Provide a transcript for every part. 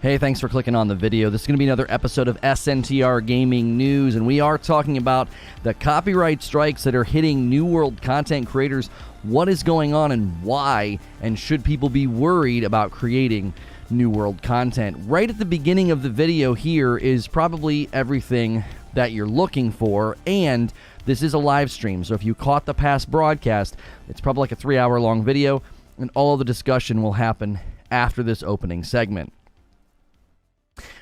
Hey, thanks for clicking on the video. This is going to be another episode of SNTR Gaming News, and we are talking about the copyright strikes that are hitting New World content creators. What is going on and why, and should people be worried about creating New World content? Right at the beginning of the video here is probably everything that you're looking for, and this is a live stream, so if you caught the past broadcast, it's probably like a 3-hour long video, and all of the discussion will happen after this opening segment.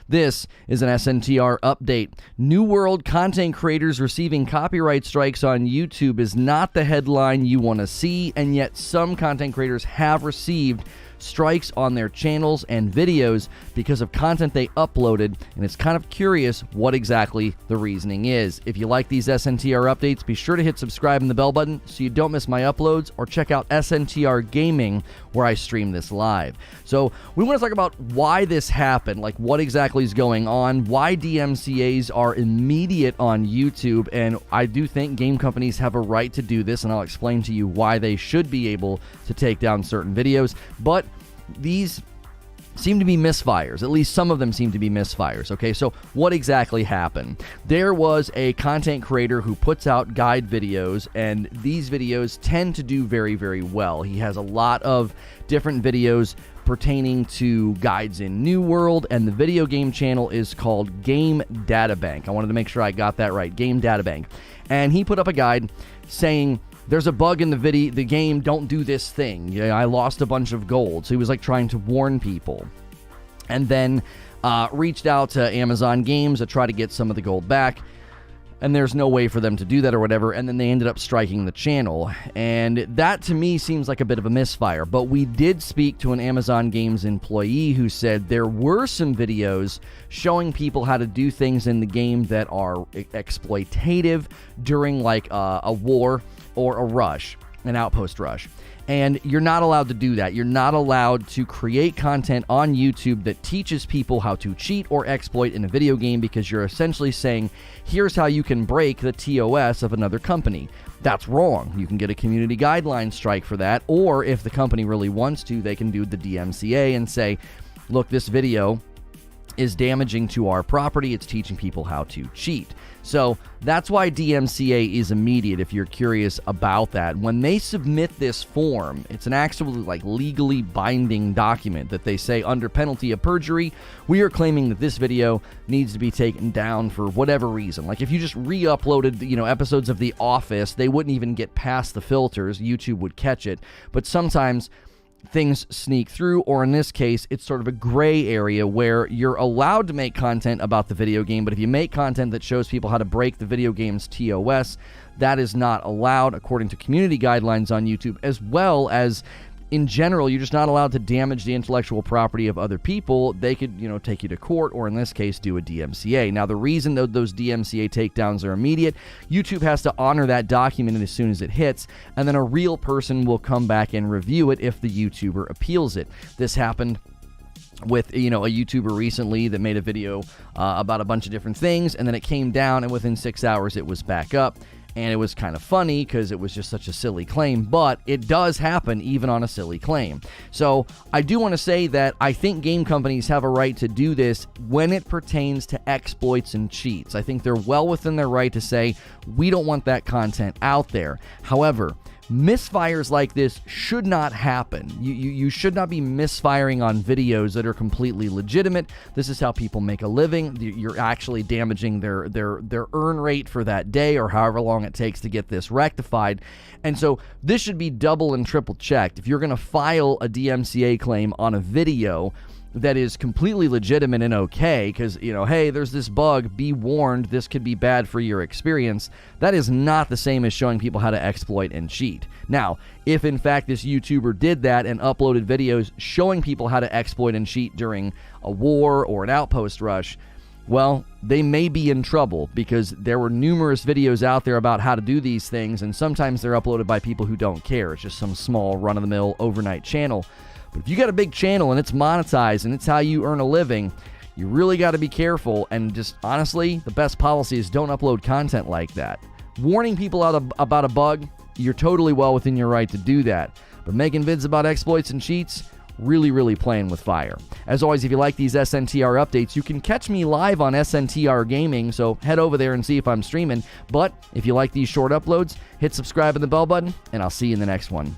This is an SNTR update. New World content creators receiving copyright strikes on YouTube is not the headline you want to see, and yet some content creators have received strikes on their channels and videos because of content they uploaded, and it's kind of curious what exactly the reasoning is. If you like these SNTR updates, be sure to hit subscribe and the bell button so you don't miss my uploads, or check out SNTR Gaming where I stream this live. So we want to talk about why this happened, like what exactly is going on, why DMCAs are immediate on YouTube, and I do think game companies have a right to do this, and I'll explain to you why they should be able to take down certain videos. But these seem to be misfires. At least some of them seem to be misfires. Okay, so what exactly happened? There was a content creator who puts out guide videos, and these videos tend to do very, very well. He has a lot of different videos pertaining to guides in New World, and the video game channel is called Game Databank. I wanted to make sure I got that right. Game Databank. And he put up a guide saying, there's a bug in the game, don't do this thing. Yeah, I lost a bunch of gold. So he was like trying to warn people. And then reached out to Amazon Games to try to get some of the gold back. And there's no way for them to do that or whatever. And then they ended up striking the channel. And that to me seems like a bit of a misfire. But we did speak to an Amazon Games employee who said there were some videos showing people how to do things in the game that are exploitative during like a war or a rush, an outpost rush. And you're not allowed to do that. You're not allowed to create content on YouTube that teaches people how to cheat or exploit in a video game, because you're essentially saying, here's how you can break the TOS of another company. That's wrong. You can get a community guideline strike for that, or if the company really wants to, they can do the DMCA and say, look, this video is damaging to our property. It's teaching people how to cheat. So that's why DMCA is immediate, if you're curious about that. When they submit this form, it's an actually like legally binding document that they say, under penalty of perjury, we are claiming that this video needs to be taken down for whatever reason. Like if you just re-uploaded, episodes of The Office, they wouldn't even get past the filters. YouTube would catch it. But sometimes things sneak through, or in this case, it's sort of a gray area where you're allowed to make content about the video game, but if you make content that shows people how to break the video game's TOS, that is not allowed according to community guidelines on YouTube, as well as in general, you're just not allowed to damage the intellectual property of other people. They could, take you to court, or in this case, do a DMCA. Now, the reason that those DMCA takedowns are immediate, YouTube has to honor that document as soon as it hits, and then a real person will come back and review it if the YouTuber appeals it. This happened with, a YouTuber recently that made a video about a bunch of different things, and then it came down, and within 6 hours, it was back up. And it was kind of funny because it was just such a silly claim, but it does happen even on a silly claim. So I do want to say that I think game companies have a right to do this when it pertains to exploits and cheats. I think they're well within their right to say, we don't want that content out there. However, misfires like this should not happen. You should not be misfiring on videos that are completely legitimate. This is how people make a living. You're actually damaging their earn rate for that day, or however long it takes to get this rectified. And so this should be double and triple checked. If you're going to file a DMCA claim on a video that is completely legitimate and okay, because, hey, there's this bug, be warned, this could be bad for your experience, that is not the same as showing people how to exploit and cheat. Now, if in fact this YouTuber did that and uploaded videos showing people how to exploit and cheat during a war or an outpost rush, well, they may be in trouble, because there were numerous videos out there about how to do these things, and sometimes they're uploaded by people who don't care. It's just some small run-of-the-mill overnight channel. But if you got a big channel and it's monetized and it's how you earn a living, you really got to be careful. And just honestly, the best policy is don't upload content like that. Warning people about a bug, you're totally well within your right to do that. But making vids about exploits and cheats, really playing with fire. As always, if you like these SNTR updates, you can catch me live on SNTR Gaming, so head over there and see if I'm streaming. But if you like these short uploads, hit subscribe and the bell button, and I'll see you in the next one.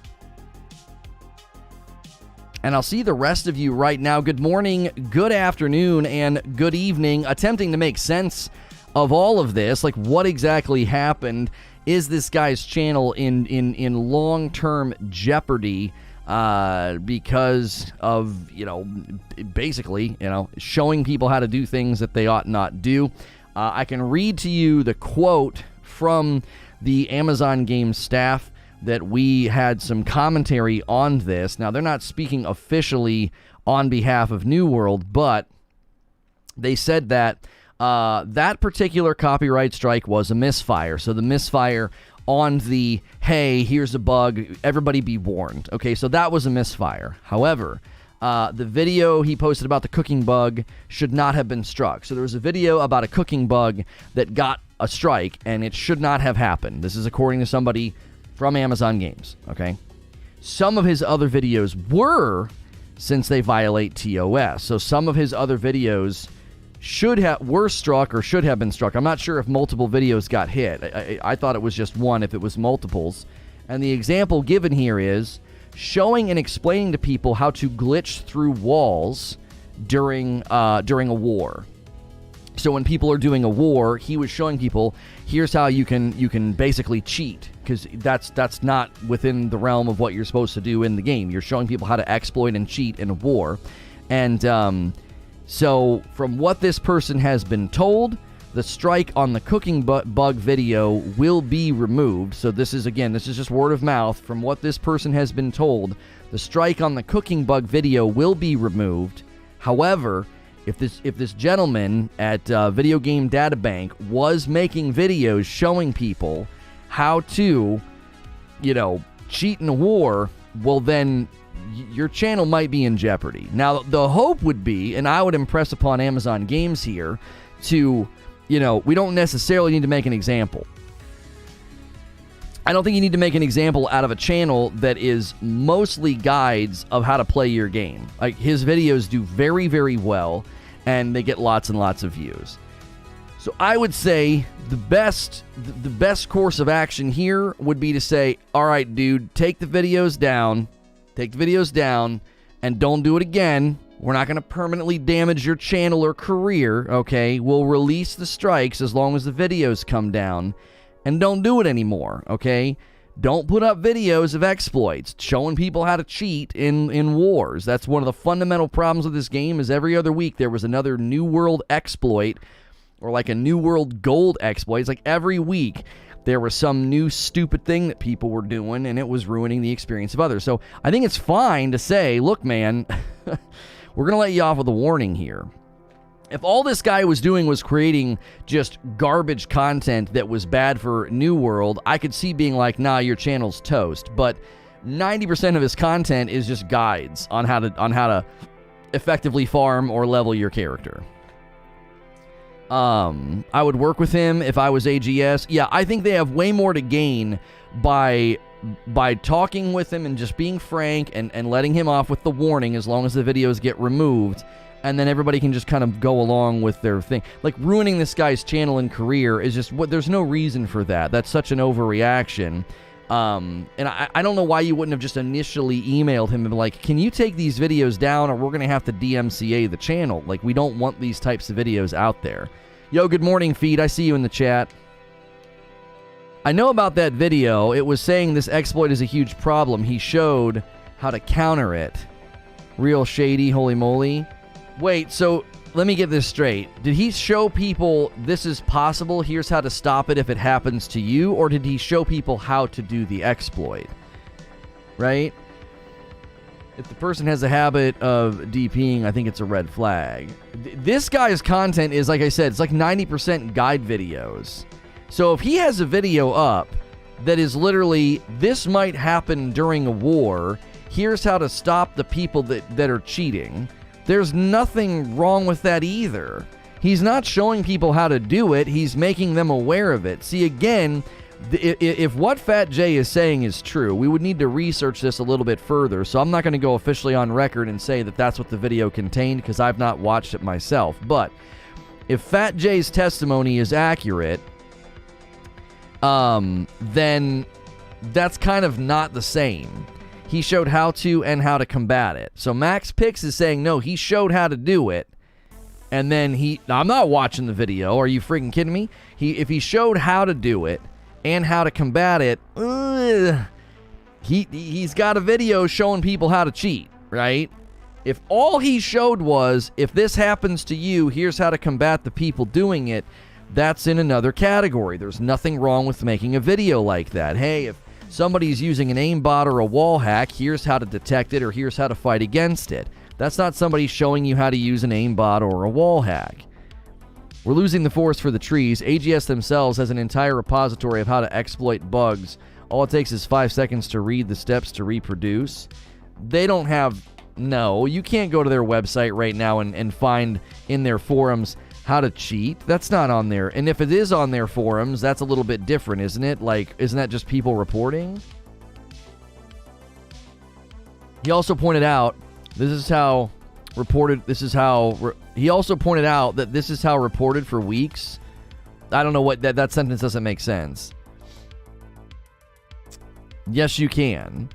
And I'll see the rest of you right now. Good morning, good afternoon, and good evening. Attempting to make sense of all of this, like what exactly happened. Is this guy's channel in long-term jeopardy because of, basically, showing people how to do things that they ought not do? I can read to you the quote from the Amazon Games staff that we had some commentary on this. Now, they're not speaking officially on behalf of New World, but they said that that particular copyright strike was a misfire. So the misfire on the, hey, here's a bug, everybody be warned. Okay, so that was a misfire. However, the video he posted about the cooking bug should not have been struck. So there was a video about a cooking bug that got a strike, and it should not have happened. This is according to somebody from Amazon Games, okay? Some of his other videos were, since they violate TOS. So some of his other videos were struck or should have been struck. I'm not sure if multiple videos got hit. I thought it was just one if it was multiples. And the example given here is showing and explaining to people how to glitch through walls during a war. So when people are doing a war, he was showing people, here's how you can basically cheat, because that's not within the realm of what you're supposed to do in the game. You're showing people how to exploit and cheat in a war. And so from what this person has been told, the strike on the cooking bug video will be removed. So this is just word of mouth. From what this person has been told, the strike on the cooking bug video will be removed. However, if this gentleman at Video Game Data Bank was making videos showing people how to, cheat in a war, well then your channel might be in jeopardy. Now, the hope would be, and I would impress upon Amazon Games here, to, we don't necessarily need to make an example. I don't think you need to make an example out of a channel that is mostly guides of how to play your game. Like, his videos do very, very well, and they get lots and lots of views. So I would say the best course of action here would be to say, all right, dude, take the videos down, and don't do it again. We're not going to permanently damage your channel or career, okay? We'll release the strikes as long as the videos come down, and don't do it anymore, okay? Don't put up videos of exploits showing people how to cheat in wars. That's one of the fundamental problems with this game, is every other week there was another New World exploit, or like a New World gold exploit. It's like every week there was some new stupid thing that people were doing, and it was ruining the experience of others. So I think it's fine to say, look, man, we're going to let you off with a warning here. If all this guy was doing was creating just garbage content that was bad for New World, I could see being like, nah, your channel's toast. But 90% of his content is just guides on how to effectively farm or level your character. I would work with him if I was AGS. Yeah, I think they have way more to gain by talking with him and just being frank and letting him off with the warning as long as the videos get removed, and then everybody can just kind of go along with their thing. Like, ruining this guy's channel and career is just there's no reason for that. That's such an overreaction. And I don't know why you wouldn't have just initially emailed him and been like, can you take these videos down, or we're going to have to DMCA the channel. Like, we don't want these types of videos out there. Yo, good morning, Feed. I see you in the chat. I know about that video. It was saying this exploit is a huge problem. He showed how to counter it. Real shady, holy moly. Wait, so let me get this straight. Did he show people this is possible, here's how to stop it if it happens to you, or did he show people how to do the exploit? Right? If the person has a habit of DPing, I think it's a red flag. This guy's content is, like I said, it's like 90% guide videos. So if he has a video up that is literally, this might happen during a war, here's how to stop the people that are cheating, there's nothing wrong with that either. He's not showing people how to do it, he's making them aware of it. See, again, If what Fat J is saying is true, we would need to research this a little bit further. So I'm not going to go officially on record and say that that's what the video contained, because I've not watched it myself. But if Fat J's testimony is accurate, then that's kind of not the same. He showed how to and how to combat it. So Max Pix is saying, no, he showed how to do it. And then I'm not watching the video. Are you freaking kidding me? If he showed how to do it and how to combat it, he's got a video showing people how to cheat, right? If all he showed was, if this happens to you, here's how to combat the people doing it, that's in another category. There's nothing wrong with making a video like that. Hey, if somebody's using an aimbot or a wall hack, here's how to detect it, or here's how to fight against it. That's not somebody showing you how to use an aimbot or a wall hack. We're losing the forest for the trees. AGS themselves has an entire repository of how to exploit bugs. All it takes is 5 seconds to read the steps to reproduce. They don't have... No, you can't go to their website right now and find in their forums how to cheat. That's not on there. And if it is on their forums, that's a little bit different, isn't it? Like, isn't that just people reporting? He also pointed out, he also pointed out that this is how reported for weeks. I don't know what, that sentence doesn't make sense. Yes, you can.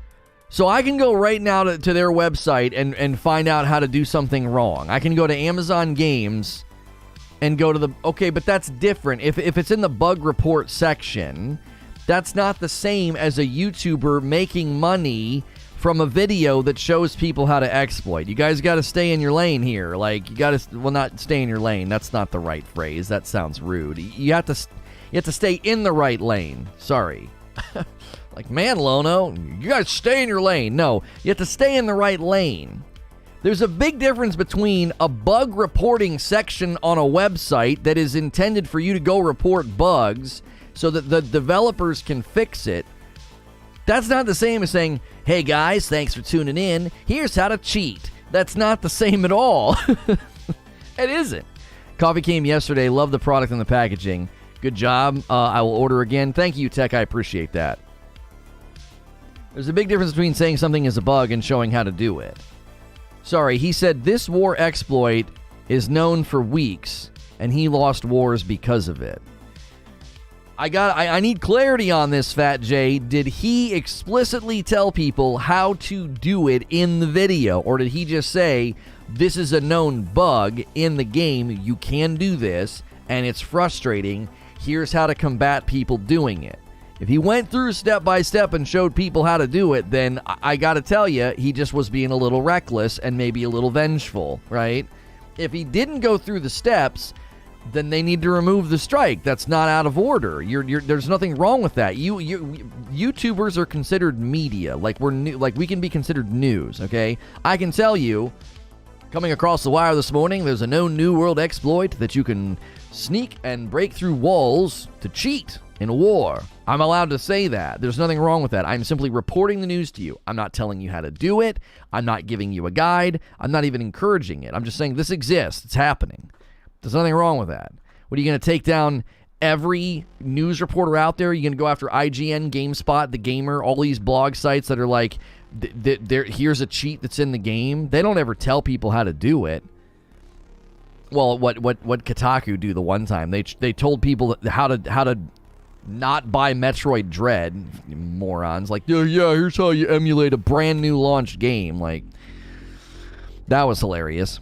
So I can go right now to their website and find out how to do something wrong. I can go to Amazon Games and go to the... Okay, but that's different. If it's in the bug report section, that's not the same as a YouTuber making money from a video that shows people how to exploit. You guys got to stay in your lane here. Like, you got to... Well, not stay in your lane. That's not the right phrase. That sounds rude. You have to stay in the right lane. Sorry. Like, man, Lono, you guys stay in your lane. No, you have to stay in the right lane. There's a big difference between a bug reporting section on a website that is intended for you to go report bugs so that the developers can fix it. That's not the same as saying, hey guys, thanks for tuning in. Here's how to cheat. That's not the same at all. It isn't. Coffee came yesterday. Love the product and the packaging. Good job. I will order again. Thank you, Tech. I appreciate that. There's a big difference between saying something is a bug and showing how to do it. Sorry, he said this war exploit is known for weeks, and he lost wars because of it. I need clarity on this, Fat J. Did he explicitly tell people how to do it in the video? Or did he just say, this is a known bug in the game, you can do this, and it's frustrating, here's how to combat people doing it? If he went through step by step and showed people how to do it, then I gotta tell you, he just was being a little reckless and maybe a little vengeful, right? If he didn't go through the steps, then they need to remove the strike. That's not out of order. There's nothing wrong with that. YouTubers are considered media. Like we can be considered news, okay? I can tell you, coming across the wire this morning, there's a known new world exploit that you can sneak and break through walls to cheat in a war. I'm allowed to say that. There's nothing wrong with that. I'm simply reporting the news to you. I'm not telling you how to do it. I'm not giving you a guide. I'm not even encouraging it. I'm just saying this exists. It's happening. There's nothing wrong with that. What, are you going to take down every news reporter out there? Are you going to go after IGN, GameSpot, The Gamer, all these blog sites that are like, here's a cheat that's in the game? They don't ever tell people how to do it. Well, what Kotaku do the one time? They told people how to not buy Metroid Dread. Morons. Like, yeah, here's how you emulate a brand new launched game. Like, that was hilarious.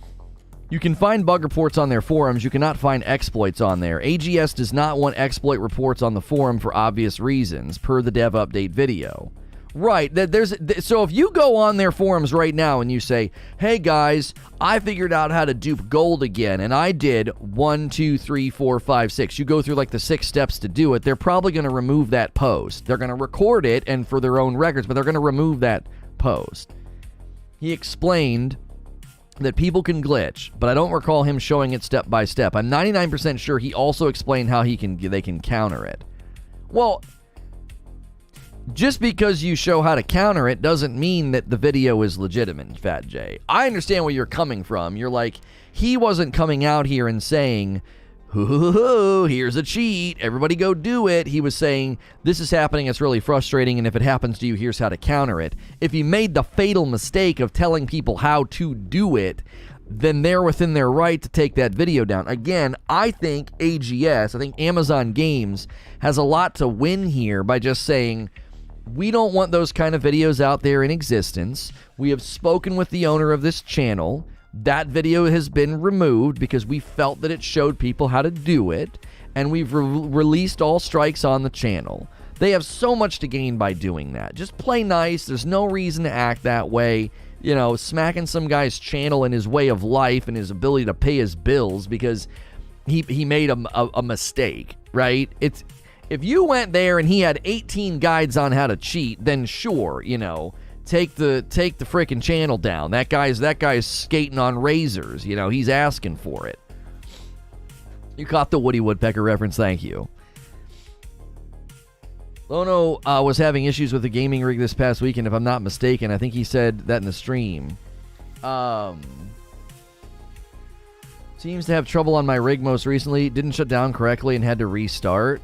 You can find bug reports on their forums. You cannot find exploits on there. AGS does not want exploit reports on the forum for obvious reasons, per the dev update video. Right. So if you go on their forums right now and you say, hey guys, I figured out how to dupe gold again, and I did 1, 2, 3, 4, 5, 6. You go through like the 6 steps to do it. They're probably going to remove that post. They're going to record it and for their own records, but they're going to remove that post. He explained that people can glitch, but I don't recall him showing it step by step. I'm 99% sure he also explained how they can counter it. Well, just because you show how to counter it doesn't mean that the video is legitimate, Fat J. I understand where you're coming from. You're like, he wasn't coming out here and saying, here's a cheat, everybody go do it. He was saying, this is happening, it's really frustrating, and if it happens to you, here's how to counter it. If he made the fatal mistake of telling people how to do it, then they're within their right to take that video down. Again, I think AGS, I think Amazon Games, has a lot to win here by just saying, we don't want those kind of videos out there in existence. We have spoken with the owner of this channel. That video has been removed because we felt that it showed people how to do it, and we've released all strikes on the channel. They have so much to gain by doing that. Just play nice. There's no reason to act that way. You know, smacking some guy's channel and his way of life and his ability to pay his bills because he made a mistake, right? It's, if you went there and he had 18 guides on how to cheat, then sure, you know, take the freaking channel down. That guy's skating on razors. You know, he's asking for it. You caught the Woody Woodpecker reference. Thank you. Lono was having issues with the gaming rig this past weekend, if I'm not mistaken. I think he said that in the stream. Seems to have trouble on my rig most recently. Didn't shut down correctly and had to restart.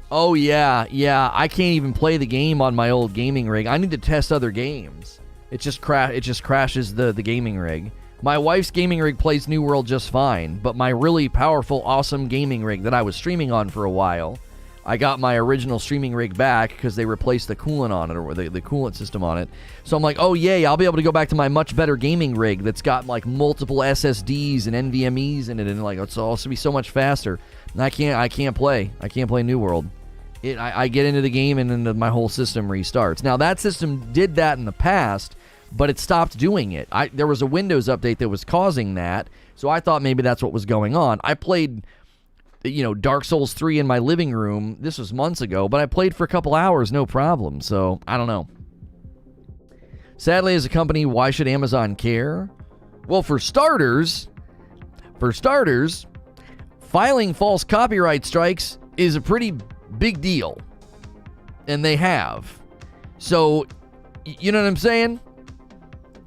Oh, yeah. I can't even play the game on my old gaming rig. I need to test other games. It just crashes the gaming rig. My wife's gaming rig plays New World just fine, but my really powerful, awesome gaming rig that I was streaming on for a while, I got my original streaming rig back because they replaced the coolant on it, or the coolant system on it. So I'm like, oh, yay, I'll be able to go back to my much better gaming rig that's got like multiple SSDs and NVMEs in it, and like it's all to be so much faster. And I can't play New World. I get into the game and then my whole system restarts. Now, that system did that in the past, but it stopped doing it. There was a Windows update that was causing that, so I thought maybe that's what was going on. I played, you know, Dark Souls 3 in my living room. This was months ago, but I played for a couple hours, no problem. So, I don't know. Sadly, as a company, why should Amazon care? Well, for starters, filing false copyright strikes is a pretty big deal. And they have. So, you know what I'm saying?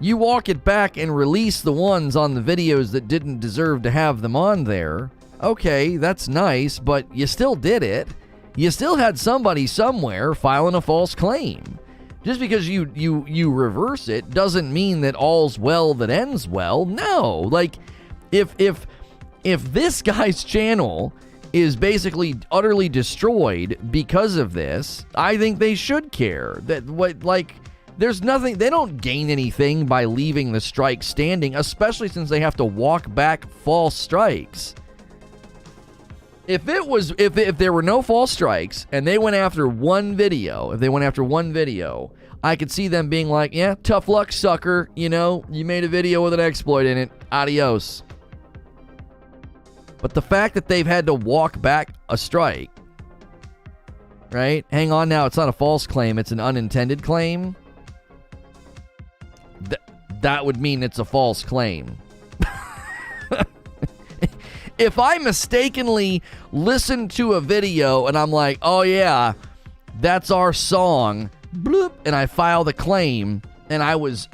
You walk it back and release the ones on the videos that didn't deserve to have them on there. Okay, that's nice, but you still did it. You still had somebody somewhere filing a false claim. Just because you reverse it doesn't mean that all's well that ends well. No, like if this guy's channel is basically utterly destroyed because of this, I think they should care. There's nothing, they don't gain anything by leaving the strike standing, especially since they have to walk back false strikes. If there were no false strikes and they went after one video, I could see them being like, yeah, tough luck, sucker. You know, you made a video with an exploit in it. Adios. But the fact that they've had to walk back a strike, right? Hang on now, it's not a false claim, it's an unintended claim. That would mean it's a false claim. If I mistakenly listen to a video and I'm like, oh yeah, that's our song, bloop, and I file the claim, and I was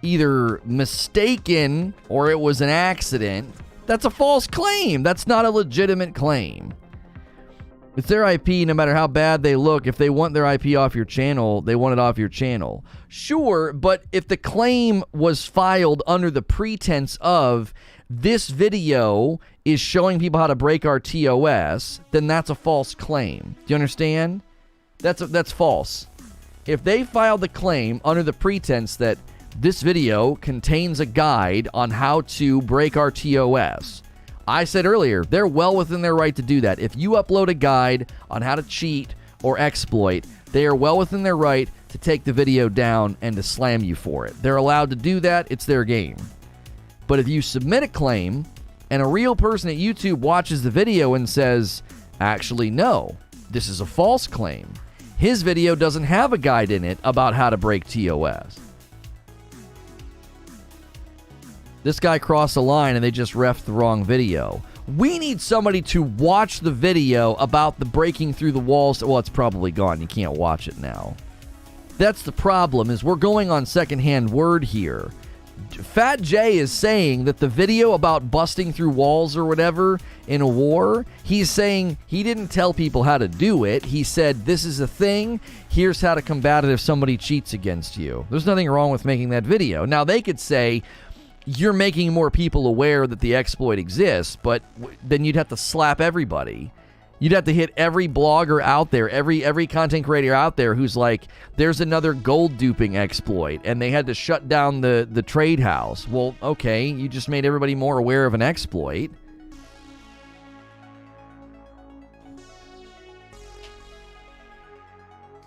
either mistaken or it was an accident, that's a false claim. That's not a legitimate claim. It's their IP, no matter how bad they look. If they want their IP off your channel, they want it off your channel. Sure, but if the claim was filed under the pretense of this video is showing people how to break our TOS, then that's a false claim. Do you understand? That's false. If they filed the claim under the pretense that this video contains a guide on how to break our TOS, I said earlier, they're well within their right to do that. If you upload a guide on how to cheat or exploit, they are well within their right to take the video down and to slam you for it. They're allowed to do that. It's their game. But if you submit a claim and a real person at YouTube watches the video and says, actually, no, this is a false claim, his video doesn't have a guide in it about how to break TOS. This guy crossed the line and they just refed the wrong video. We need somebody to watch the video about the breaking through the walls. Well, it's probably gone. You can't watch it now. That's the problem, is we're going on secondhand word here. Fat J is saying that the video about busting through walls or whatever in a war, he's saying he didn't tell people how to do it. He said, this is a thing. Here's how to combat it if somebody cheats against you. There's nothing wrong with making that video. Now, they could say, you're making more people aware that the exploit exists, but then you'd have to slap everybody. You'd have to hit every blogger out there, every content creator out there who's like, there's another gold duping exploit, and they had to shut down the trade house. Well, okay, you just made everybody more aware of an exploit.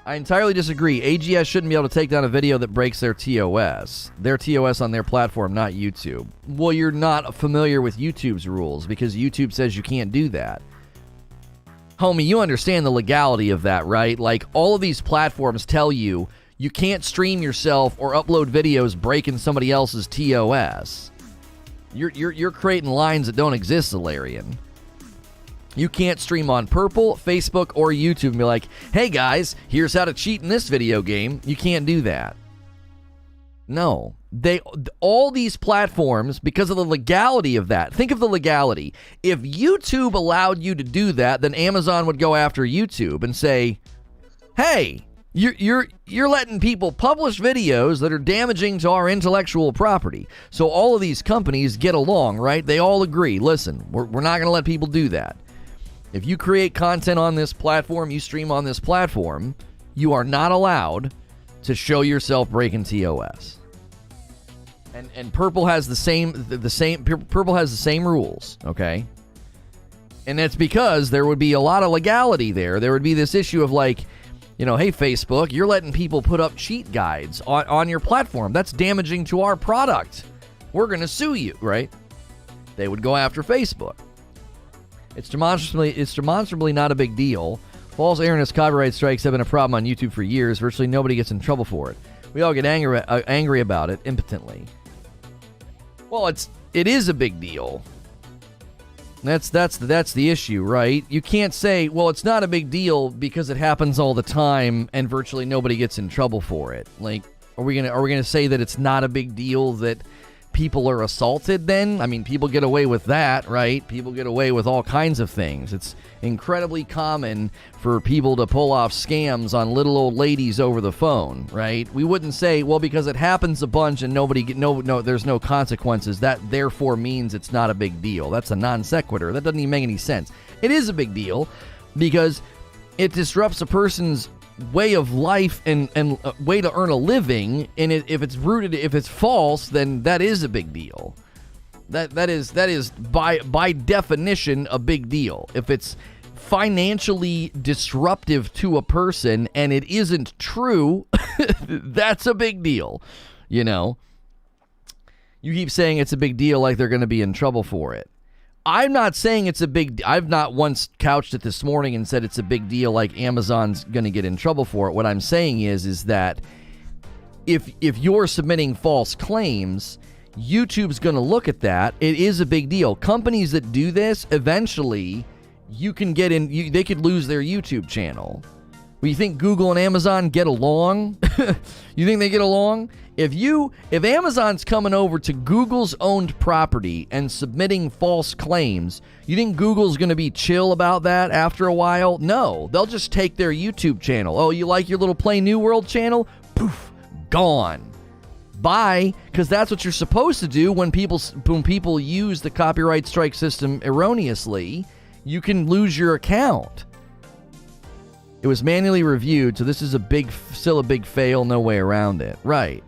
I entirely disagree. AGS shouldn't be able to take down a video that breaks their TOS. Their TOS on their platform, not YouTube. Well, you're not familiar with YouTube's rules because YouTube says you can't do that. Homie, you understand the legality of that, right? Like, all of these platforms tell you you can't stream yourself or upload videos breaking somebody else's TOS. You're creating lines that don't exist, Solarian. You can't stream on Purple, Facebook, or YouTube and be like, hey guys, here's how to cheat in this video game. You can't do that. No. All these platforms, because of the legality of that, think of the legality. If YouTube allowed you to do that, then Amazon would go after YouTube and say, hey, you're letting people publish videos that are damaging to our intellectual property. So all of these companies get along, right? They all agree, listen, we're not going to let people do that. If you create content on this platform, you stream on this platform, you are not allowed to show yourself breaking TOS. And Purple has the same Purple has the same rules, okay? And that's because there would be a lot of legality there. There would be this issue of like, you know, hey Facebook, you're letting people put up cheat guides on your platform. That's damaging to our product. We're going to sue you, right? They would go after Facebook. It's demonstrably not a big deal. False erroneous copyright strikes have been a problem on YouTube for years. Virtually nobody gets in trouble for it. We all get angry about it impotently. Well, it is a big deal. That's the issue, right? You can't say, well, it's not a big deal because it happens all the time and virtually nobody gets in trouble for it. Like, are we gonna say that it's not a big deal that people are assaulted then? I mean, people get away with that, right? People get away with all kinds of things. It's incredibly common for people to pull off scams on little old ladies over the phone, right? We wouldn't say, well, because it happens a bunch and there's no consequences, that therefore means it's not a big deal. That's a non sequitur. That doesn't even make any sense. It is a big deal because it disrupts a person's way of life and way to earn a living, and if it's false, then that is a big deal. That is by definition a big deal. If it's financially disruptive to a person and it isn't true, that's a big deal. You know, you keep saying it's a big deal like they're going to be in trouble for it. I'm not saying it's a big... I've not once couched it this morning and said it's a big deal like Amazon's going to get in trouble for it. What I'm saying is that if you're submitting false claims, YouTube's going to look at that. It is a big deal. Companies that do this, eventually, you can get in... they could lose their YouTube channel. Well, you think Google and Amazon get along? You think they get along? If Amazon's coming over to Google's owned property and submitting false claims, you think Google's going to be chill about that after a while? No, they'll just take their YouTube channel. Oh, you like your little Play New World channel? Poof, gone. Bye, because that's what you're supposed to do when people use the copyright strike system erroneously. You can lose your account. It was manually reviewed, so this is still a big fail, no way around it. Right.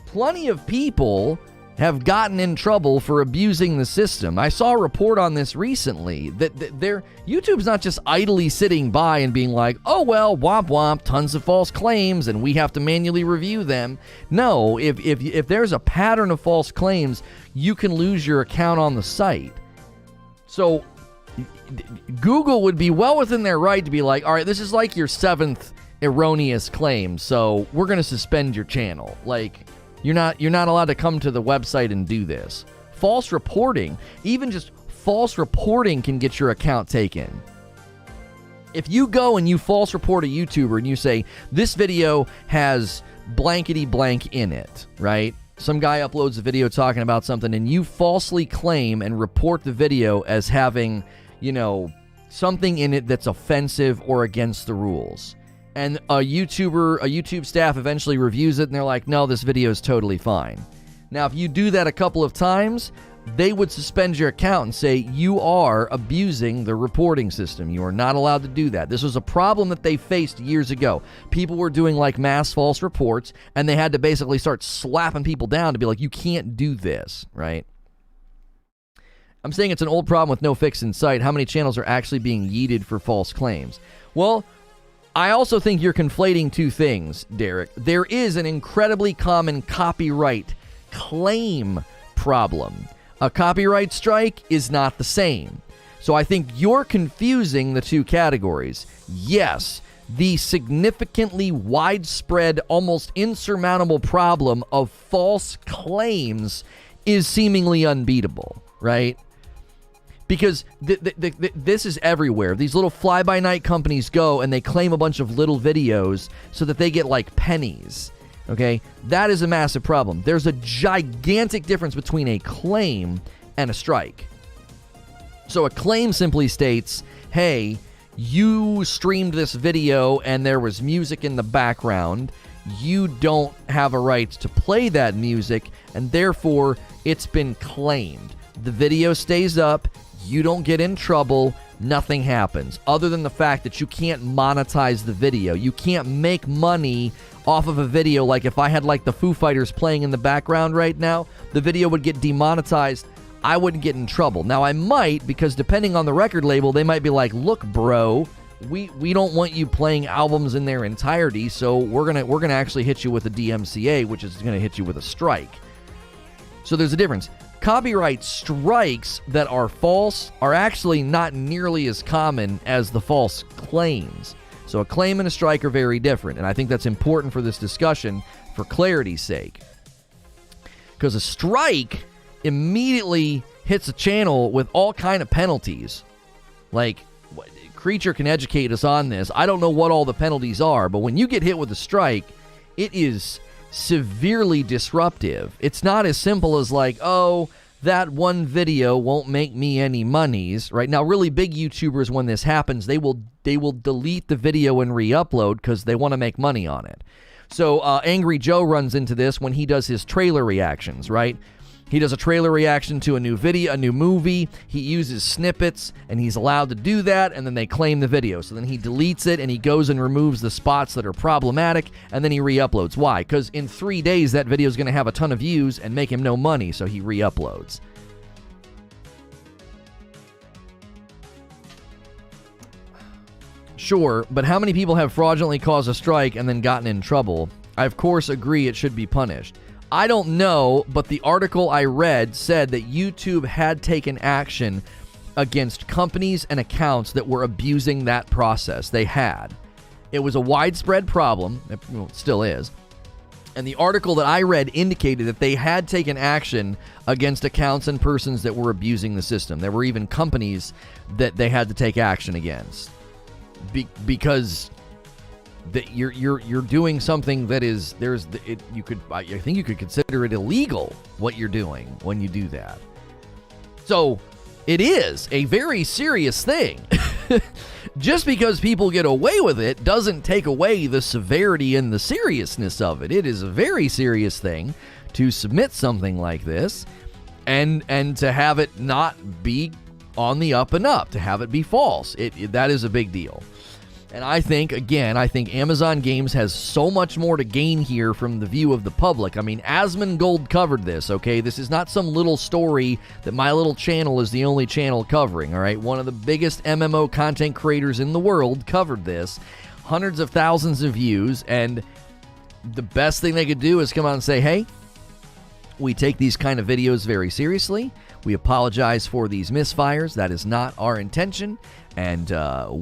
Plenty of people have gotten in trouble for abusing the system. I saw a report on this recently that YouTube's not just idly sitting by and being like, oh, well, womp womp, tons of false claims, and we have to manually review them. No, if there's a pattern of false claims, you can lose your account on the site. So Google would be well within their right to be like, all right, this is like your 7th erroneous claim, so we're going to suspend your channel. Like, you're not allowed to come to the website and do this. False reporting, even just false reporting can get your account taken. If you go and you false report a YouTuber and you say, this video has blankety blank in it, right? some guy uploads a video talking about something and you falsely claim and report the video as having, you know, something in it that's offensive or against the rules. And a YouTube staff eventually reviews it and they're like, no, this video is totally fine. Now, if you do that a couple of times, they would suspend your account and say you are abusing the reporting system. You are not allowed to do that. This was a problem that they faced years ago. People were doing like mass false reports, and they had to basically start slapping people down to be like, you can't do this, right? I'm saying it's an old problem with no fix in sight. How many channels are actually being yeeted for false claims? Well, I also think you're conflating two things, Derek. There is an incredibly common copyright claim problem. A copyright strike is not the same. So I think you're confusing the two categories. Yes, the significantly widespread, almost insurmountable problem of false claims is seemingly unbeatable, right? Because this is everywhere. These little fly-by-night companies go and they claim a bunch of little videos so that they get like pennies. Okay, that is a massive problem. There's a gigantic difference between a claim and a strike. So a claim simply states, hey, you streamed this video and there was music in the background. You don't have a right to play that music, and therefore it's been claimed. The video stays up, you don't get in trouble, nothing happens. Other than the fact that you can't monetize the video. You can't make money off of a video. Like if I had like the Foo Fighters playing in the background right now, the video would get demonetized. I wouldn't get in trouble. Now I might, because depending on the record label, they might be like, look, bro, we don't want you playing albums in their entirety, so we're gonna actually hit you with a DMCA, which is gonna hit you with a strike. So there's a difference. Copyright strikes that are false are actually not nearly as common as the false claims. So a claim and a strike are very different, and I think that's important for this discussion for clarity's sake. Because a strike immediately hits a channel with all kind of penalties. Like, Creature can educate us on this. I don't know what all the penalties are, but when you get hit with a strike, it is severely disruptive. It's not as simple as like, oh, that one video won't make me any monies, right? Now, really big YouTubers, when this happens, they will delete the video and re-upload because they want to make money on it. So Angry Joe runs into this when he does his trailer reactions, right? He does a trailer reaction to a new video, a new movie. He uses snippets, and he's allowed to do that, and then they claim the video. So then he deletes it, and he goes and removes the spots that are problematic, and then he re-uploads. Why? Because in 3 days, that video is going to have a ton of views and make him no money, so he re-uploads. Sure, but how many people have fraudulently caused a strike and then gotten in trouble? I, of course, agree it should be punished. I don't know, but the article I read said that YouTube had taken action against companies and accounts that were abusing that process. They had. It was a widespread problem. It still is. And the article that I read indicated that they had taken action against accounts and persons that were abusing the system. There were even companies that they had to take action against. Because that you're doing something that is I think you could consider it illegal what you're doing when you do that. So it is a very serious thing. Just because people get away with it doesn't take away the severity and the seriousness of it. It is a very serious thing to submit something like this and to have it not be on the up and up, to have it be false. That is a big deal. And I think Amazon Games has so much more to gain here from the view of the public. I mean, Asmongold covered this, okay? This is not some little story that my little channel is the only channel covering, all right? One of the biggest MMO content creators in the world covered this. Hundreds of thousands of views, and the best thing they could do is come out and say, hey, we take these kind of videos very seriously. We apologize for these misfires. That is not our intention. And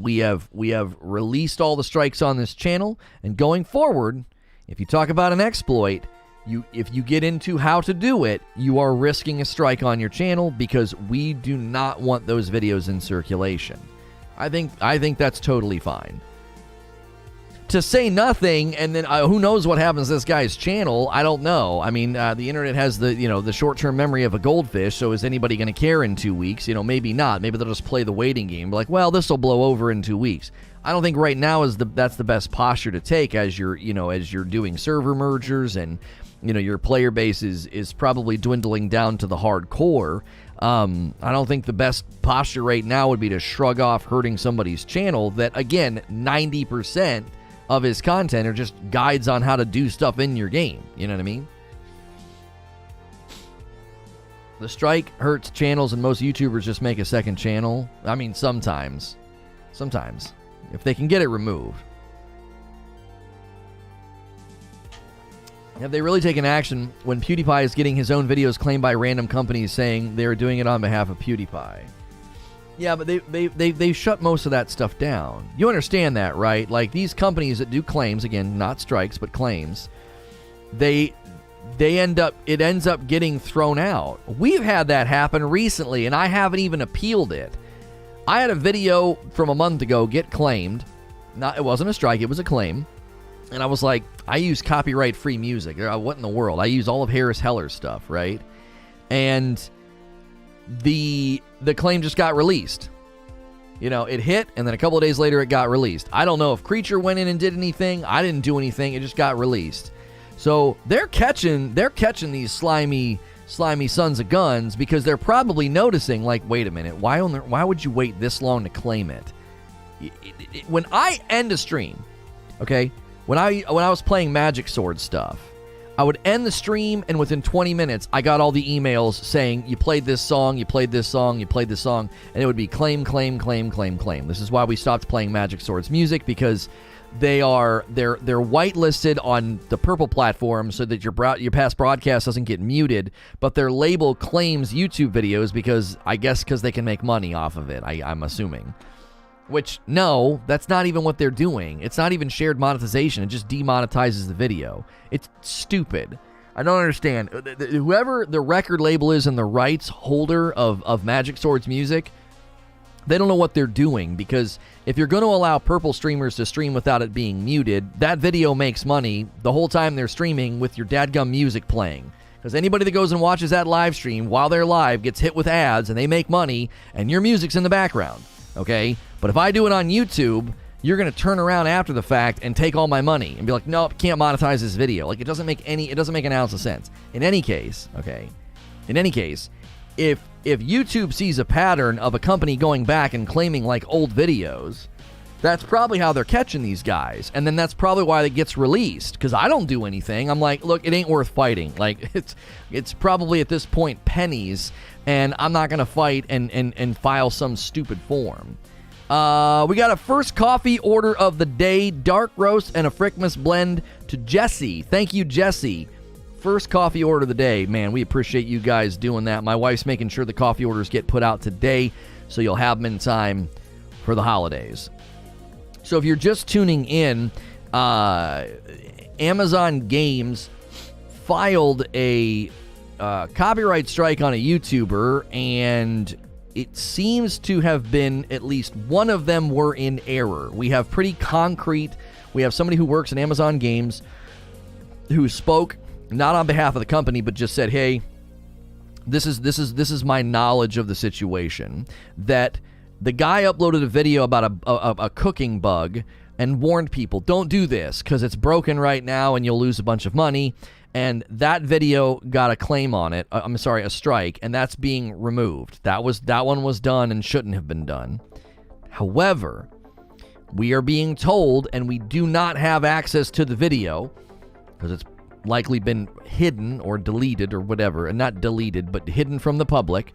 we have released all the strikes on this channel. And going forward, if you talk about an exploit, if you get into how to do it, you are risking a strike on your channel because we do not want those videos in circulation. I think that's totally fine. to say nothing, and then who knows what happens to this guy's channel? I don't know. I mean, the internet has the short-term memory of a goldfish. So is anybody going to care in 2 weeks? Maybe not. Maybe they'll just play the waiting game. Like, well, this will blow over in 2 weeks. I don't think right now that's the best posture to take as you're doing server mergers, and your player base is probably dwindling down to the hardcore. I don't think the best posture right now would be to shrug off hurting somebody's channel that, again, 90% of his content are just guides on how to do stuff in your game. You know what I mean? The strike hurts channels, and most YouTubers just make a second channel. I mean, sometimes. If they can get it removed. Have they really taken action when PewDiePie is getting his own videos claimed by random companies saying they're doing it on behalf of PewDiePie? Yeah, but they shut most of that stuff down. You understand that, right? Like, these companies that do claims, again, not strikes, but claims, it ends up getting thrown out. We've had that happen recently, and I haven't even appealed it. I had a video from a month ago get claimed. It wasn't a strike, it was a claim. And I was like, I use copyright-free music. What in the world? I use all of Harris Heller's stuff, right? And the claim just got released. It hit, and then a couple of days later, it got released. I don't know if Creature went in and did anything. I didn't do anything. It just got released. So they're catching these slimy sons of guns, because they're probably noticing, like, wait a minute, why would you wait this long to claim it? When I end a stream, okay, when I was playing Magic Sword stuff, I would end the stream, and within 20 minutes, I got all the emails saying, you played this song, you played this song, you played this song, and it would be claim, claim, claim, claim, claim. This is why we stopped playing Magic Sword's music, because they're whitelisted on the purple platform so that your past broadcast doesn't get muted, but their label claims YouTube videos because they can make money off of it, I'm assuming. Which, no, that's not even what they're doing. It's not even shared monetization. It just demonetizes the video. It's stupid. I don't understand. Whoever the record label is and the rights holder of Magic Sword's music, they don't know what they're doing, because if you're going to allow purple streamers to stream without it being muted, that video makes money the whole time they're streaming with your dadgum music playing. Because anybody that goes and watches that live stream while they're live gets hit with ads, and they make money, and your music's in the background. Okay? But if I do it on YouTube, you're going to turn around after the fact and take all my money and be like, nope, can't monetize this video. Like, it doesn't make an ounce of sense. In any case, if YouTube sees a pattern of a company going back and claiming, like, old videos, that's probably how they're catching these guys. And then that's probably why it gets released, because I don't do anything. I'm like, look, it ain't worth fighting. Like, it's probably at this point pennies, and I'm not going to fight and file some stupid form. We got a first coffee order of the day, dark roast and a Frickmas blend to Jesse. Thank you, Jesse. First coffee order of the day. Man, we appreciate you guys doing that. My wife's making sure the coffee orders get put out today, so you'll have them in time for the holidays. So if you're just tuning in, Amazon Games filed a copyright strike on a YouTuber, and it seems to have been at least one of them were in error. We have pretty concrete. We have somebody who works in Amazon Games who spoke not on behalf of the company, but just said, "Hey, this is my knowledge of the situation. That the guy uploaded a video about a cooking bug and warned people, don't do this because it's broken right now and you'll lose a bunch of money." And that video got a claim on it. A strike, and that's being removed. That one was done and shouldn't have been done. However, we are being told, and we do not have access to the video because it's likely been hidden or deleted or whatever, and not deleted, but hidden from the public.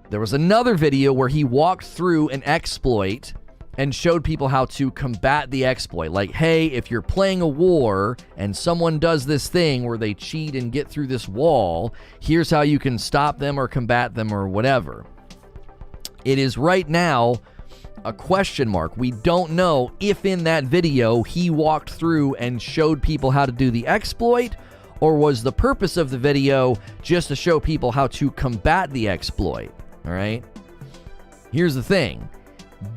There was another video where he walked through an exploit and showed people how to combat the exploit. Like, hey, if you're playing a war and someone does this thing where they cheat and get through this wall, here's how you can stop them or combat them or whatever. It is right now a question mark. We don't know if in that video he walked through and showed people how to do the exploit, or was the purpose of the video just to show people how to combat the exploit. All right? Here's the thing.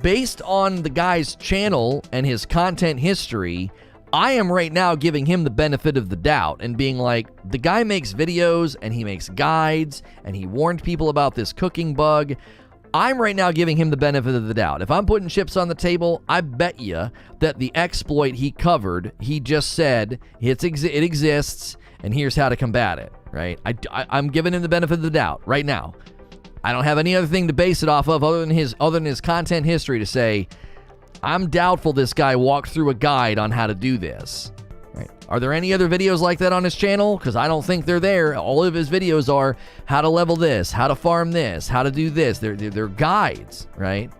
Based on the guy's channel and his content history, I am right now giving him the benefit of the doubt and being like, the guy makes videos and he makes guides and he warned people about this cooking bug. I'm right now giving him the benefit of the doubt. If I'm putting chips on the table, I bet you that the exploit he covered, he just said it exists and here's how to combat it, right? I'm giving him the benefit of the doubt right now. I don't have any other thing to base it off of other than his content history to say, I'm doubtful this guy walked through a guide on how to do this. Right? Are there any other videos like that on his channel? Because I don't think they're there. All of his videos are how to level this, how to farm this, how to do this. They're guides, right?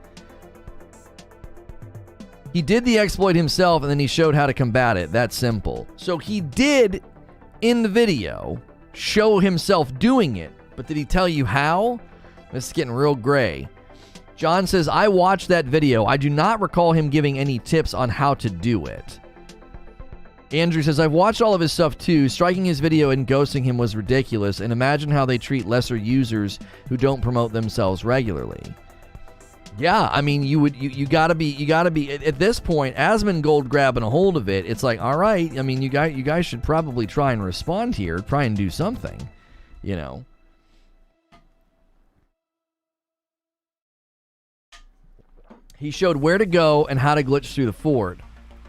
He did the exploit himself and then he showed how to combat it. That's simple. So he did, in the video, show himself doing it. But did he tell you how? This is getting real gray. John says, I watched that video. I do not recall him giving any tips on how to do it. Andrew says, I've watched all of his stuff too. Striking his video and ghosting him was ridiculous. And imagine how they treat lesser users who don't promote themselves regularly. Yeah, I mean, you gotta be at this point, Asmongold grabbing a hold of it. It's like, all right, I mean, you guys should probably try and respond here, try and do something, you know. He showed where to go and how to glitch through the fort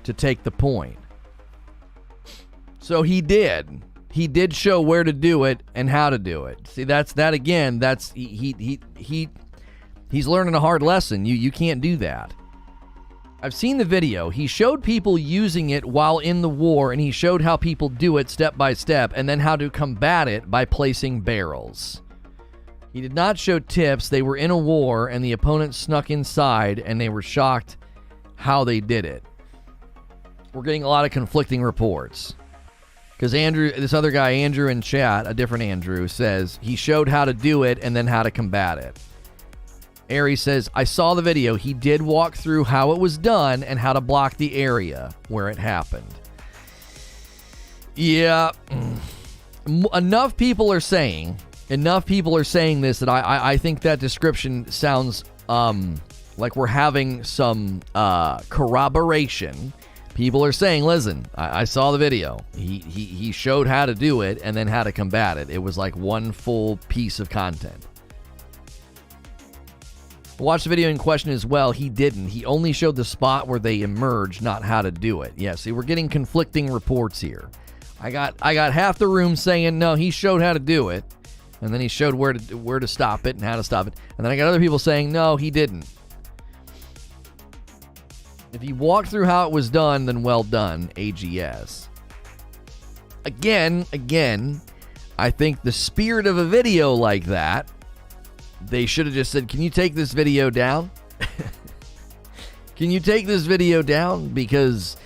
to take the point. So he did. He did show where to do it and how to do it. See, that's he's learning a hard lesson. You can't do that. I've seen the video. He showed people using it while in the war, and he showed how people do it step by step, and then how to combat it by placing barrels. He did not show tips. They were in a war, and the opponent snuck inside, and they were shocked how they did it. We're getting a lot of conflicting reports. Because Andrew, this other guy, Andrew in chat, a different Andrew, says he showed how to do it and then how to combat it. Ari says, I saw the video. He did walk through how it was done and how to block the area where it happened. Yeah. Enough people are saying this that I think that description sounds like we're having some corroboration. People are saying, listen, I saw the video. He showed how to do it and then how to combat it. It was like one full piece of content. Watch the video in question as well. He didn't. He only showed the spot where they emerged, not how to do it. Yeah, see, we're getting conflicting reports here. I got half the room saying, no, he showed how to do it. And then he showed where to stop it and how to stop it. And then I got other people saying, no, he didn't. If he walked through how it was done, then well done, AGS. Again, I think the spirit of a video like that, they should have just said, can you take this video down? Can you take this video down? Because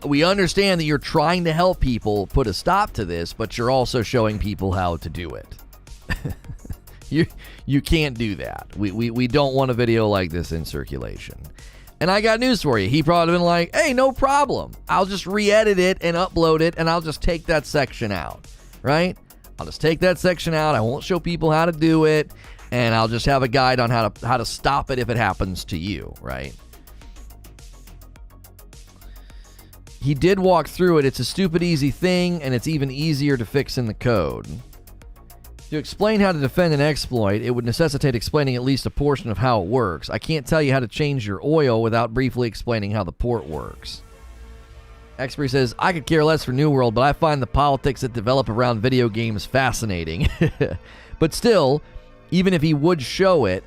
we understand that you're trying to help people put a stop to this, but you're also showing people how to do it. You can't do that. We don't want a video like this in circulation. And I got news for you. He probably been like, hey, no problem. I'll just re-edit it and upload it, and I'll just take that section out, right? I'll just take that section out. I won't show people how to do it, and I'll just have a guide on how to stop it if it happens to you, right? He did walk through it. It's a stupid easy thing, and it's even easier to fix in the code. To explain how to defend an exploit, it would necessitate explaining at least a portion of how it works. I can't tell you how to change your oil without briefly explaining how the port works. Expiry says, I could care less for New World, but I find the politics that develop around video games fascinating. But still, even if he would show it,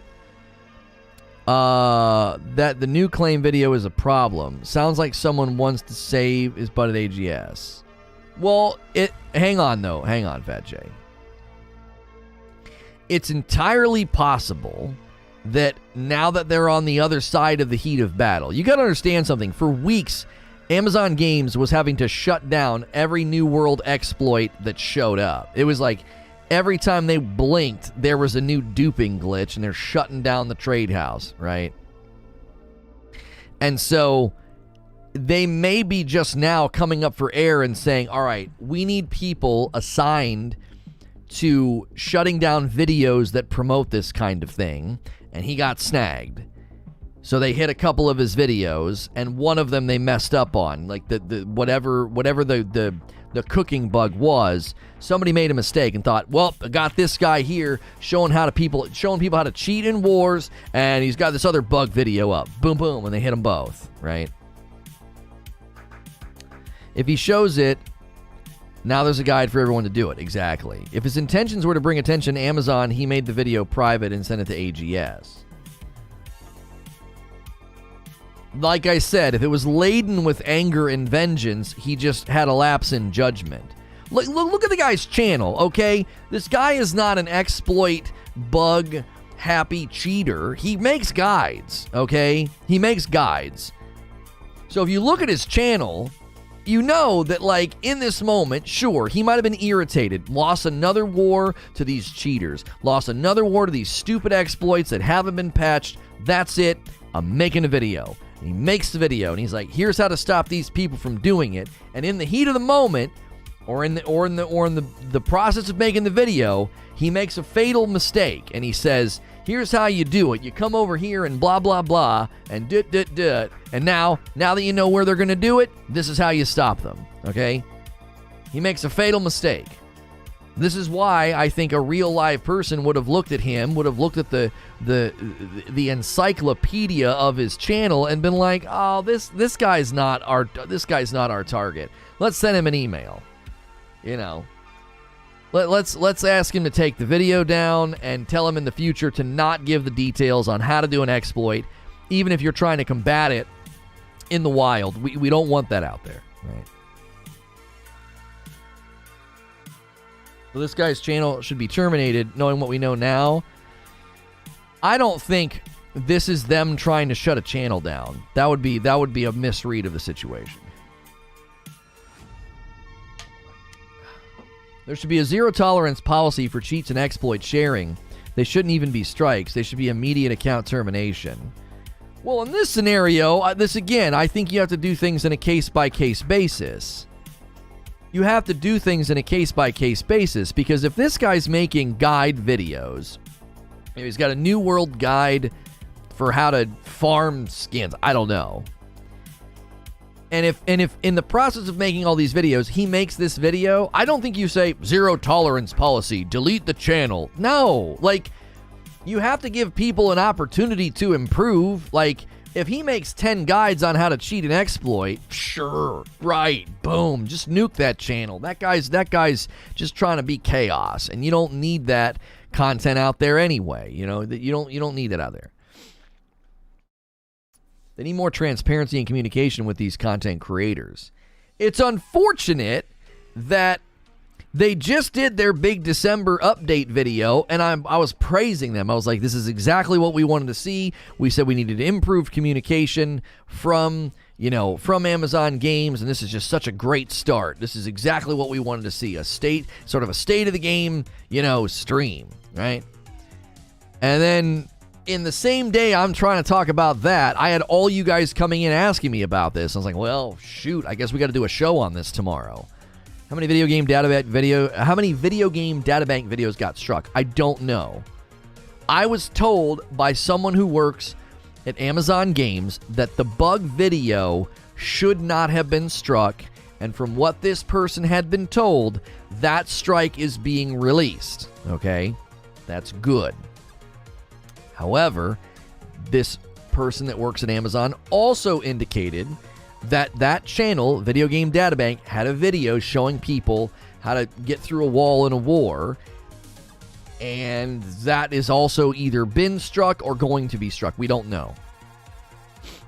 that the new claim video is a problem. Sounds like someone wants to save his butt at AGS. Well, hang on, Fat J. It's entirely possible that now that they're on the other side of the heat of battle, you got to understand something. For weeks, Amazon Games was having to shut down every New World exploit that showed up. It was like every time they blinked, there was a new duping glitch, and they're shutting down the trade house, right? And so they may be just now coming up for air and saying, all right, we need people assigned to shutting down videos that promote this kind of thing, and he got snagged. So they hit a couple of his videos, and one of them they messed up on, like whatever the cooking bug was. Somebody made a mistake and thought, well, I got this guy here showing people how to cheat in wars, and he's got this other bug video up. Boom, boom, and they hit them both, right? If he shows it, now there's a guide for everyone to do it. Exactly. If his intentions were to bring attention to Amazon, he made the video private and sent it to AGS. Like I said, if it was laden with anger and vengeance, he just had a lapse in judgment. Look at the guy's channel, okay? This guy is not an exploit, bug, happy cheater. He makes guides, okay? He makes guides. So if you look at his channel, you know that, like, in this moment, sure, he might have been irritated, lost another war to these cheaters, lost another war to these stupid exploits that haven't been patched. That's it. I'm making a video. And he makes the video, and he's like, here's how to stop these people from doing it. And in the heat of the moment, or in the process of making the video, he makes a fatal mistake, and he says, here's how you do it. You come over here and blah, blah, blah, and dit. And now that you know where they're going to do it, this is how you stop them, okay? He makes a fatal mistake. This is why I think a real live person would have looked at him, would have looked at the encyclopedia of his channel and been like, oh, this guy's not our target. Let's send him an email. You know. Let's ask him to take the video down and tell him in the future to not give the details on how to do an exploit, even if you're trying to combat it in the wild. We don't want that out there, right? So this guy's channel should be terminated, knowing what we know now. I don't think this is them trying to shut a channel down. That would be a misread of the situation. There should be a zero-tolerance policy for cheats and exploit sharing. They shouldn't even be strikes. They should be immediate account termination. Well, in this scenario, I think you have to do things in a case-by-case basis. You have to do things in a case-by-case basis, because if this guy's making guide videos, he's got a New World guide for how to farm skins, I don't know. And if in the process of making all these videos, he makes this video, I don't think you say, zero tolerance policy, delete the channel. No, like, you have to give people an opportunity to improve. Like, if he makes 10 guides on how to cheat and exploit, sure, right, boom, just nuke that channel. That guy's just trying to be chaos, and you don't need that content out there anyway. You know, that you don't need it out there. They need more transparency and communication with these content creators. It's unfortunate that they just did their big December update video, and I was praising them. I was like, this is exactly what we wanted to see. We said we needed to improve communication from Amazon Games, and this is just such a great start. This is exactly what we wanted to see, a state of the game, stream, right? And then in the same day I'm trying to talk about that, I had all you guys coming in asking me about this. I was like, well, shoot, I guess we got to do a show on this tomorrow. How many video game databank videos got struck? I don't know. I was told by someone who works at Amazon Games that the bug video should not have been struck, and from what this person had been told, that strike is being released. Okay? That's good. However, this person that works at Amazon also indicated that channel, Video Game Databank, had a video showing people how to get through a wall in a war, and that is also either been struck or going to be struck. We don't know.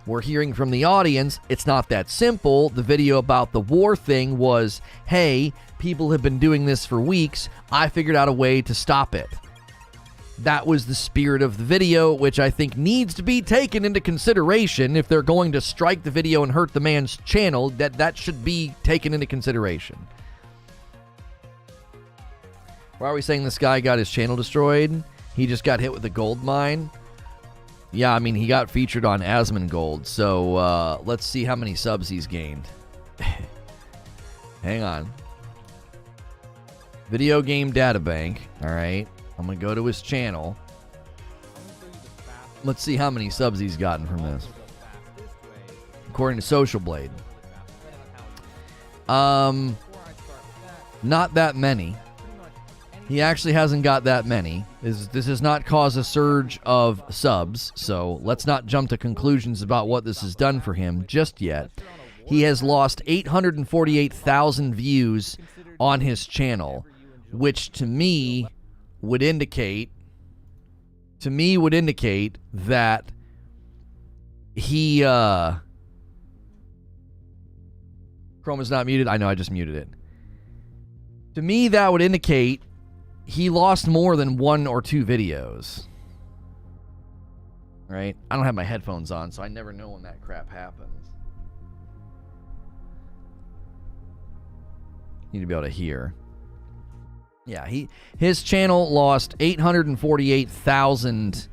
We're hearing from the audience, it's not that simple. The video about the war thing was, hey, people have been doing this for weeks. I figured out a way to stop it. That was the spirit of the video, which I think needs to be taken into consideration. If they're going to strike the video and hurt the man's channel, that should be taken into consideration. Why are we saying this guy got his channel destroyed? He just got hit with a gold mine? Yeah, I mean, he got featured on Asmongold, so let's see how many subs he's gained. Hang on. Video Game Databank, all right. I'm going to go to his channel. Let's see how many subs he's gotten from this. According to Social Blade. Not that many. He actually hasn't got that many. This has not caused a surge of subs, so let's not jump to conclusions about what this has done for him just yet. He has lost 848,000 views on his channel, which to me would indicate that he Chrome is not muted. I know, I just muted it. To me, that would indicate he lost more than 1 or 2 videos. Right? I don't have my headphones on, so I never know when that crap happens. Need to be able to hear. Yeah, his channel lost 848,000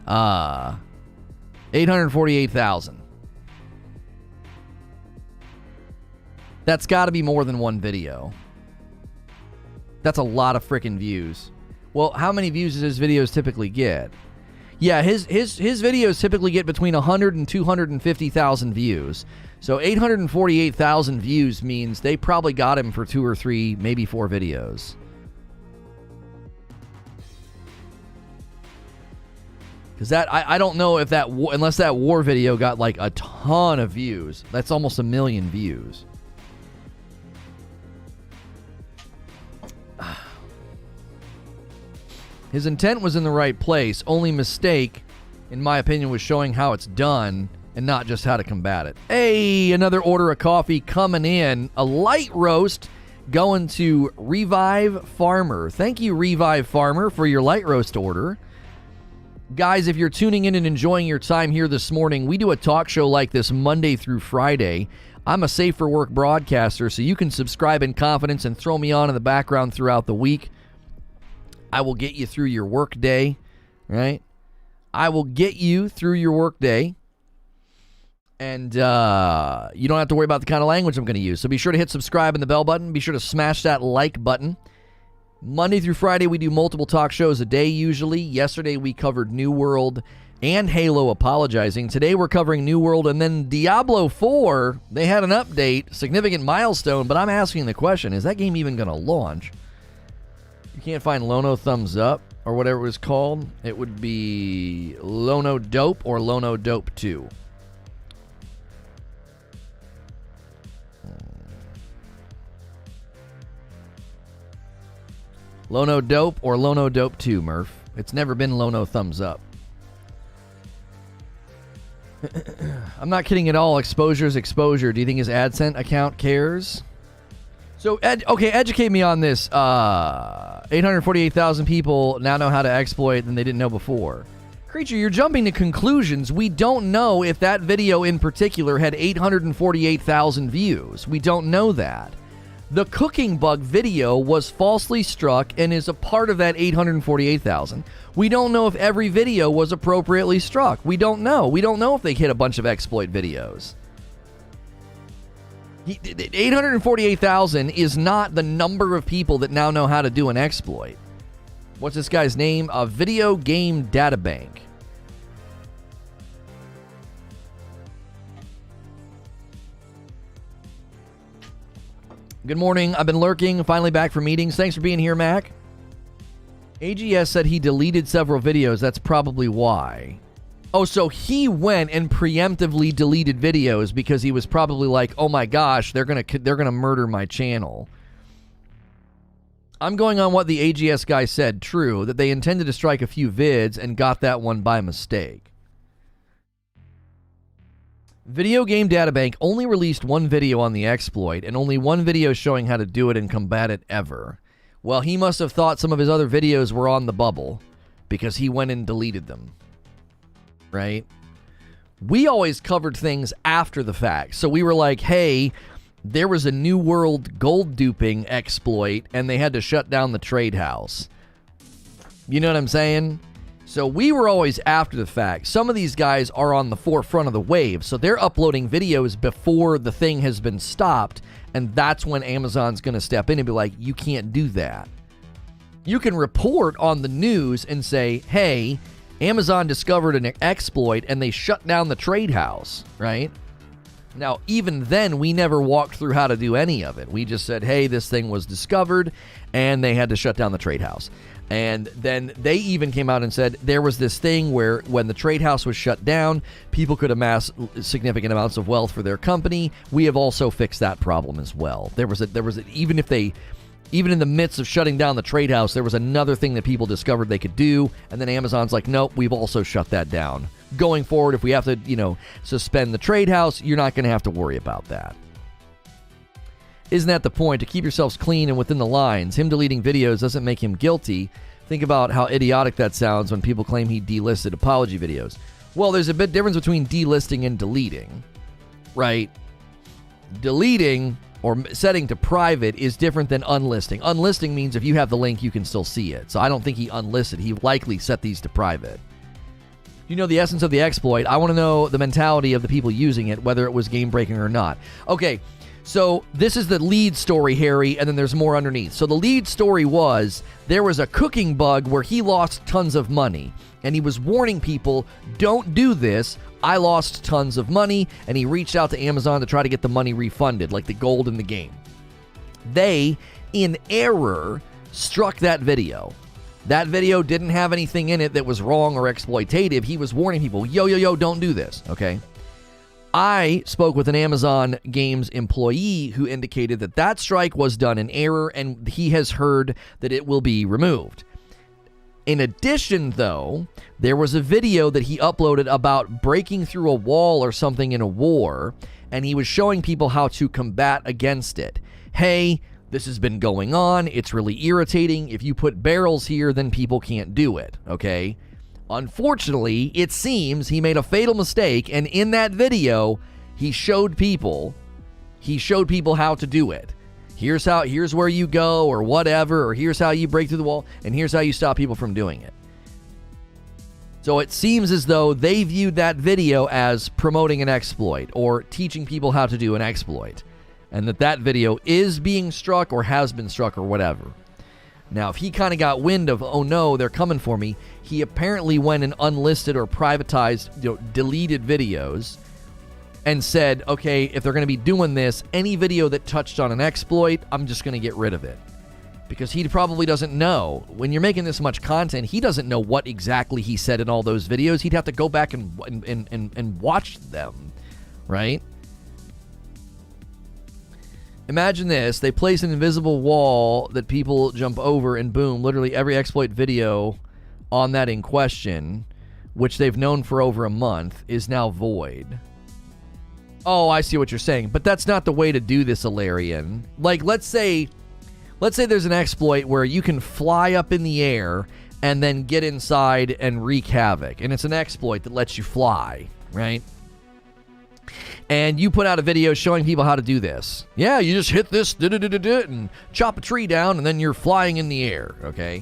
848,000. That's got to be more than 1 video. That's a lot of freaking views. Well, how many views does his videos typically get? Yeah, his videos typically get between 100 and 250,000 views. So 848,000 views means they probably got him for 2 or 3, maybe 4 videos. Because that, I don't know if that, unless that war video got like a ton of views. That's almost 1 million views. His intent was in the right place. Only mistake, in my opinion, was showing how it's done and not just how to combat it. Hey, another order of coffee coming in. A light roast going to Revive Farmer. Thank you, Revive Farmer, for your light roast order. Guys, if you're tuning in and enjoying your time here this morning, we do a talk show like this Monday through Friday. I'm a Safe for Work broadcaster, so you can subscribe in confidence and throw me on in the background throughout the week. I will get you through your work day, right? I will get you through your work day. And you don't have to worry about the kind of language I'm going to use. So be sure to hit subscribe and the bell button. Be sure to smash that like button. Monday through Friday, we do multiple talk shows a day usually. Yesterday, we covered New World and Halo Apologizing. Today, we're covering New World. And then Diablo 4, they had an update, significant milestone. But I'm asking the question, is that game even going to launch? You can't find Lono Thumbs Up or whatever it was called. It would be Lono Dope or Lono Dope 2. Lono Dope or Lono Dope 2, Murph. It's never been Lono Thumbs Up. I'm not kidding at all. Exposure is exposure. Do you think his AdSense account cares? So, okay, educate me on this. 848,000 people now know how to exploit than they didn't know before. Creature, you're jumping to conclusions. We don't know if that video in particular had 848,000 views. We don't know that. The cooking bug video was falsely struck and is a part of that 848,000. We don't know if every video was appropriately struck. We don't know. We don't know if they hit a bunch of exploit videos. 848,000 is not the number of people that now know how to do an exploit. What's this guy's name? A video game databank. Good morning. I've been lurking. Finally back from meetings. Thanks for being here, Mac. AGS said he deleted several videos. That's probably why. Oh, so he went and preemptively deleted videos because he was probably like, "Oh my gosh, they're gonna murder my channel." I'm going on what the AGS guy said. True, that they intended to strike a few vids and got that one by mistake. Video Game Databank only released one video on the exploit and only one video showing how to do it and combat it ever. Well, he must have thought some of his other videos were on the bubble because he went and deleted them. Right? We always covered things after the fact. So we were like, hey, there was a New World gold duping exploit and they had to shut down the trade house. You know what I'm saying? So we were always after the fact. Some of these guys are on the forefront of the wave. So they're uploading videos before the thing has been stopped. And that's when Amazon's going to step in and be like, you can't do that. You can report on the news and say, hey, Amazon discovered an exploit and they shut down the trade house, right? Now, even then, we never walked through how to do any of it. We just said, hey, this thing was discovered, and they had to shut down the trade house. And then they even came out and said there was this thing where when the trade house was shut down, people could amass significant amounts of wealth for their company. We have also fixed that problem as well. Even in the midst of shutting down the trade house, there was another thing that people discovered they could do, and then Amazon's like, nope, we've also shut that down. Going forward, if we have to, suspend the trade house, you're not going to have to worry about that. Isn't that the point? To keep yourselves clean and within the lines. Him deleting videos doesn't make him guilty. Think about how idiotic that sounds when people claim he delisted apology videos. Well, there's a bit difference between delisting and deleting, right? Deleting or setting to private is different than unlisting. Unlisting means if you have the link, you can still see it. So I don't think he unlisted. He likely set these to private. You know the essence of the exploit. I want to know the mentality of the people using it, whether it was game-breaking or not. Okay, so this is the lead story, Harry, and then there's more underneath. So the lead story was there was a cooking bug where he lost tons of money, and he was warning people, don't do this. I lost tons of money, and he reached out to Amazon to try to get the money refunded, like the gold in the game. They, in error, struck that video. That video didn't have anything in it that was wrong or exploitative. He was warning people, yo, don't do this, okay? I spoke with an Amazon Games employee who indicated that that strike was done in error, and he has heard that it will be removed. In addition, though, there was a video that he uploaded about breaking through a wall or something in a war, and he was showing people how to combat against it. Hey, this has been going on. It's really irritating. If you put barrels here, then people can't do it, okay? Unfortunately, it seems he made a fatal mistake, and in that video, he showed people how to do it. Here's where you go, or whatever, or here's how you break through the wall, and here's how you stop people from doing it. So it seems as though they viewed that video as promoting an exploit, or teaching people how to do an exploit, and that video is being struck, or has been struck, or whatever. Now, if he kind of got wind of, oh no, they're coming for me, he apparently went and unlisted or privatized, deleted videos, and said, okay, if they're going to be doing this, any video that touched on an exploit, I'm just going to get rid of it. Because he probably doesn't know. When you're making this much content, he doesn't know what exactly he said in all those videos. He'd have to go back and watch them, right? Imagine this. They place an invisible wall that people jump over, and boom, literally every exploit video on that in question, which they've known for over a month, is now void. Oh, I see what you're saying. But that's not the way to do this, Ilarian. Like, let's say there's an exploit where you can fly up in the air and then get inside and wreak havoc. And it's an exploit that lets you fly, right? And you put out a video showing people how to do this. Yeah, you just hit this and chop a tree down, and then you're flying in the air, okay?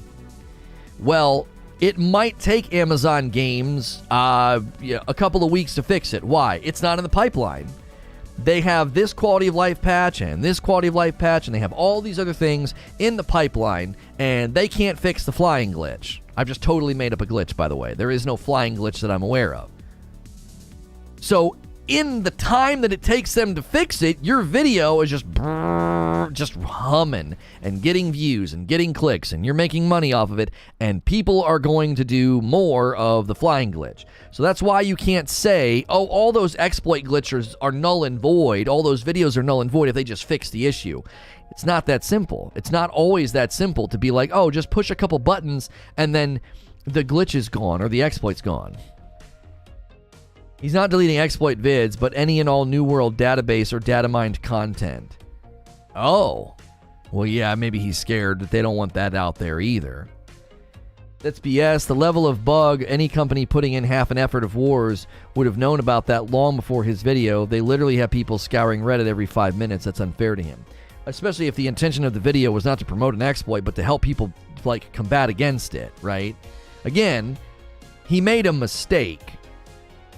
Well, it might take Amazon Games a couple of weeks to fix it. Why? It's not in the pipeline. They have this quality of life patch and this quality of life patch, and they have all these other things in the pipeline, and they can't fix the flying glitch. I've just totally made up a glitch, by the way. There is no flying glitch that I'm aware of. So in the time that it takes them to fix it, your video is just humming and getting views and getting clicks, and you're making money off of it, and people are going to do more of the flying glitch. So that's why you can't say, oh, all those exploit glitchers are null and void, all those videos are null and void if they just fix the issue. It's not that simple. It's not always that simple to be like, oh, just push a couple buttons and then the glitch is gone or the exploit's gone. He's not deleting exploit vids, but any and all New World database or data mined content. Oh. Well, yeah, maybe he's scared that they don't want that out there either. That's BS. The level of bug, any company putting in half an effort of wars would have known about that long before his video. They literally have people scouring Reddit every 5 minutes. That's unfair to him. Especially if the intention of the video was not to promote an exploit, but to help people, like, combat against it, right? Again, he made a mistake.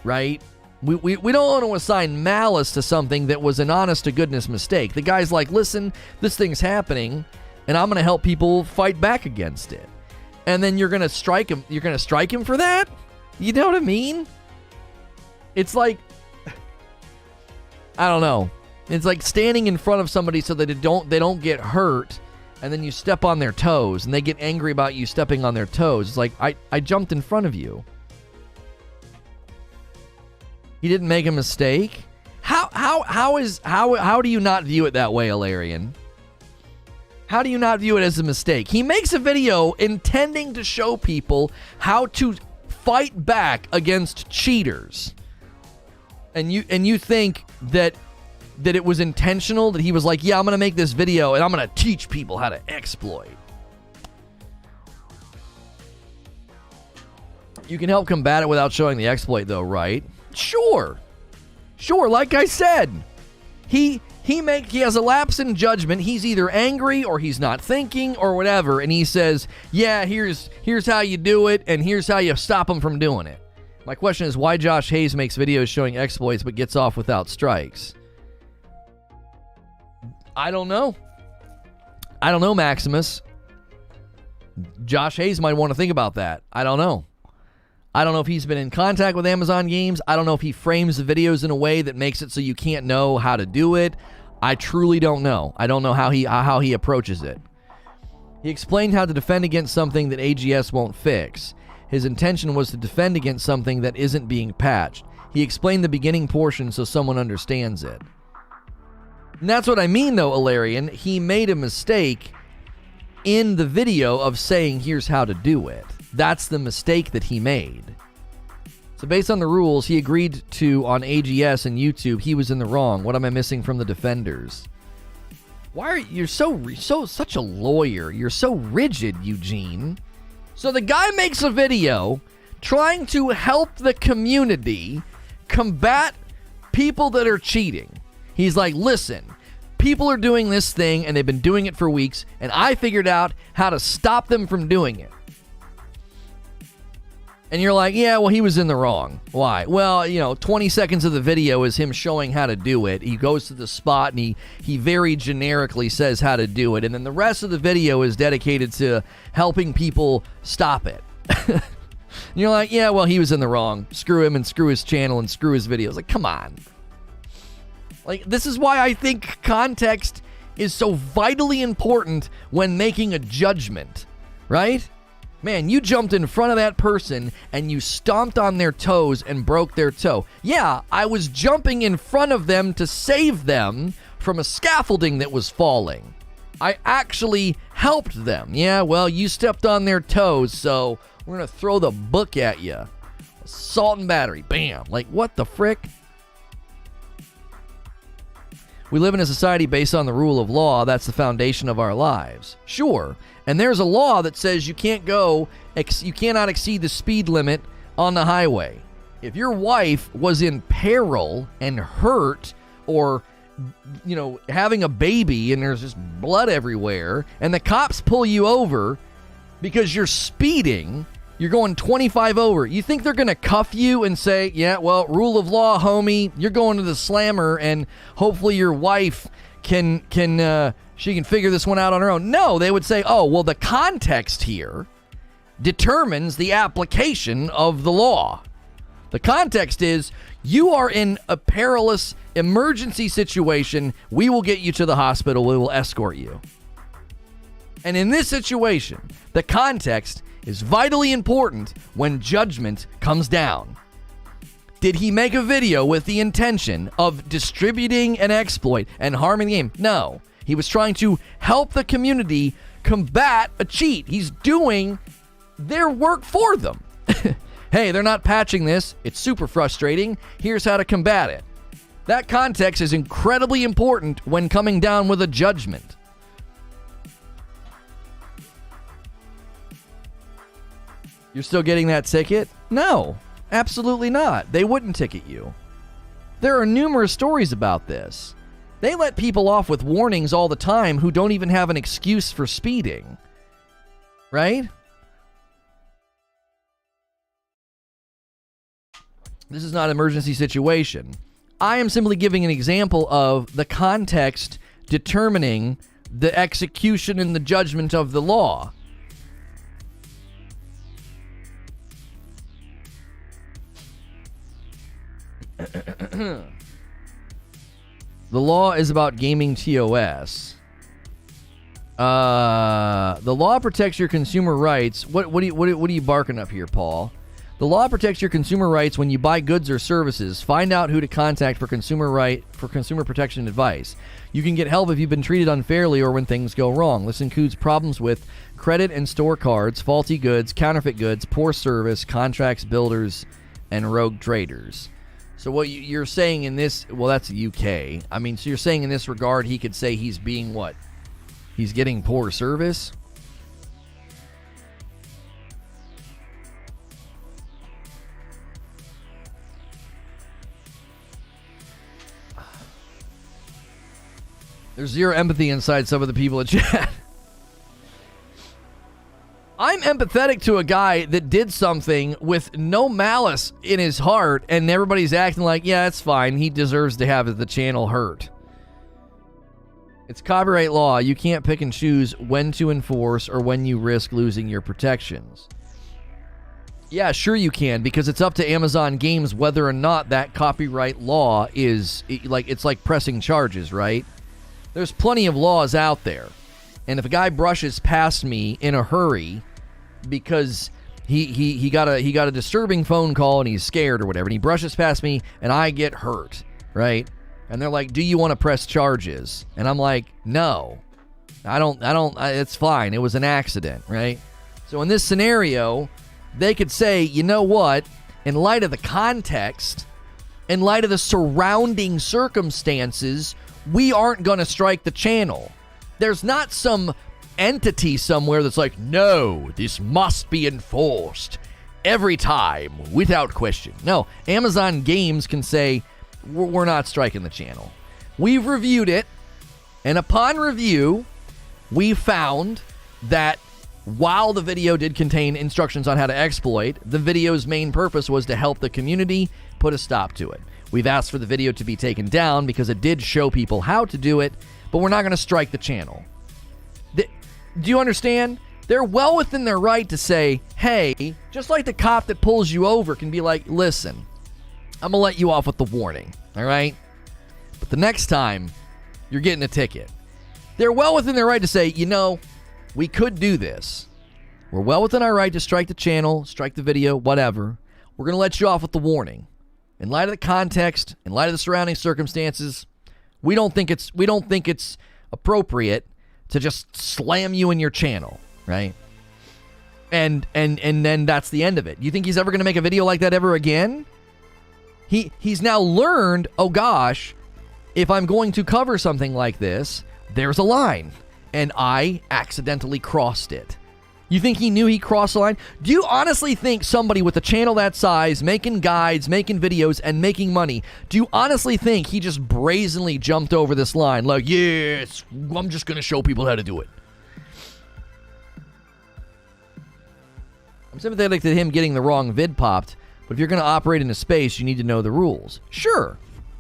Right? We don't want to assign malice to something that was an honest-to-goodness mistake. The guy's like, listen, this thing's happening, and I'm going to help people fight back against it. and then you're going to strike him. You're going to strike him for that? You know what I mean? It's like, I don't know. It's like standing in front of somebody so that they don't get hurt, and then you step on their toes, and they get angry about you stepping on their toes. It's like, I jumped in front of you. He didn't make a mistake? How do you not view it that way, Ilarian? How do you not view it as a mistake? He makes a video intending to show people how to fight back against cheaters. And you think that it was intentional, that he was like, yeah, I'm going to make this video and I'm going to teach people how to exploit. You can help combat it without showing the exploit though, right? Sure, like I said. He has a lapse in judgment. He's either angry or he's not thinking or whatever, and he says, yeah, here's how you do it, and here's how you stop him from doing it. My question is why Josh Hayes makes videos showing exploits but gets off without strikes. I don't know, Maximus. Josh Hayes might want to think about that. I don't know. I don't know if he's been in contact with Amazon Games. I don't know if he frames the videos in a way that makes it so you can't know how to do it. I truly don't know. I don't know how he approaches it. He explained how to defend against something that AGS won't fix. His intention was to defend against something that isn't being patched. He explained the beginning portion so someone understands it. And that's what I mean, though, Ilarian. He made a mistake in the video of saying, here's how to do it. That's the mistake that he made. So based on the rules he agreed to on AGS and YouTube, he was in the wrong. What am I missing from the defenders? Why are you such a lawyer? You're so rigid, Eugene. So the guy makes a video trying to help the community combat people that are cheating. He's like, listen, people are doing this thing and they've been doing it for weeks, and I figured out how to stop them from doing it. And you're like, yeah, well, he was in the wrong. Why? Well, 20 seconds of the video is him showing how to do it. He goes to the spot and he very generically says how to do it. And then the rest of the video is dedicated to helping people stop it. And you're like, yeah, well, he was in the wrong. Screw him and screw his channel and screw his videos. Like, come on. Like, this is why I think context is so vitally important when making a judgment, right? Man, you jumped in front of that person and you stomped on their toes and broke their toe. Yeah, I was jumping in front of them to save them from a scaffolding that was falling. I actually helped them. Yeah, well, you stepped on their toes, so we're going to throw the book at you. Assault and battery. Bam. Like, what the frick? We live in a society based on the rule of law. That's the foundation of our lives. Sure. And there's a law that says you cannot exceed the speed limit on the highway. If your wife was in peril and hurt, or, having a baby and there's just blood everywhere, and the cops pull you over because you're speeding, you're going 25 over, you think they're going to cuff you and say, yeah, well, rule of law, homie, you're going to the slammer, and hopefully your wife can figure this one out on her own? No, they would say, oh, well, the context here determines the application of the law. The context is, you are in a perilous emergency situation. We will get you to the hospital. We will escort you. And in this situation, the context is vitally important when judgment comes down. Did he make a video with the intention of distributing an exploit and harming the game? No. He was trying to help the community combat a cheat. He's doing their work for them. Hey, they're not patching this. It's super frustrating. Here's how to combat it. That context is incredibly important when coming down with a judgment. You're still getting that ticket? No, absolutely not. They wouldn't ticket you. There are numerous stories about this. They let people off with warnings all the time who don't even have an excuse for speeding. Right? This is not an emergency situation. I am simply giving an example of the context determining the execution and the judgment of the law. The law is about gaming TOS. The law protects your consumer rights. What are you barking up here, Paul? The law protects your consumer rights when you buy goods or services. Find out who to contact for consumer protection advice. You can get help if you've been treated unfairly or when things go wrong. This includes problems with credit and store cards, faulty goods, counterfeit goods, poor service, contracts, builders, and rogue traders. So what you're saying in this, well, that's UK. I mean, so you're saying in this regard, he could say he's being what? He's getting poor service? There's zero empathy inside some of the people in chat. I'm empathetic to a guy that did something with no malice in his heart, and everybody's acting like, yeah, it's fine. He deserves to have the channel hurt. It's copyright law. You can't pick and choose when to enforce or when you risk losing your protections. Yeah, sure you can, because it's up to Amazon Games whether or not that copyright law is, it's like pressing charges, right? There's plenty of laws out there. And if a guy brushes past me in a hurry because he got a disturbing phone call and he's scared or whatever, and he brushes past me and I get hurt, right? And they're like, do you want to press charges? And I'm like, no, I don't, it's fine. It was an accident, right? So in this scenario, they could say, you know what? In light of the context, in light of the surrounding circumstances, we aren't going to strike the channel. There's not some entity somewhere that's like, no, this must be enforced every time without question. No, Amazon Games can say, we're not striking the channel. We've reviewed it, and upon review, we found that while the video did contain instructions on how to exploit, the video's main purpose was to help the community put a stop to it. We've asked for the video to be taken down because it did show people how to do it, but we're not going to strike the channel. Do you understand? They're well within their right to say, hey, just like the cop that pulls you over can be like, listen, I'm going to let you off with the warning, all right? But the next time, you're getting a ticket. They're well within their right to say, you know, we could do this. We're well within our right to strike the channel, strike the video, whatever. We're going to let you off with the warning. In light of the context, in light of the surrounding circumstances, we don't think it's appropriate to just slam you in your channel, right? And then that's the end of it. You think he's ever going to make a video like that ever again? He's now learned, oh gosh, if I'm going to cover something like this, there's a line, and I accidentally crossed it. You think he knew he crossed the line? Do you honestly think somebody with a channel that size, making guides, making videos, and making money, do you honestly think he just brazenly jumped over this line? Like, yes, I'm just going to show people how to do it. I'm sympathetic to him getting the wrong vid popped, but if you're going to operate in a space, you need to know the rules. Sure,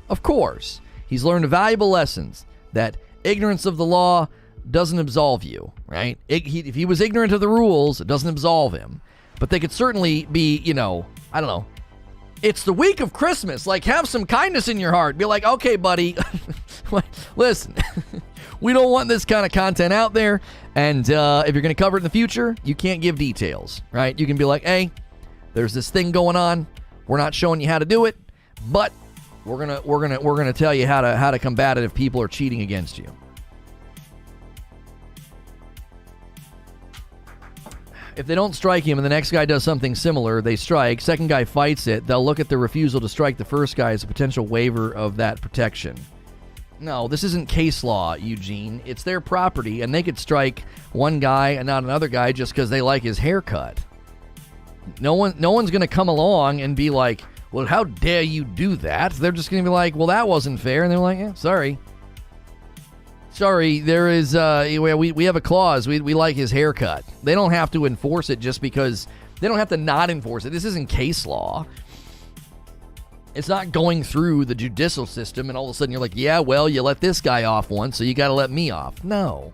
of course. He's learned valuable lessons that ignorance of the law doesn't absolve you, right? If he was ignorant of the rules, it doesn't absolve him. But they could certainly be, you know, I don't know. It's the week of Christmas. Like, have some kindness in your heart. Be like, okay, buddy, listen, we don't want this kind of content out there. And if you're going to cover it in the future, you can't give details, right? You can be like, hey, there's this thing going on. We're not showing you how to do it, but we're gonna tell you how to combat it if people are cheating against you. If they don't strike him and the next guy does something similar, they strike, second guy fights it, they'll look at the refusal to strike the first guy as a potential waiver of that protection. No, this isn't case law, Eugene. It's their property, and they could strike one guy and not another guy just because they like his haircut. No one's going to come along and be like, well, how dare you do that? They're just going to be like, well, that wasn't fair. And they're like, yeah, sorry. Sorry, there is, we have a clause. We like his haircut. They don't have to enforce it just because, they don't have to not enforce it. This isn't case law. It's not going through the judicial system and all of a sudden you're like, yeah, well, you let this guy off once, so you got to let me off. No.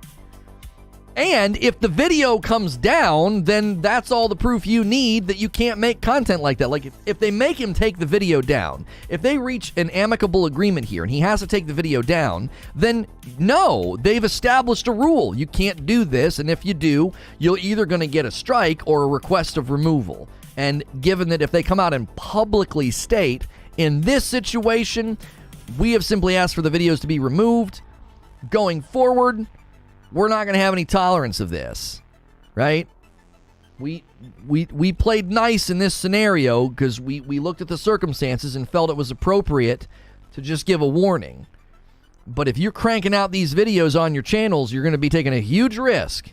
And if the video comes down, then that's all the proof you need that you can't make content like that. Like, if they make him take the video down, if they reach an amicable agreement here and he has to take the video down, then no, they've established a rule. You can't do this, and if you do, you're either going to get a strike or a request of removal. And given that if they come out and publicly state, in this situation, we have simply asked for the videos to be removed, going forward, we're not going to have any tolerance of this, right? We played nice in this scenario because we looked at the circumstances and felt it was appropriate to just give a warning. But if you're cranking out these videos on your channels, you're going to be taking a huge risk.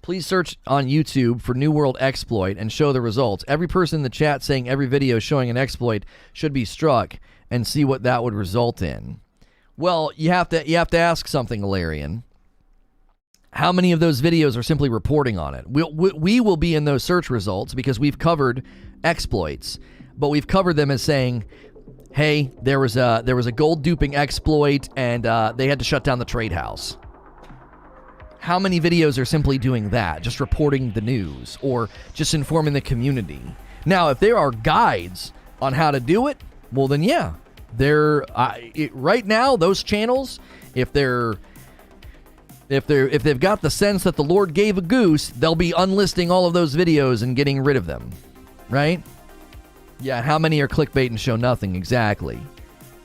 Please search on YouTube for New World Exploit and show the results. Every person in the chat saying every video showing an exploit should be struck, and see what that would result in. Well, you have to ask something, Ilarian. How many of those videos are simply reporting on it? We will be in those search results because we've covered exploits, but we've covered them as saying, hey, there was a gold duping exploit and they had to shut down the trade house. How many videos are simply doing that, just reporting the news or just informing the community? Now, if there are guides on how to do it, well then yeah. Right now, those channels, if they've got the sense that the Lord gave a goose, they'll be unlisting all of those videos and getting rid of them, right? Yeah, how many are clickbait and show nothing? Exactly.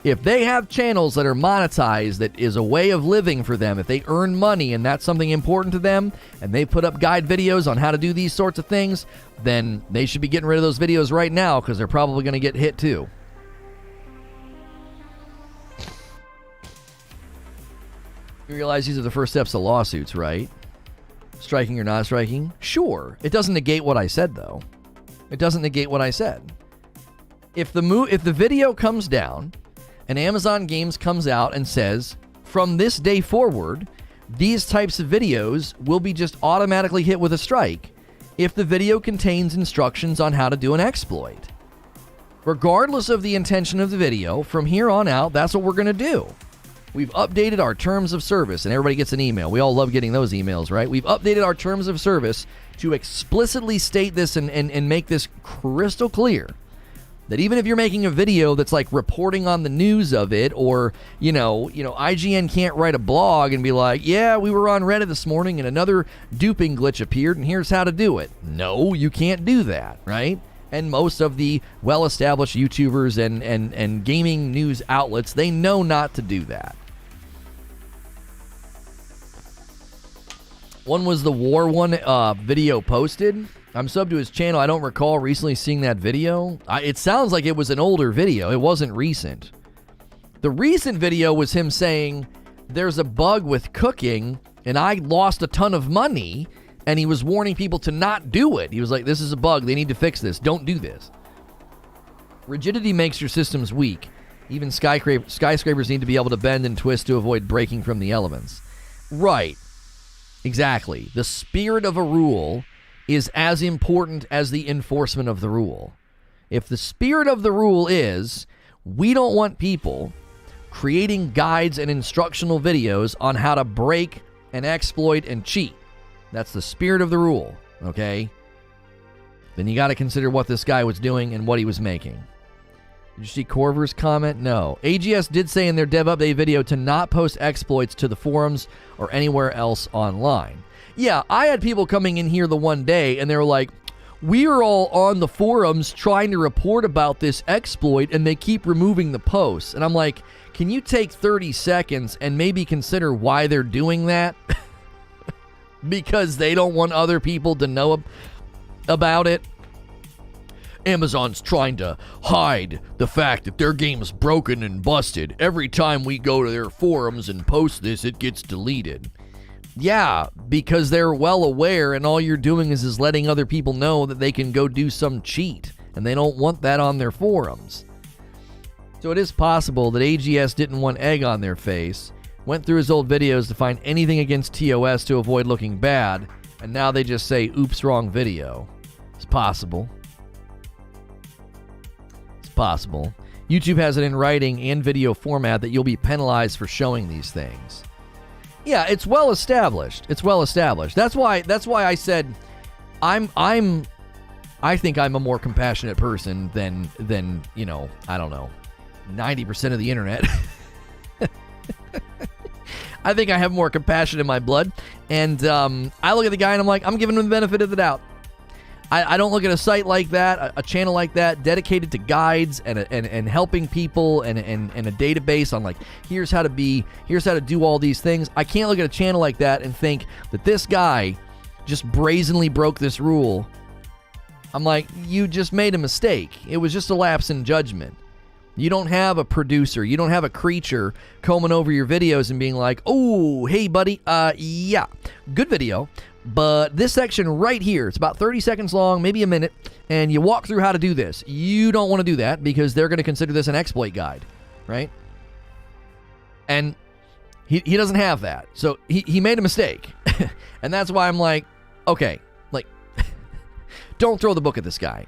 If they have channels that are monetized, that is a way of living for them, if they earn money and that's something important to them, and they put up guide videos on how to do these sorts of things, then they should be getting rid of those videos right now because they're probably going to get hit too. You realize these are the first steps to lawsuits, right? Striking or not striking? Sure. It doesn't negate what I said, though. It doesn't negate what I said. If the video comes down and Amazon Games comes out and says, from this day forward, these types of videos will be just automatically hit with a strike if the video contains instructions on how to do an exploit. Regardless of the intention of the video, from here on out, that's what we're going to do. We've updated our terms of service, and everybody gets an email. We all love getting those emails, right? We've updated our terms of service to explicitly state this and make this crystal clear. That even if you're making a video that's like reporting on the news of it, or, you know, IGN can't write a blog and be like, yeah, we were on Reddit this morning and another duping glitch appeared and here's how to do it. No, you can't do that, right? And most of the well-established YouTubers and gaming news outlets, they know not to do that. One was the War One video posted. I'm subbed to his channel. I don't recall recently seeing that video. It sounds like it was an older video. It wasn't recent. The recent video was him saying, there's a bug with cooking, and I lost a ton of money, and he was warning people to not do it. He was like, this is a bug. They need to fix this. Don't do this. Rigidity makes your systems weak. Even skyscrapers need to be able to bend and twist to avoid breaking from the elements. Right. Exactly. The spirit of a rule is as important as the enforcement of the rule. If the spirit of the rule is, we don't want people creating guides and instructional videos on how to break and exploit and cheat. That's the spirit of the rule, okay? Then you got to consider what this guy was doing and what he was making. Did you see Corver's comment? No. AGS did say in their dev update video to not post exploits to the forums or anywhere else online. Yeah, I had people coming in here the one day and they were like, we are all on the forums trying to report about this exploit and they keep removing the posts. And I'm like, can you take 30 seconds and maybe consider why they're doing that? Because they don't want other people to know about it. Amazon's trying to hide the fact that their game's broken and busted. Every time we go to their forums and post this, it gets deleted. Yeah, because they're well aware and all you're doing is letting other people know that they can go do some cheat, and they don't want that on their forums. So it is possible that AGS didn't want egg on their face, went through his old videos to find anything against TOS to avoid looking bad, and now they just say, oops, wrong video. It's possible. It's possible. YouTube has it in writing and video format that you'll be penalized for showing these things. Yeah, it's well established. It's well established. That's why I said I think I'm a more compassionate person than you know, I don't know, 90% of the internet. I think I have more compassion in my blood, and I look at the guy and I'm like, I'm giving him the benefit of the doubt. I don't look at a site like that, a channel like that, dedicated to guides and helping people and a database on like, here's how to do all these things. I can't look at a channel like that and think that this guy just brazenly broke this rule. I'm like, you just made a mistake. It was just a lapse in judgment. You don't have a producer. You don't have a creature combing over your videos and being like, oh, hey, buddy, yeah, good video. But this section right here, it's about 30 seconds long, maybe a minute, and you walk through how to do this. You don't want to do that because they're going to consider this an exploit guide, right? And he doesn't have that. So he made a mistake. And that's why I'm like, okay, like, don't throw the book at this guy.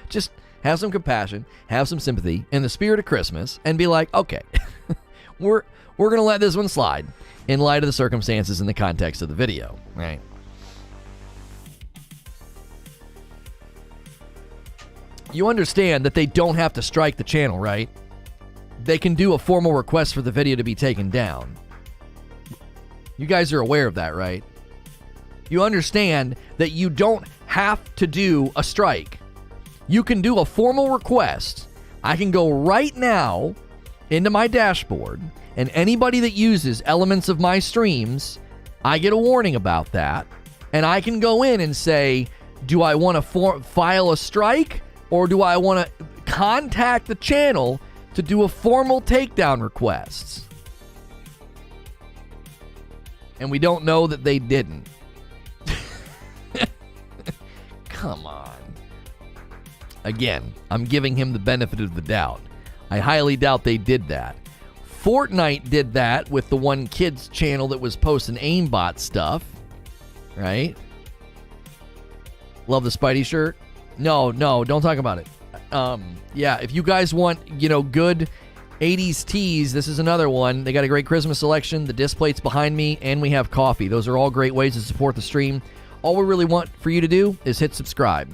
Just have some compassion, have some sympathy in the spirit of Christmas, and be like, okay, we're going to let this one slide in light of the circumstances and the context of the video, right? You understand that they don't have to strike the channel, right? They can do a formal request for the video to be taken down. You guys are aware of that, right? You understand that you don't have to do a strike. You can do a formal request. I can go right now into my dashboard, and anybody that uses elements of my streams, I get a warning about that, and I can go in and say, do I want to file a strike, or do I want to contact the channel to do a formal takedown request? And we don't know that they didn't. Come on. Again, I'm giving him the benefit of the doubt. I highly doubt they did that. Fortnite did that with the one kid's channel that was posting aimbot stuff, right? Love the Spidey shirt? No, don't talk about it. Yeah, if you guys want, you know, good 80s tees, this is another one. They got a great Christmas selection. The disc plate's behind me, and we have coffee. Those are all great ways to support the stream. All we really want for you to do is hit subscribe.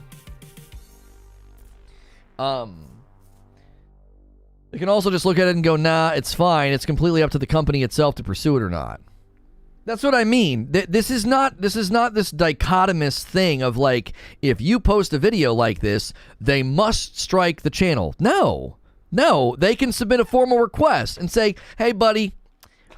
You can also just look at it and go, nah, it's fine. It's completely up to the company itself to pursue it or not. That's what I mean. This is not this dichotomous thing of like, if you post a video like this, they must strike the channel. No, they can submit a formal request and say, hey, buddy,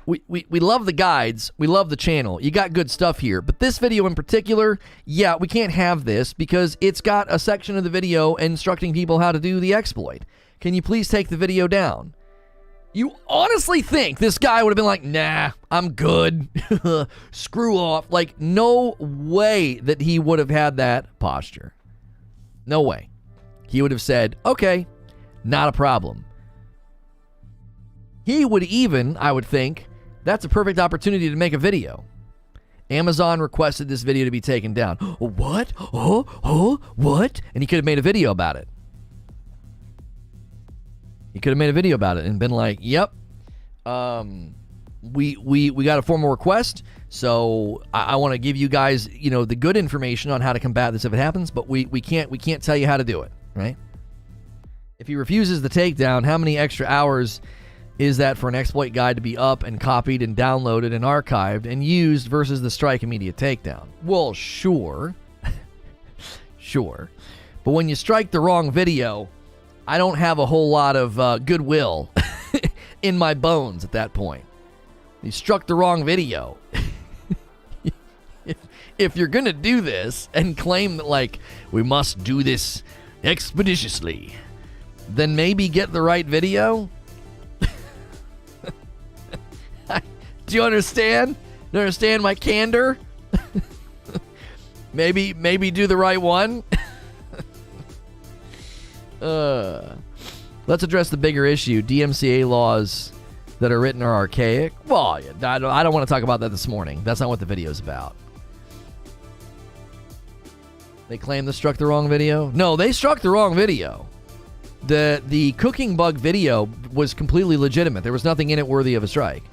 we love the guides. We love the channel. You got good stuff here. But this video in particular, yeah, we can't have this because it's got a section of the video instructing people how to do the exploit. Can you please take the video down? You honestly think this guy would have been like, nah, I'm good. Screw off. Like, no way that he would have had that posture. No way. He would have said, okay, not a problem. He would even, I would think, that's a perfect opportunity to make a video. Amazon requested this video to be taken down. What? What? And he could have made a video about it. He could have made a video about it and been like, yep, we got a formal request, so I want to give you guys, you know, the good information on how to combat this if it happens, but we can't tell you how to do it, right? If he refuses the takedown, how many extra hours is that for an exploit guide to be up and copied and downloaded and archived and used versus the strike immediate takedown? Well, sure. Sure. But when you strike the wrong video, I don't have a whole lot of goodwill in my bones at that point. You struck the wrong video. If you're going to do this and claim that, like, we must do this expeditiously, then maybe get the right video. Do you understand? Do you understand my candor? maybe do the right one. Let's address the bigger issue. DMCA laws that are written are archaic. Well, I don't want to talk about that this morning. That's not what the video's about. They claim they struck the wrong video. No, they struck the wrong video. The cooking bug video was completely legitimate. There was nothing in it worthy of a strike.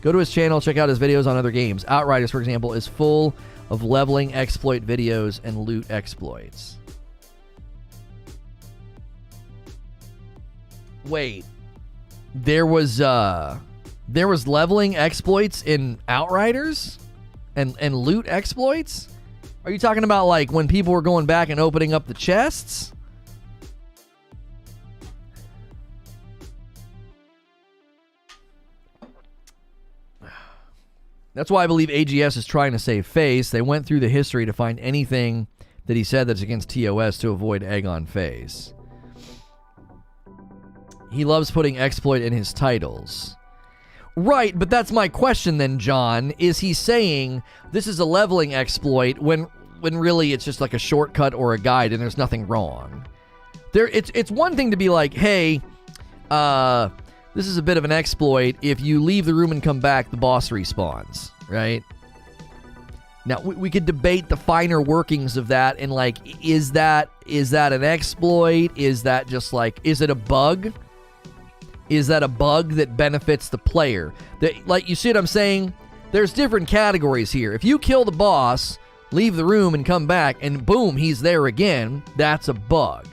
Go to his channel, check out his videos on other games. Outriders, for example, is full of leveling exploit videos and loot exploits. Wait, there was leveling exploits in Outriders and loot exploits? Are you talking about like when people were going back and opening up the chests? That's why I believe AGS is trying to save face. They went through the history to find anything that he said that's against TOS to avoid egg on face. He loves putting exploit in his titles. Right, but that's my question then, John. Is he saying this is a leveling exploit when really it's just like a shortcut or a guide and there's nothing wrong? It's one thing to be like, hey, this is a bit of an exploit. If you leave the room and come back, the boss respawns, right? Now, we could debate the finer workings of that and like, is that an exploit? Is that just like, is it a bug? Is that a bug that benefits the player? Like, you see what I'm saying? There's different categories here. If you kill the boss, leave the room and come back, and boom, he's there again, that's a bug.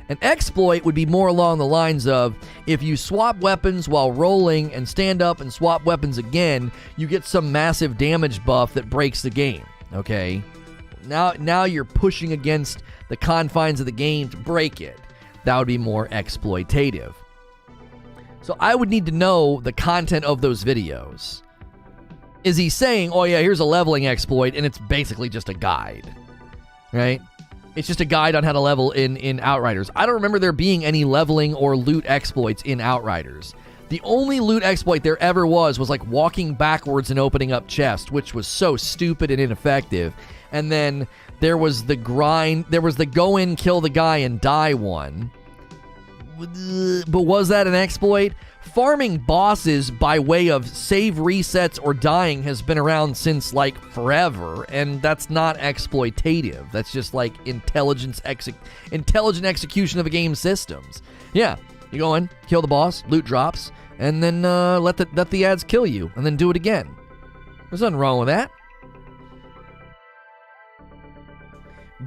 An exploit would be more along the lines of, if you swap weapons while rolling and stand up and swap weapons again, you get some massive damage buff that breaks the game, okay? Now you're pushing against the confines of the game to break it. That would be more exploitative. So I would need to know the content of those videos. Is he saying, oh yeah, here's a leveling exploit, and it's basically just a guide, right? It's just a guide on how to level in Outriders. I don't remember there being any leveling or loot exploits in Outriders. The only loot exploit there ever was like walking backwards and opening up chests, which was so stupid and ineffective. And then there was the grind, there was the go in, kill the guy, and die one. But was that an exploit? Farming bosses by way of save resets or dying has been around since like forever, and that's not exploitative. That's just like intelligent execution of a game's systems. Yeah, you go in, kill the boss, loot drops, and then let the ads kill you, and then do it again. There's nothing wrong with that.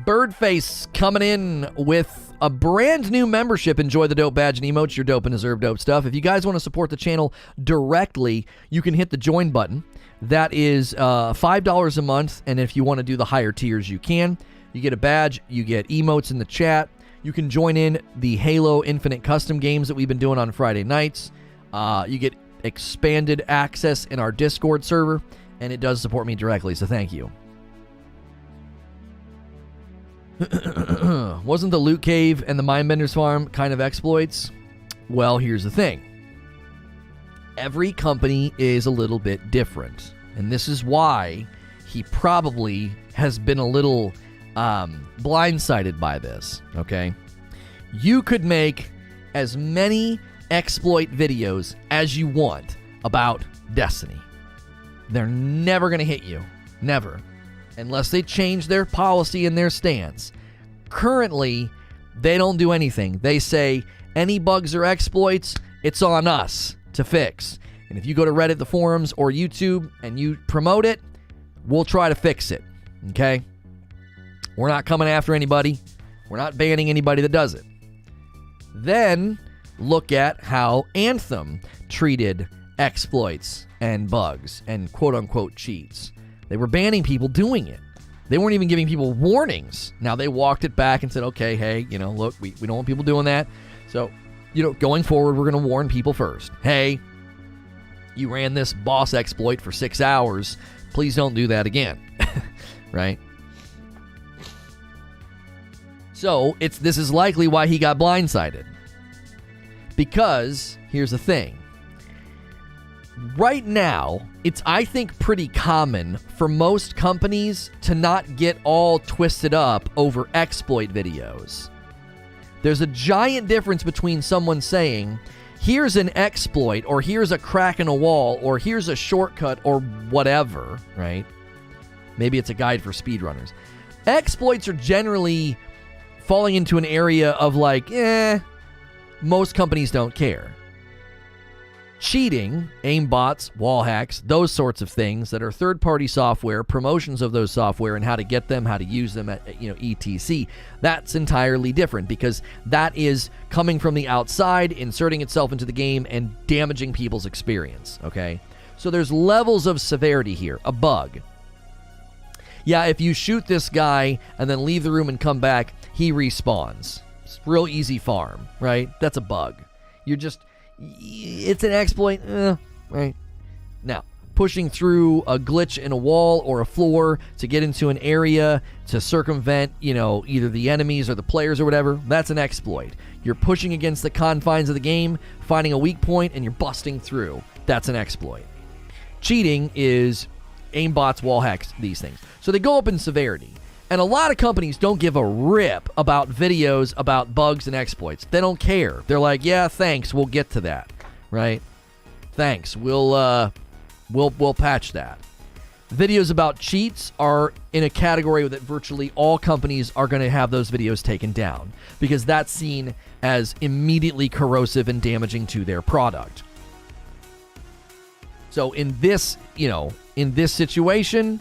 Birdface coming in with a brand new membership. Enjoy the dope badge and emotes. You're dope and deserve dope stuff. If you guys want to support the channel directly, you can hit the join button. That is $5 a month, and if you want to do the higher tiers, you can. You get a badge, you get emotes in the chat. You can join in the Halo Infinite custom games that we've been doing on Friday nights. You get expanded access in our Discord server, and it does support me directly, so thank you. Wasn't the loot cave and the Mindbender's farm kind of exploits? Well, here's the thing. Every company is a little bit different, and this is why he probably has been a little blindsided by this, okay? You could make as many exploit videos as you want about Destiny. They're never going to hit you. Never. Unless they change their policy and their stance. Currently, they don't do anything. They say, any bugs or exploits, it's on us to fix. And if you go to Reddit, the forums, or YouTube, and you promote it, we'll try to fix it. Okay? We're not coming after anybody. We're not banning anybody that does it. Then, look at how Anthem treated exploits and bugs and quote-unquote cheats. They were banning people doing it. They weren't even giving people warnings. Now they walked it back and said, okay, hey, look, we don't want people doing that. So, going forward, we're going to warn people first. Hey, you ran this boss exploit for 6 hours. Please don't do that again. Right? So, this is likely why he got blindsided. Because, here's the thing. Right now, it's, I think, pretty common for most companies to not get all twisted up over exploit videos. There's a giant difference between someone saying, here's an exploit, or here's a crack in a wall, or here's a shortcut, or whatever, right? Maybe it's a guide for speedrunners. Exploits are generally falling into an area of like, most companies don't care. cheating, aimbots, wall hacks, those sorts of things that are third-party software, promotions of those software, and how to get them, how to use them at etc. That's entirely different because that is coming from the outside, inserting itself into the game, and damaging people's experience, okay? So there's levels of severity here. A bug. Yeah, if you shoot this guy and then leave the room and come back, he respawns. It's real easy farm, right? That's a bug. It's an exploit, right? Now, pushing through a glitch in a wall or a floor to get into an area to circumvent, either the enemies or the players or whatever, that's an exploit. You're pushing against the confines of the game, finding a weak point, and you're busting through. That's an exploit. Cheating is aimbots, wall hacks, these things. So they go up in severity. And a lot of companies don't give a rip about videos about bugs and exploits. They don't care. They're like, yeah, thanks, we'll get to that, right? Thanks, we'll patch that. Videos about cheats are in a category that virtually all companies are going to have those videos taken down because that's seen as immediately corrosive and damaging to their product. So in this situation,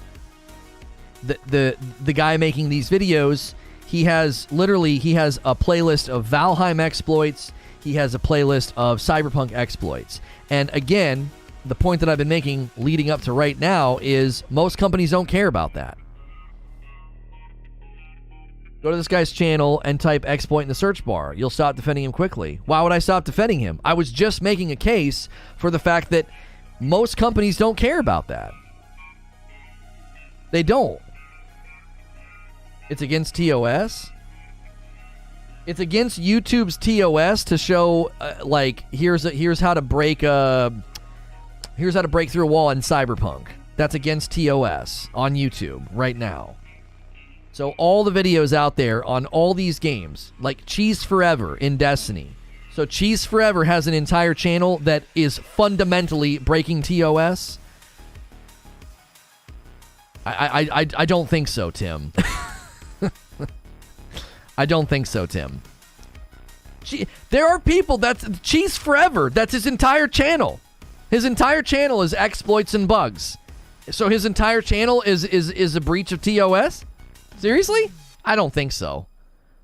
the guy making these videos, he has a playlist of Valheim exploits, he has a playlist of Cyberpunk exploits. And again, the point that I've been making leading up to right now is most companies don't care about that. Go to this guy's channel and type exploit in the search bar. You'll stop defending him quickly. Why would I stop defending him? I was just making a case for the fact that most companies don't care about that. They don't. It's against TOS. It's against YouTube's TOS to show here's how to break through a wall in Cyberpunk. That's against TOS on YouTube right now. So all the videos out there on all these games, like Cheese Forever in Destiny. So Cheese Forever has an entire channel that is fundamentally breaking TOS. I don't think so, Tim. I don't think so, Tim. There are people that's Cheese Forever. That's his entire channel. His entire channel is exploits and bugs. So his entire channel is a breach of TOS? Seriously? I don't think so.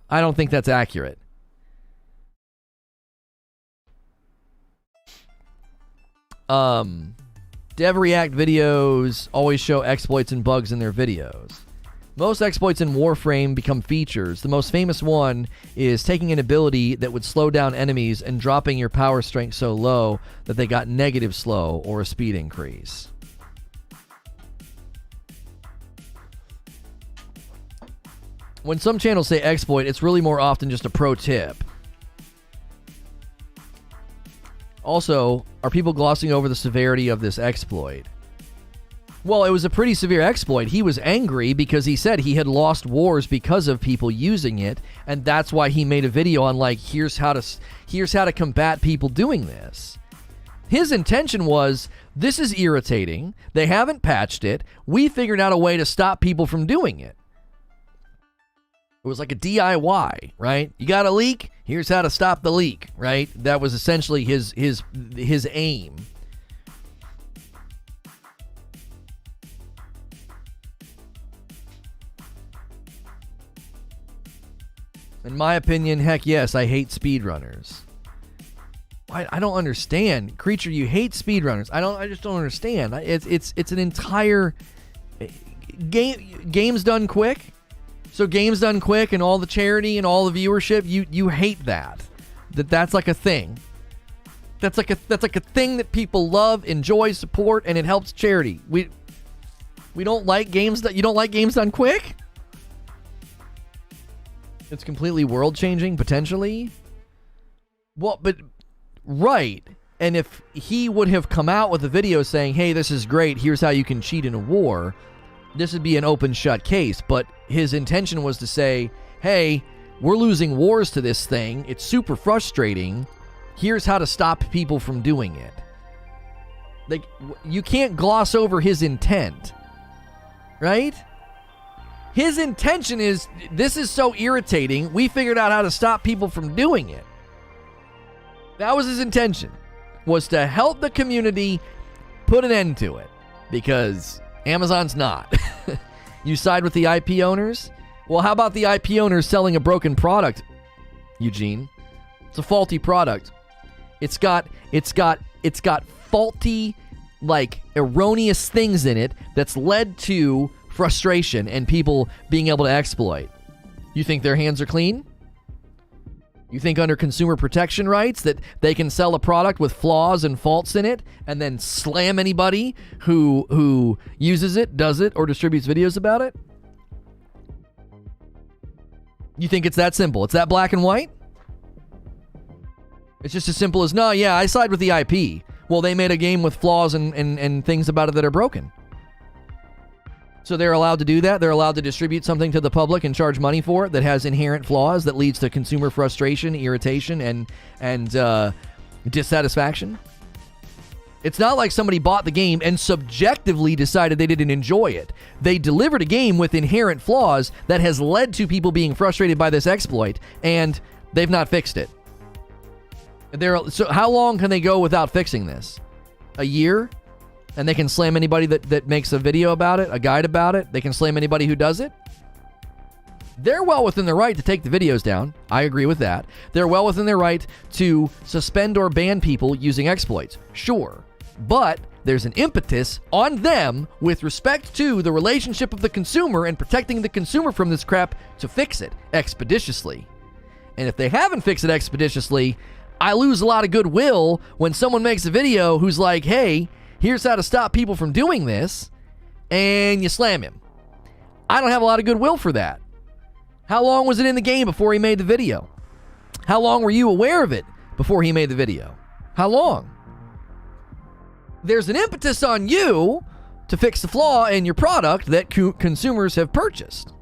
I don't think that's accurate. Dev React videos always show exploits and bugs in their videos. Most exploits in Warframe become features. The most famous one is taking an ability that would slow down enemies and dropping your power strength so low that they got negative slow or a speed increase. When some channels say exploit, it's really more often just a pro tip. Also, are people glossing over the severity of this exploit? Well, it was a pretty severe exploit. He was angry because he said he had lost wars because of people using it, and that's why he made a video on here's how to combat people doing this. His intention was, this is irritating. They haven't patched it. We figured out a way to stop people from doing it. It was like a DIY, right? You got a leak? Here's how to stop the leak, right? That was essentially his aim. In my opinion, heck yes, I hate speedrunners. I don't understand. Creature, you hate speedrunners. I just don't understand. It's an entire game's done quick. So games done quick and all the charity and all the viewership, you hate that's like a thing. That's like a thing that people love, enjoy, support, and it helps charity. We don't like games that you don't like games done quick? It's completely world changing, potentially. Well, but right. And if he would have come out with a video saying, hey, this is great, here's how you can cheat in a war, this would be an open shut case. But his intention was to say, hey, we're losing wars to this thing. It's super frustrating. Here's how to stop people from doing it. Like, you can't gloss over his intent, right? His intention is, this is so irritating, we figured out how to stop people from doing it. That was his intention. was to help the community put an end to it, because Amazon's not. You side with the IP owners? Well, how about the IP owners selling a broken product, Eugene? It's a faulty product. It's got faulty, like, erroneous things in it that's led to frustration and people being able to exploit. You think their hands are clean? You think under consumer protection rights that they can sell a product with flaws and faults in it and then slam anybody who uses it, does it, or distributes videos about it? You think it's that simple? It's that black and white? It's just as simple as, no, yeah, I side with the IP. Well, they made a game with flaws and things about it that are broken. So they're allowed to do that. They're allowed to distribute something to the public and charge money for it that has inherent flaws that leads to consumer frustration, irritation, and dissatisfaction. It's not like somebody bought the game and subjectively decided they didn't enjoy it. They delivered a game with inherent flaws that has led to people being frustrated by this exploit, and they've not fixed it. So how long can they go without fixing this? A year? And they can slam anybody that makes a video about it, a guide about it. They can slam anybody who does it. They're well within their right to take the videos down. I agree with that. They're well within their right to suspend or ban people using exploits. Sure. But there's an impetus on them with respect to the relationship of the consumer and protecting the consumer from this crap to fix it expeditiously. And if they haven't fixed it expeditiously, I lose a lot of goodwill when someone makes a video who's like, hey, here's how to stop people from doing this, and you slam him. I don't have a lot of goodwill for that. How long was it in the game before he made the video? How long were you aware of it before he made the video? How long? There's an impetus on you to fix the flaw in your product that consumers have purchased.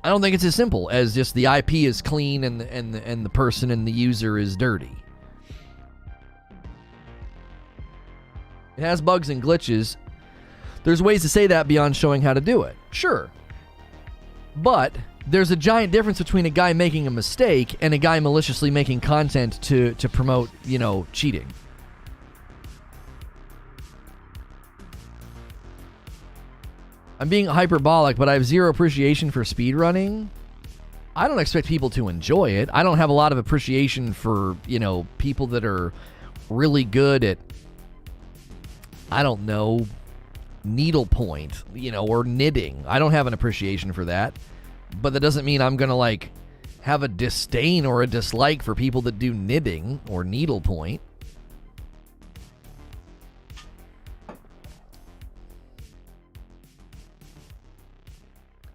I don't think it's as simple as just the IP is clean and the person and the user is dirty. It has bugs and glitches. There's ways to say that beyond showing how to do it. Sure. But there's a giant difference between a guy making a mistake and a guy maliciously making content to promote, cheating. I'm being hyperbolic, but I have zero appreciation for speedrunning. I don't expect people to enjoy it. I don't have a lot of appreciation for, people that are really good at, I don't know, needlepoint, or knitting. I don't have an appreciation for that. But that doesn't mean I'm going to, have a disdain or a dislike for people that do knitting or needlepoint.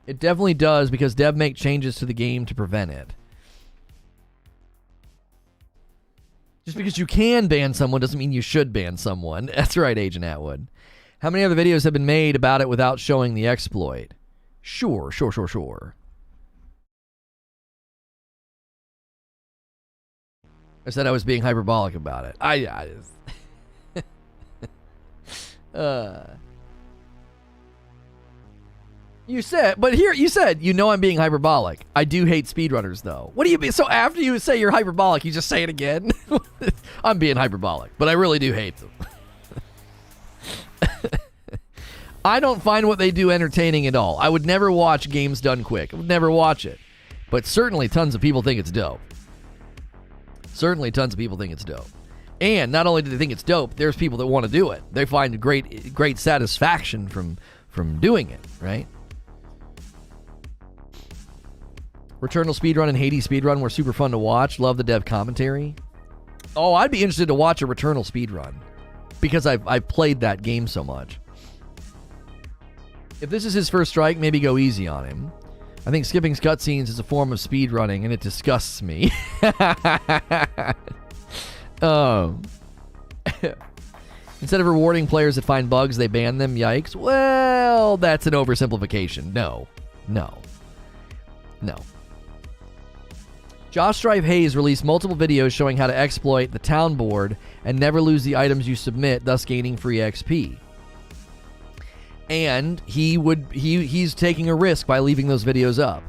It definitely does, because dev make changes to the game to prevent it. Just because you can ban someone doesn't mean you should ban someone. That's right, Agent Atwood. How many other videos have been made about it without showing the exploit? Sure. I said I was being hyperbolic about it. I You said, but here, you said, I'm being hyperbolic. I do hate speedrunners, though. What do you mean? So after you say you're hyperbolic, you just say it again? I'm being hyperbolic, but I really do hate them. I don't find what they do entertaining at all. I would never watch games done quick. I would never watch it. But certainly tons of people think it's dope. And not only do they think it's dope, there's people that want to do it. They find great satisfaction from doing it, right? Returnal Speedrun and Hades Speedrun were super fun to watch. Love the dev commentary. Oh, I'd be interested to watch a Returnal Speedrun because I've played that game so much. If this is his first strike, maybe go easy on him. I think skipping cutscenes is a form of speedrunning, and it disgusts me. Instead of rewarding players that find bugs, they ban them. Yikes. Well, that's an oversimplification. No. Josh Strife Hayes released multiple videos showing how to exploit the town board and never lose the items you submit, thus gaining free XP. And he's taking a risk by leaving those videos up.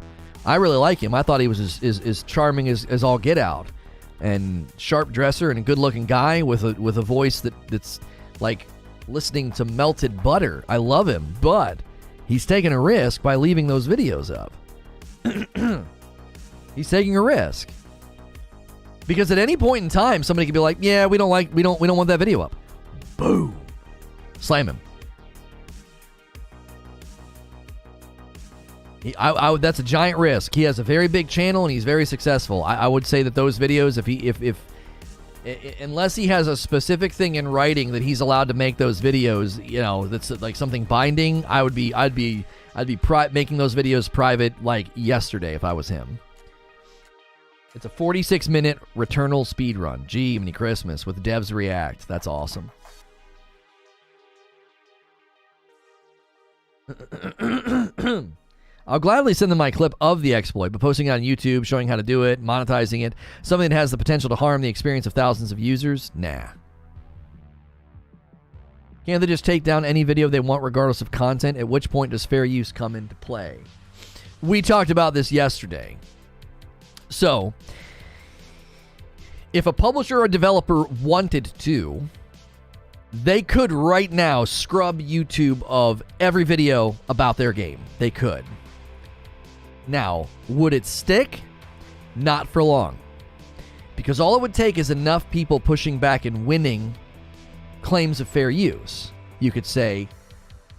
I really like him. I thought he was as charming as all get out, and sharp dresser and a good-looking guy with a voice that's like listening to melted butter. I love him, but he's taking a risk by leaving those videos up. He's taking a risk because at any point in time, somebody could be like, "Yeah, we don't want that video up." Boom, slam him. That's a giant risk. He has a very big channel and he's very successful. I would say that those videos, unless he has a specific thing in writing that he's allowed to make those videos, that's like something binding, I'd be making those videos private like yesterday if I was him. It's a 46-minute Returnal speedrun. Gee, many Christmas with devs react. That's awesome. I'll gladly send them my clip of the exploit, but posting it on YouTube, showing how to do it, monetizing it, something that has the potential to harm the experience of thousands of users, nah. Can't they just take down any video they want regardless of content? At which point does fair use come into play? We talked about this yesterday. So, if a publisher or developer wanted to, they could right now scrub YouTube of every video about their game. They could. Now, would it stick? Not for long. Because all it would take is enough people pushing back and winning claims of fair use. You could say,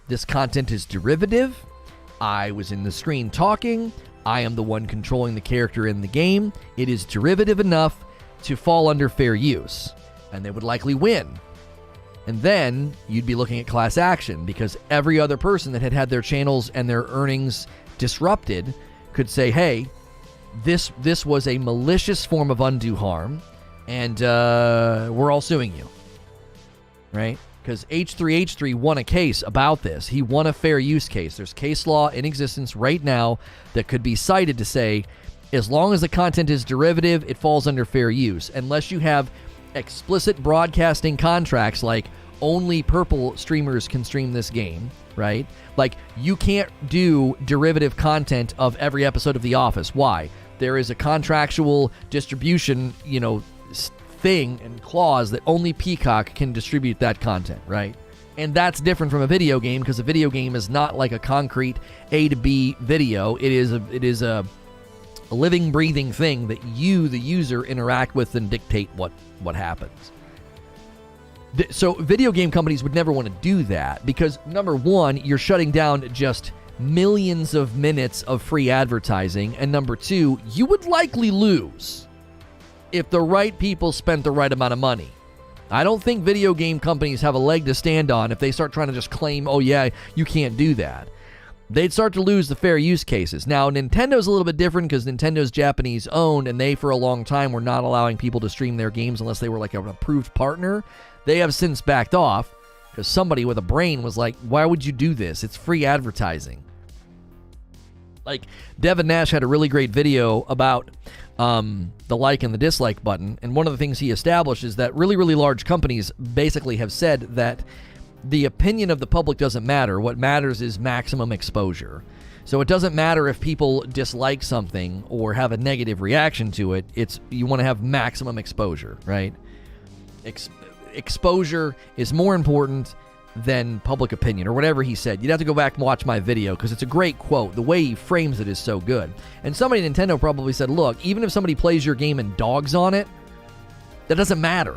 this content is derivative. I was in the screen talking. I am the one controlling the character in the game. It is derivative enough to fall under fair use. And they would likely win. And then you'd be looking at class action because every other person that had their channels and their earnings disrupted could say, hey, this was a malicious form of undue harm, and we're all suing you, right? Because H3H3 won a case about this. He won a fair use case. There's case law in existence right now that could be cited to say, as long as the content is derivative, it falls under fair use. Unless you have explicit broadcasting contracts like only purple streamers can stream this game, right? Like, you can't do derivative content of every episode of The Office. Why? There is a contractual distribution, thing and clause that only Peacock can distribute that content, right? And that's different from a video game because a video game is not like a concrete A to B video. It is a living, breathing thing that you, the user, interact with and dictate what happens. So video game companies would never want to do that because, number one, you're shutting down just millions of minutes of free advertising, and number two, you would likely lose if the right people spent the right amount of money. I don't think video game companies have a leg to stand on if they start trying to just claim, oh yeah, you can't do that. They'd start to lose the fair use cases. Now, Nintendo's a little bit different because Nintendo's Japanese owned, and they for a long time were not allowing people to stream their games unless they were like an approved partner. They have since backed off because somebody with a brain was like, why would you do this? It's free advertising. Like, Devin Nash had a really great video about the like and the dislike button, and one of the things he established is that really, really large companies basically have said that the opinion of the public doesn't matter. What matters is maximum exposure. So it doesn't matter if people dislike something or have a negative reaction to it. You want to have maximum exposure, right? Exposure is more important than public opinion, or whatever he said. You'd have to go back and watch my video because it's a great quote. The way he frames it is so good. And somebody at Nintendo probably said, look, even if somebody plays your game and dogs on it, that doesn't matter.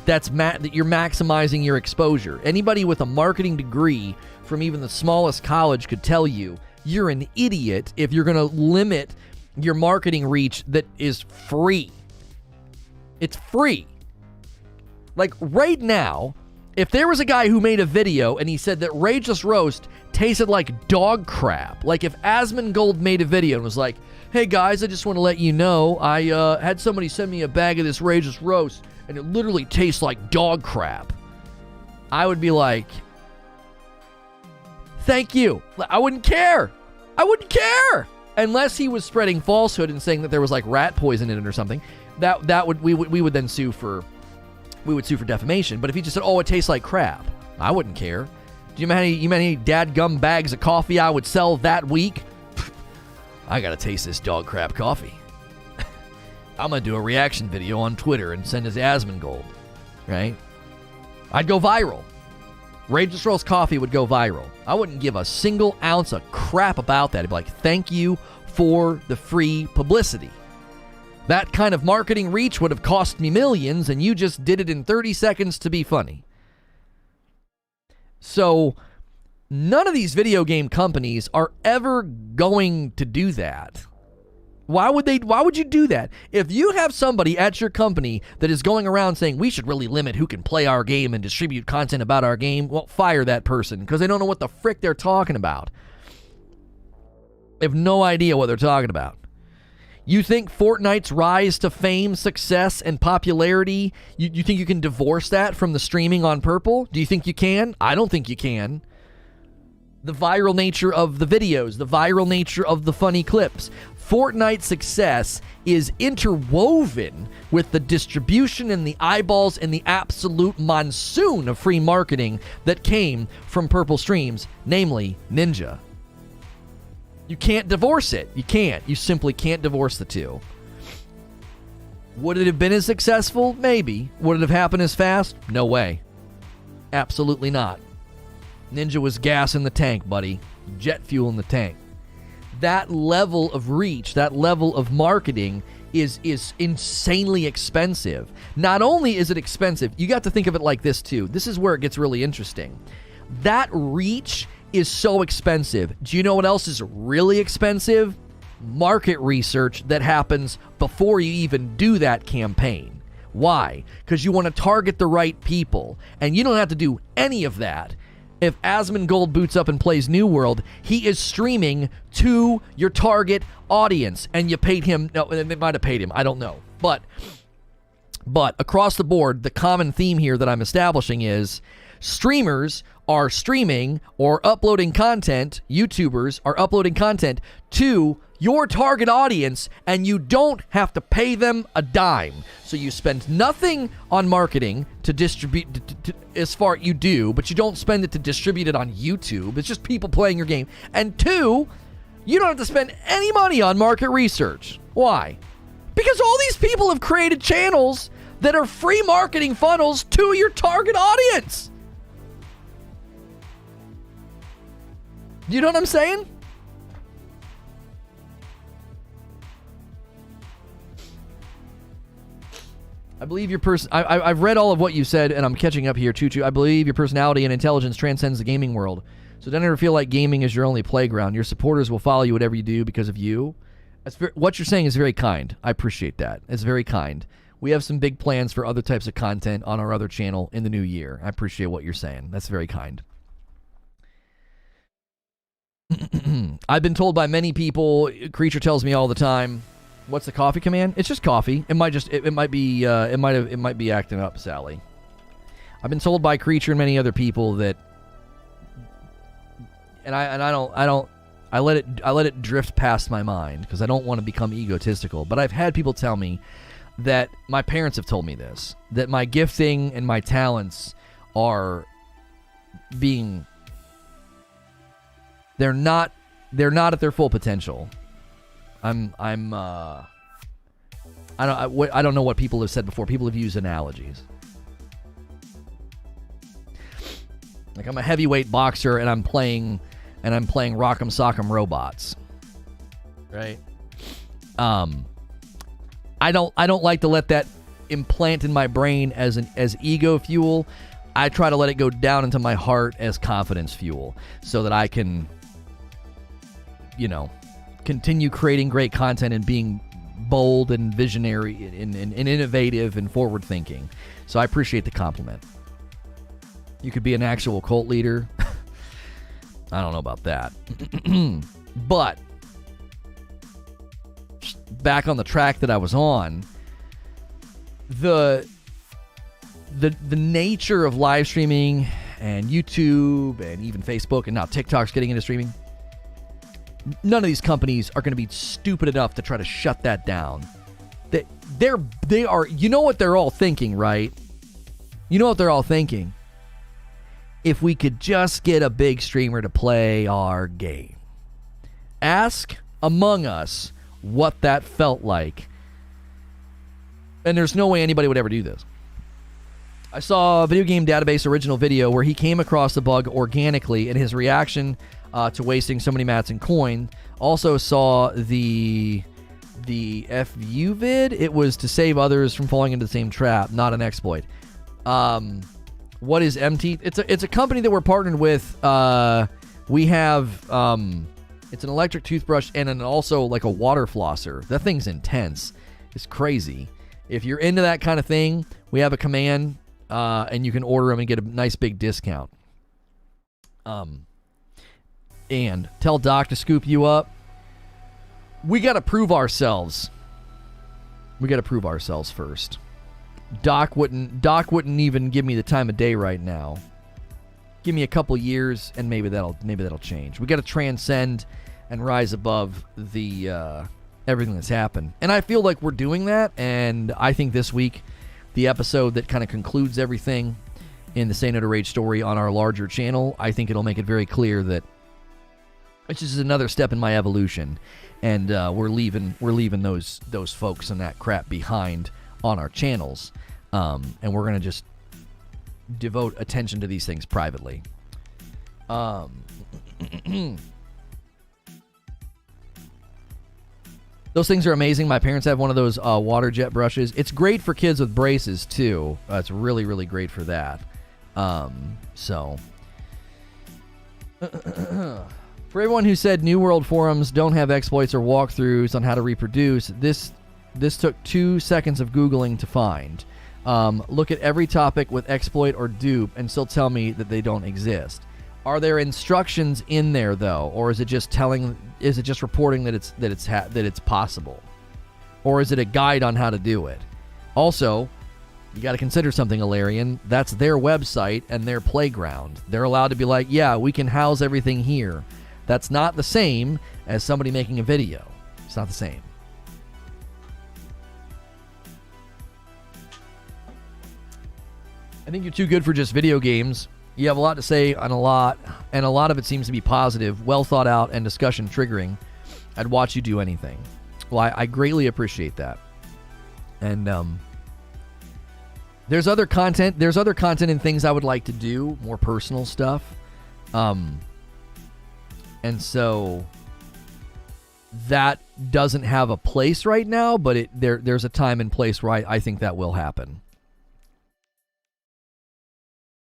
That you're maximizing your exposure. Anybody with a marketing degree from even the smallest college could tell you you're an idiot if you're going to limit your marketing reach that is free. It's free. Like right now, if there was a guy who made a video and he said that Rageless Roast tasted like dog crap, like if Asmongold made a video and was like, hey guys, I just want to let you know, I had somebody send me a bag of this Rageless Roast and it literally tastes like dog crap, I would be like, thank you. I wouldn't care. I wouldn't care. Unless he was spreading falsehood and saying that there was like rat poison in it or something. We would then sue for defamation. But if he just said, oh, it tastes like crap, I wouldn't care. Do you know how many dadgum bags of coffee I would sell that week? I gotta taste this dog crap coffee. I'm gonna do a reaction video on Twitter and send it to Asmongold, right? I'd go viral. Rage Destroy's coffee would go viral. I wouldn't give a single ounce of crap about that. I'd be like, thank you for the free publicity. That kind of marketing reach would have cost me millions, and you just did it in 30 seconds to be funny. So none of these video game companies are ever going to do that. Why would you do that? If you have somebody at your company that is going around saying we should really limit who can play our game and distribute content about our game, well, fire that person, because they don't know what the frick they're talking about. They have no idea what they're talking about. You think Fortnite's rise to fame, success, and popularity, you think you can divorce that from the streaming on Purple? Do you think you can? I don't think you can. The viral nature of the videos, the viral nature of the funny clips. Fortnite's success is interwoven with the distribution and the eyeballs and the absolute monsoon of free marketing that came from Purple Streams, namely Ninja. You can't divorce it. You can't. You simply can't divorce the two. Would it have been as successful? Maybe. Would it have happened as fast? No way. Absolutely not. Ninja was gas in the tank, buddy. Jet fuel in the tank. That level of reach, that level of marketing is insanely expensive. Not only is it expensive, you got to think of it like this too. This is where it gets really interesting. That reach is so expensive. Do you know what else is really expensive? Market research that happens before you even do that campaign. Why? Because you want to target the right people, and you don't have to do any of that. If Asmongold boots up and plays New World, he is streaming to your target audience, and you paid him. No, they might have paid him. I don't know. But across the board, the common theme here that I'm establishing is streamers are streaming or uploading content, YouTubers are uploading content to your target audience, and you don't have to pay them a dime. So you spend nothing on marketing to distribute, as far you do, but you don't spend it to distribute it on YouTube. It's just people playing your game. And two, you don't have to spend any money on market research. Why? Because all these people have created channels that are free marketing funnels to your target audience. You know what I'm saying? I believe your I've read all of what you said, and I'm catching up here, Choo-Choo. I believe your personality and intelligence transcends the gaming world. So don't ever feel like gaming is your only playground. Your supporters will follow you whatever you do because of you. What you're saying is very kind. I appreciate that. It's very kind. We have some big plans for other types of content on our other channel in the new year. I appreciate what you're saying. That's very kind. I've been told by many people, Creature tells me all the time, what's the coffee command? It's just coffee. It might be acting up, Sally. I've been told by Creature and many other people that, I let it drift past my mind because I don't want to become egotistical. But I've had people tell me that my parents have told me this, that my gifting and my talents are being, they're not at their full potential. I don't know what people have said before. People have used analogies. Like I'm a heavyweight boxer and I'm playing Rock'em Sock'em Robots. Right? I don't like to let that implant in my brain as ego fuel. I try to let it go down into my heart as confidence fuel so that I can, continue creating great content and being bold and visionary and innovative and forward thinking. So I appreciate the compliment. You could be an actual cult leader. I don't know about that. But back on the track that I was on, the nature of live streaming and YouTube and even Facebook and now TikTok's getting into streaming, none of these companies are going to be stupid enough to try to shut that down. They are, you know what they're all thinking, right? You know what they're all thinking? If we could just get a big streamer to play our game. Ask among us what that felt like. And there's no way anybody would ever do this. I saw a Video Game Database original video where he came across the bug organically, and his reaction to wasting so many mats and coin. Also saw the FU vid. It was to save others from falling into the same trap, not an exploit. What is MT? It's a company that we're partnered with. We have it's an electric toothbrush and also like a water flosser. That thing's intense. It's crazy. If you're into that kind of thing, we have a command, and you can order them and get a nice big discount. And tell Doc to scoop you up. We got to prove ourselves. We got to prove ourselves first. Doc wouldn't even give me the time of day right now. Give me a couple years, and maybe that'll change. We got to transcend and rise above the everything that's happened, and I feel like we're doing that. And I think this week, the episode that kind of concludes everything in the Say No to Rage story on our larger channel, I think it'll make it very clear that it's just another step in my evolution, and we're leaving those folks and that crap behind on our channels, and we're gonna just devote attention to these things privately. Those things are amazing. My parents have one of those water jet brushes. It's great for kids with braces too. It's really, really great for that. For everyone who said New World forums don't have exploits or walkthroughs on how to reproduce, this took 2 seconds of Googling to find. Look at every topic with exploit or dupe and still tell me that they don't exist. Are there instructions in there though, or is it just reporting that it's possible, or is it a guide on how to do it? Also, you got to consider something, Ilarian. That's their website and their playground. They're allowed to be like, yeah, we can house everything here. That's not the same as somebody making a video. It's not the same. I think you're too good for just video games. You have a lot to say on a lot, and a lot of it seems to be positive, well thought out, and discussion triggering. I'd watch you do anything. Well, I greatly appreciate that. And there's other content. There's other content and things I would like to do, more personal stuff. And so that doesn't have a place right now, but there's a time and place where I think that will happen.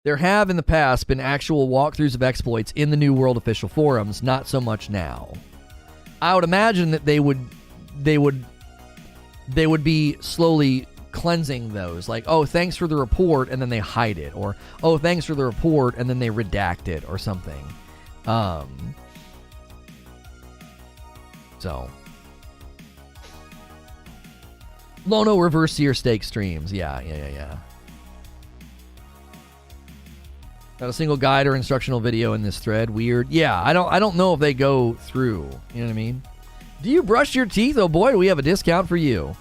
There have in the past been actual walkthroughs of exploits in the New World official forums, not so much now. I would imagine that they would be slowly cleansing those, like, oh, thanks for the report, and then they hide it, or oh, thanks for the report, and then they redact it, or something. So Lono reverse seer stake streams. Yeah. Not a single guide or instructional video in this thread. Weird. Yeah, I don't know if they go through. You know what I mean? Do you brush your teeth? Oh boy, do we have a discount for you.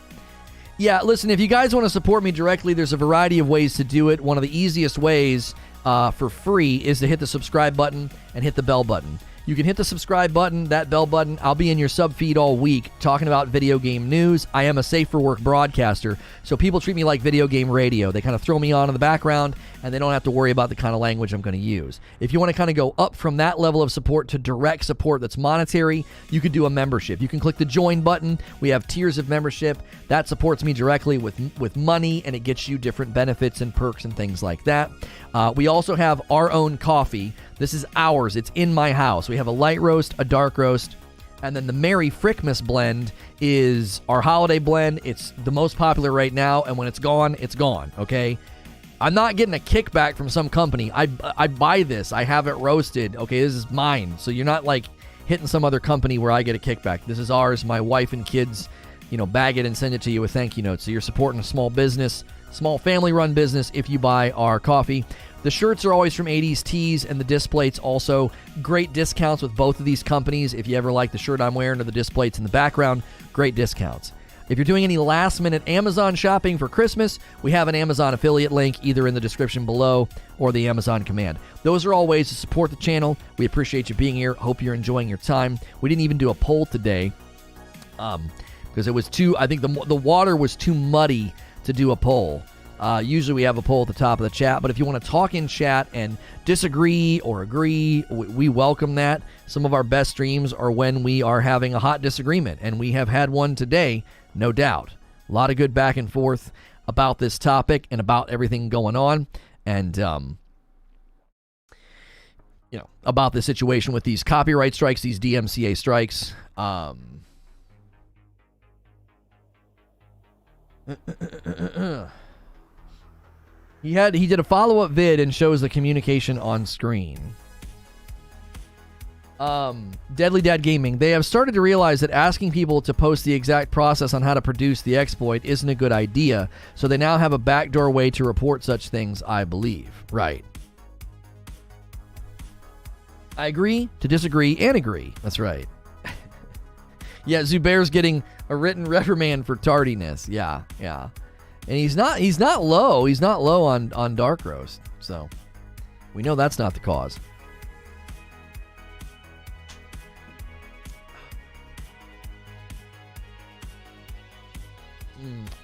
Yeah, listen, if you guys want to support me directly, there's a variety of ways to do it. One of the easiest ways for free is to hit the subscribe button and hit the bell button. You can hit the subscribe button, that bell button. I'll be in your sub feed all week talking about video game news. I am a safe for work broadcaster, so people treat me like video game radio. They kind of throw me on in the background, and they don't have to worry about the kind of language I'm going to use. If you want to kind of go up from that level of support to direct support that's monetary, you could do a membership. You can click the join button. We have tiers of membership. That supports me directly with money, and it gets you different benefits and perks and things like that. We also have our own coffee. This is ours. It's in my house. We have a light roast, a dark roast, and then the Merry Frickmas blend is our holiday blend. It's the most popular right now, and when it's gone, okay? I'm not getting a kickback from some company. I buy this. I have it roasted. Okay, this is mine. So you're not like hitting some other company where I get a kickback. This is ours. My wife and kids, bag it and send it to you with thank you notes. So you're supporting a small business, small family-run business if you buy our coffee. The shirts are always from 80s Tees, and the disc plates also. Great discounts with both of these companies. If you ever like the shirt I'm wearing or the disc plates in the background, great discounts. If you're doing any last-minute Amazon shopping for Christmas, we have an Amazon affiliate link either in the description below or the Amazon command. Those are all ways to support the channel. We appreciate you being here. Hope you're enjoying your time. We didn't even do a poll today because it was too, I think the water was too muddy to do a poll. Usually we have a poll at the top of the chat, but if you want to talk in chat and disagree or agree, we welcome that. Some of our best streams are when we are having a hot disagreement, and we have had one today, no doubt. A lot of good back and forth about this topic and about everything going on, and about the situation with these copyright strikes, these DMCA strikes. He did a follow-up vid and shows the communication on screen. Deadly Dad Gaming. They have started to realize that asking people to post the exact process on how to produce the exploit isn't a good idea, so they now have a backdoor way to report such things, I believe. Right. I agree to disagree and agree. That's right. Yeah, Zubair's getting a written reprimand for tardiness. Yeah. And he's not low. He's not low on Dark Roast. So we know that's not the cause.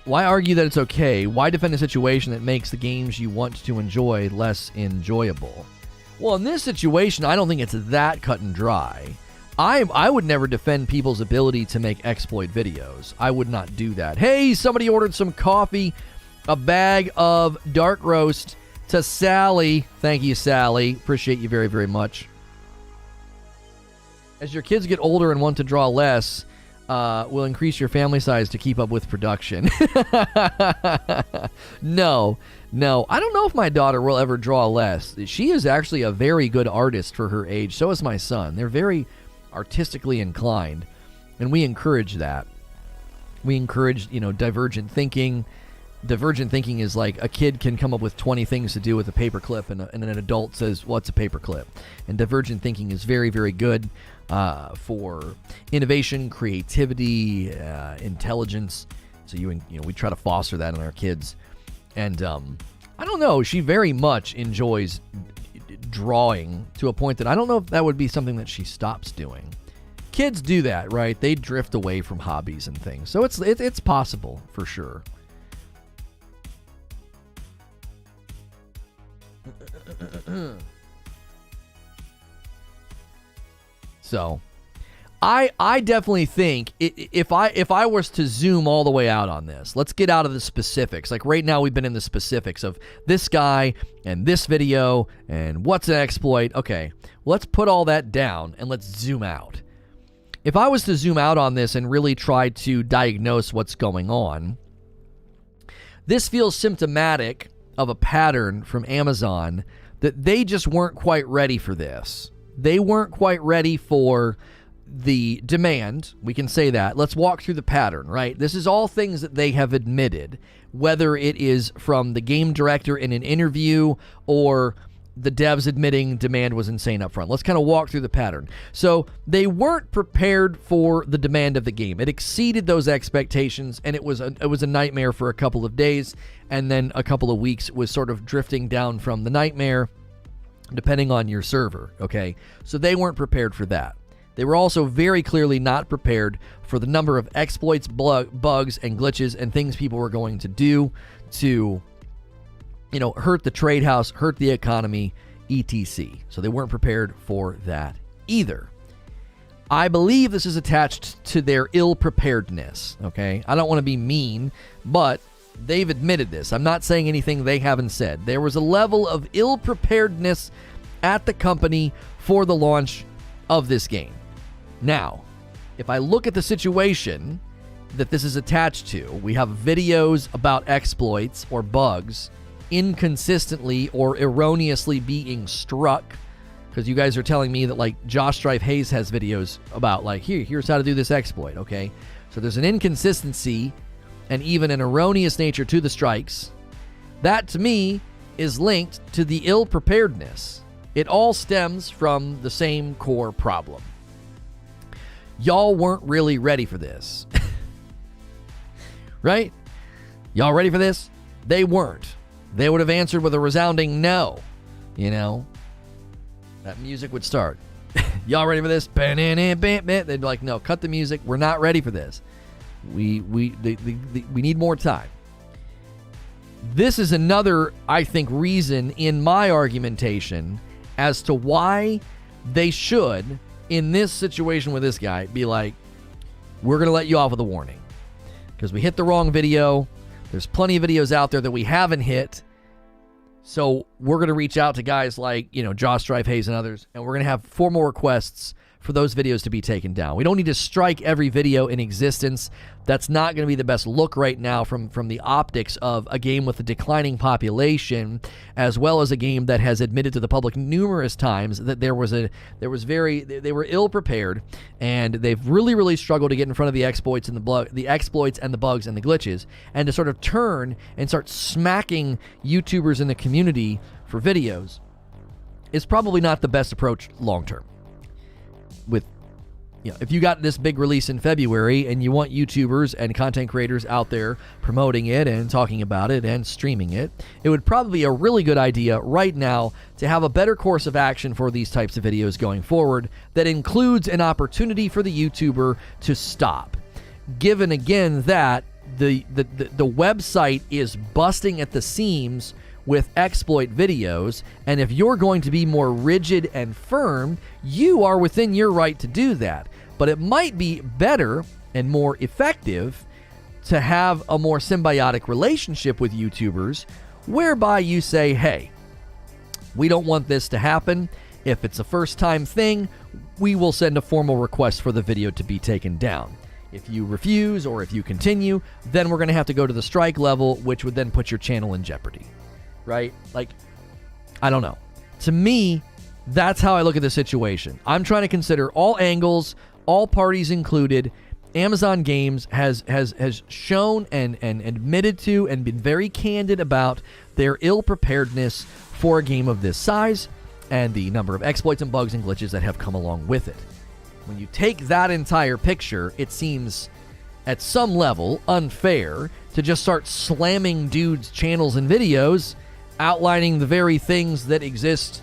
Why argue that it's okay? Why defend a situation that makes the games you want to enjoy less enjoyable? Well, in this situation, I don't think it's that cut and dry. I would never defend people's ability to make exploit videos. I would not do that. Hey, somebody ordered some coffee, a bag of Dark Roast to Sally. Thank you, Sally. Appreciate you very, very much. As your kids get older and want to draw less, will increase your family size to keep up with production. No. I don't know if my daughter will ever draw less. She is actually a very good artist for her age. So is my son. They're very artistically inclined, and we encourage that. We encourage, divergent thinking. Divergent thinking is like a kid can come up with 20 things to do with a paperclip, and an adult says, what's a paperclip? And divergent thinking is very, very good for innovation, creativity, intelligence. So we try to foster that in our kids. And I don't know, she very much enjoys drawing to a point that I don't know if that would be something that she stops doing. Kids do that, right? They drift away from hobbies and things. So it's possible for sure. So I definitely think if I was to zoom all the way out on this, let's get out of the specifics. Like right now we've been in the specifics of this guy and this video and what's an exploit. Okay, let's put all that down and let's zoom out. If I was to zoom out on this and really try to diagnose what's going on, this feels symptomatic of a pattern from Amazon that they just weren't quite ready for this. They weren't quite ready for the demand. We can say that. Let's walk through the pattern, right? This is all things that they have admitted, whether it is from the game director in an interview or the devs admitting demand was insane up front. Let's kind of walk through the pattern. So they weren't prepared for the demand of the game. It exceeded those expectations, and it was a nightmare for a couple of days, and then a couple of weeks was sort of drifting down from the nightmare, depending on your server, okay? So they weren't prepared for that. They were also very clearly not prepared for the number of exploits, bugs, and glitches and things people were going to do to, hurt the trade house, hurt the economy, etc. So they weren't prepared for that either. I believe this is attached to their ill-preparedness, okay? I don't want to be mean, but they've admitted this. I'm not saying anything they haven't said. There was a level of ill-preparedness at the company for the launch of this game. Now, if I look at the situation that this is attached to, we have videos about exploits or bugs inconsistently or erroneously being struck, because you guys are telling me that like Josh Strife Hayes has videos about like, here's how to do this exploit, okay? So there's an inconsistency and even an erroneous nature to the strikes. That to me is linked to the ill-preparedness. It all stems from the same core problem. Y'all weren't really ready for this. right? Y'all ready for this? They weren't. They would have answered with a resounding no. You know, that music would start. Y'all ready for this? They'd be like, no, cut the music. We're not ready for this. We need more time. This is another, I think, reason in my argumentation as to why they should, in this situation with this guy, be like, we're going to let you off with a warning. Because we hit the wrong video. There's plenty of videos out there that we haven't hit. So we're going to reach out to guys like, you know, Josh Strife Hayes and others, and we're going to have formal requests for those videos to be taken down. We don't need to strike every video in existence. That's not going to be the best look right now from the optics of a game with a declining population, as well as a game that has admitted to the public numerous times that they were ill prepared, and they've really struggled to get in front of the exploits and the bugs and the glitches, and to sort of turn and start smacking YouTubers in the community for videos is probably not the best approach long term. With, you know, if you got this big release in February and you want YouTubers and content creators out there promoting it and talking about it and streaming it, it would probably be a really good idea right now to have a better course of action for these types of videos going forward that includes an opportunity for the YouTuber to stop. Given again that the website is busting at the seams with exploit videos, and if you're going to be more rigid and firm, you are within your right to do that. But it might be better and more effective to have a more symbiotic relationship with YouTubers, whereby you say, hey, we don't want this to happen. If it's a first-time thing, we will send a formal request for the video to be taken down. If you refuse or if you continue, then we're going to have to go to the strike level, which would then put your channel in jeopardy. Right? Like, I don't know. To me, that's how I look at the situation. I'm trying to consider all angles, all parties included. Amazon Games has shown and admitted to and been very candid about their ill-preparedness for a game of this size and the number of exploits and bugs and glitches that have come along with it. When you take that entire picture, it seems at some level unfair to just start slamming dudes' channels and videos outlining the very things that exist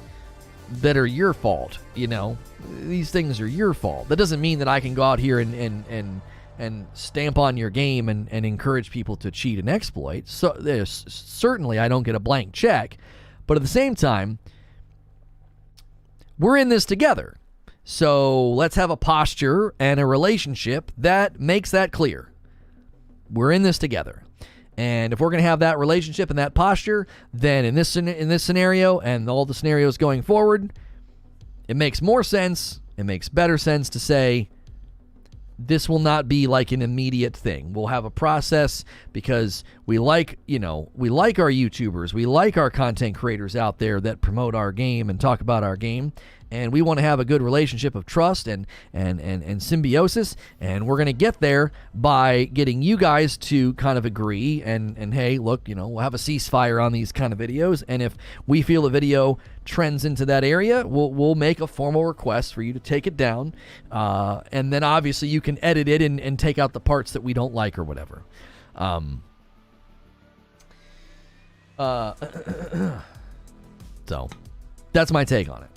that are your fault. You know, these things are your fault. That doesn't mean that I can go out here and stamp on your game and encourage people to cheat and exploit. So there's certainly I don't get a blank check, but at the same time, we're in this together. So let's have a posture and a relationship that makes that clear. We're in this together. And if we're going to have that relationship and that posture, then in this scenario and all the scenarios going forward, it makes more sense, it makes better sense to say this will not be like an immediate thing. We'll have a process because we like our YouTubers, we like our content creators out there that promote our game and talk about our game. And we want to have a good relationship of trust and symbiosis, and we're going to get there by getting you guys to kind of agree and hey, look, you know, we'll have a ceasefire on these kind of videos, and if we feel a video trends into that area, we'll make a formal request for you to take it down, and then obviously you can edit it and take out the parts that we don't like or whatever. So that's my take on it.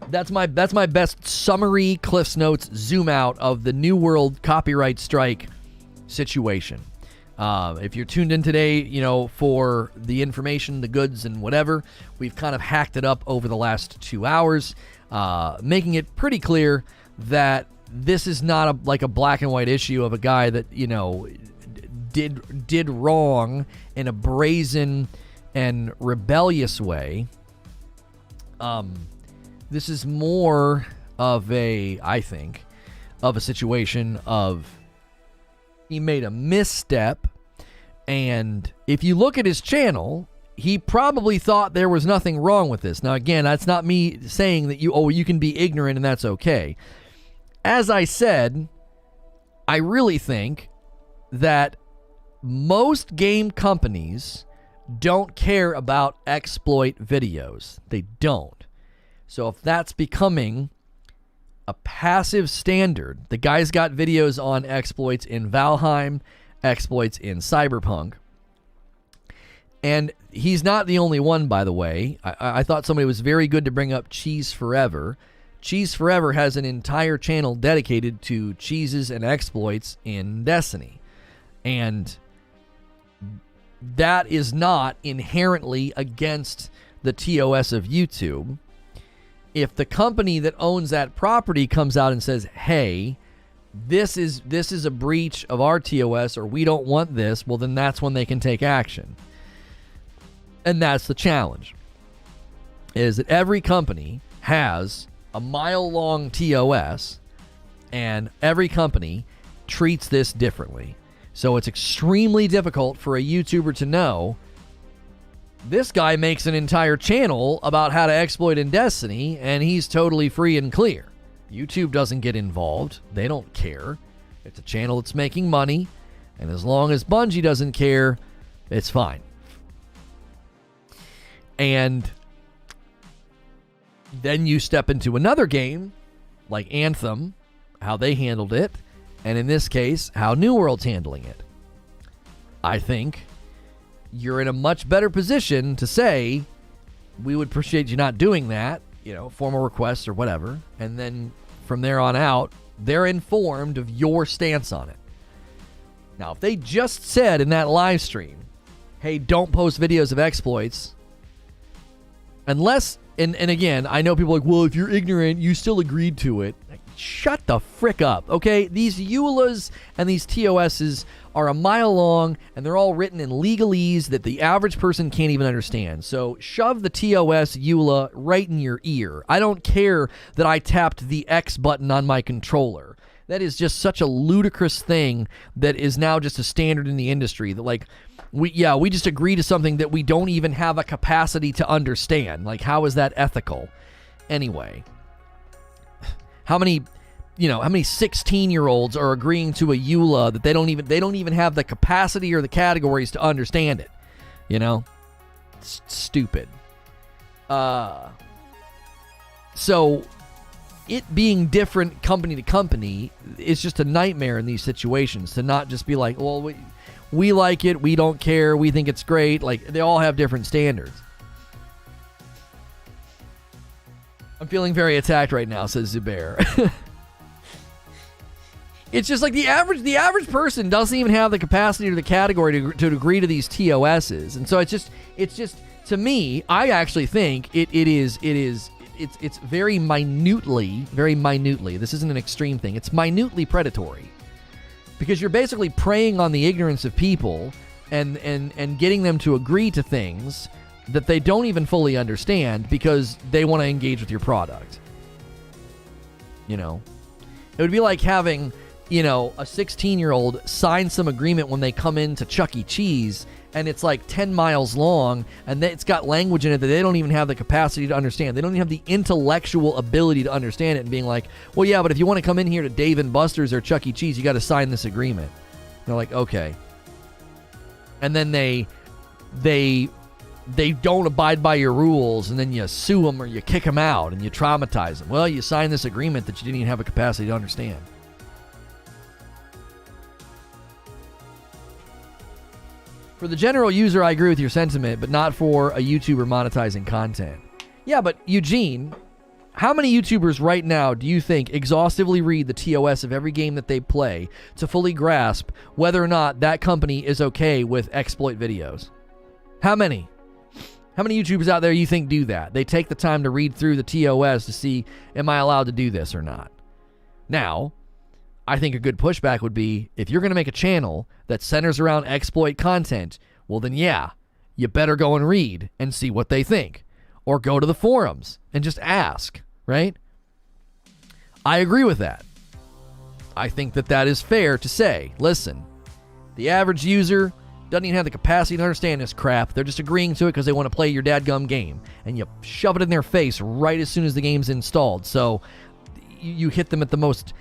That's my best summary, Cliff's Notes, zoom out of the New World copyright strike situation. If you're tuned in today, you know, for the information, the goods, and whatever, we've kind of hacked it up over the last 2 hours, making it pretty clear that this is not like a black and white issue of a guy that, you know, did wrong in a brazen and rebellious way. This is more of I think, of a situation of he made a misstep, and if you look at his channel, he probably thought there was nothing wrong with this. Now, again, that's not me saying that you can be ignorant and that's okay. As I said, I really think that most game companies don't care about exploit videos. They don't. So if that's becoming a passive standard. The guy's got videos on exploits in Valheim, exploits in Cyberpunk. And he's not the only one, by the way. I thought somebody was very good to bring up Cheese Forever. Cheese Forever has an entire channel dedicated to cheeses and exploits in Destiny. And that is not inherently against the TOS of YouTube. If the company that owns that property comes out and says, hey, this is a breach of our TOS, or we don't want this, well, then that's when they can take action. And that's the challenge, is that every company has a mile-long TOS, and every company treats this differently. So it's extremely difficult for a YouTuber to know, this guy makes an entire channel about how to exploit in Destiny, and he's totally free and clear. YouTube doesn't get involved. They don't care. It's a channel that's making money, and as long as Bungie doesn't care, it's fine. And then you step into another game, like Anthem, how they handled it, and in this case, how New World's handling it. I think you're in a much better position to say, we would appreciate you not doing that, formal requests or whatever, and then from there on out, they're informed of your stance on it. Now, if they just said in that live stream, hey, don't post videos of exploits, unless, and again, I know people are like, well, if you're ignorant, you still agreed to it. Shut the frick up, okay? These EULAs and these TOSs are a mile long, and they're all written in legalese that the average person can't even understand. So shove the TOS EULA right in your ear. I don't care that I tapped the X button on my controller. That is just such a ludicrous thing that is now just a standard in the industry. That we just agree to something that we don't even have a capacity to understand. Like, how is that ethical? Anyway, how many 16-year-olds are agreeing to a EULA that they don't even have the capacity or the categories to understand it? It's stupid. So it being different company to company is just a nightmare in these situations, to not just be like, well, we like it, we don't care, we think it's great. Like, they all have different standards. I'm feeling very attacked right now, says Zubair. It's just like the average person doesn't even have the capacity or the category to agree to these TOSs. And so it's just to me, I actually think it's very minutely, this isn't an extreme thing, it's minutely predatory. Because you're basically preying on the ignorance of people and getting them to agree to things that they don't even fully understand because they want to engage with your product. It would be like having, a 16-year-old sign some agreement when they come into Chuck E. Cheese, and it's like 10 miles long, and it's got language in it that they don't even have the capacity to understand. They don't even have the intellectual ability to understand it, and being like, well, yeah, but if you want to come in here to Dave & Buster's or Chuck E. Cheese, you got to sign this agreement. And they're like, okay. And then they don't abide by your rules, and then you sue them or you kick them out and you traumatize them. Well, you signed this agreement that you didn't even have a capacity to understand. For the general user, I agree with your sentiment, but not for a YouTuber monetizing content. Yeah, but Eugene, how many YouTubers right now do you think exhaustively read the TOS of every game that they play to fully grasp whether or not that company is okay with exploit videos? How many? How many YouTubers out there you think do that? They take the time to read through the TOS to see, am I allowed to do this or not? Now, I think a good pushback would be, if you're going to make a channel that centers around exploit content, well then yeah, you better go and read and see what they think. Or go to the forums and just ask, right? I agree with that. I think that is fair to say. Listen, the average user doesn't even have the capacity to understand this crap. They're just agreeing to it because they want to play your dadgum game. And you shove it in their face right as soon as the game's installed. So you hit them at the most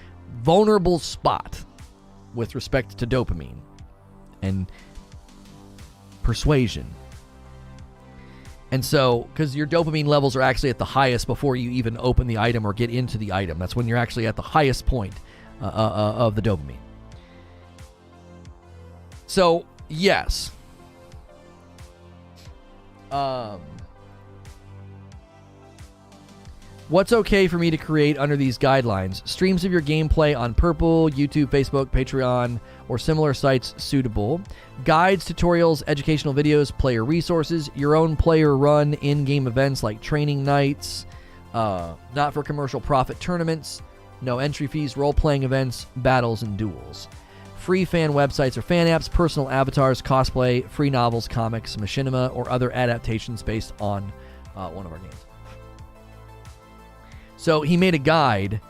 vulnerable spot with respect to dopamine and persuasion. And so, because your dopamine levels are actually at the highest before you even open the item or get into the item. That's when you're actually at the highest point of the dopamine. So, yes. What's okay for me to create under these guidelines? Streams of your gameplay on Purple, YouTube, Facebook, Patreon, or similar sites suitable. Guides, tutorials, educational videos, player resources, your own player-run in-game events like training nights, not for commercial profit tournaments, no entry fees, role-playing events, battles, and duels. Free fan websites or fan apps, personal avatars, cosplay, free novels, comics, machinima, or other adaptations based on one of our games. So he made a guide,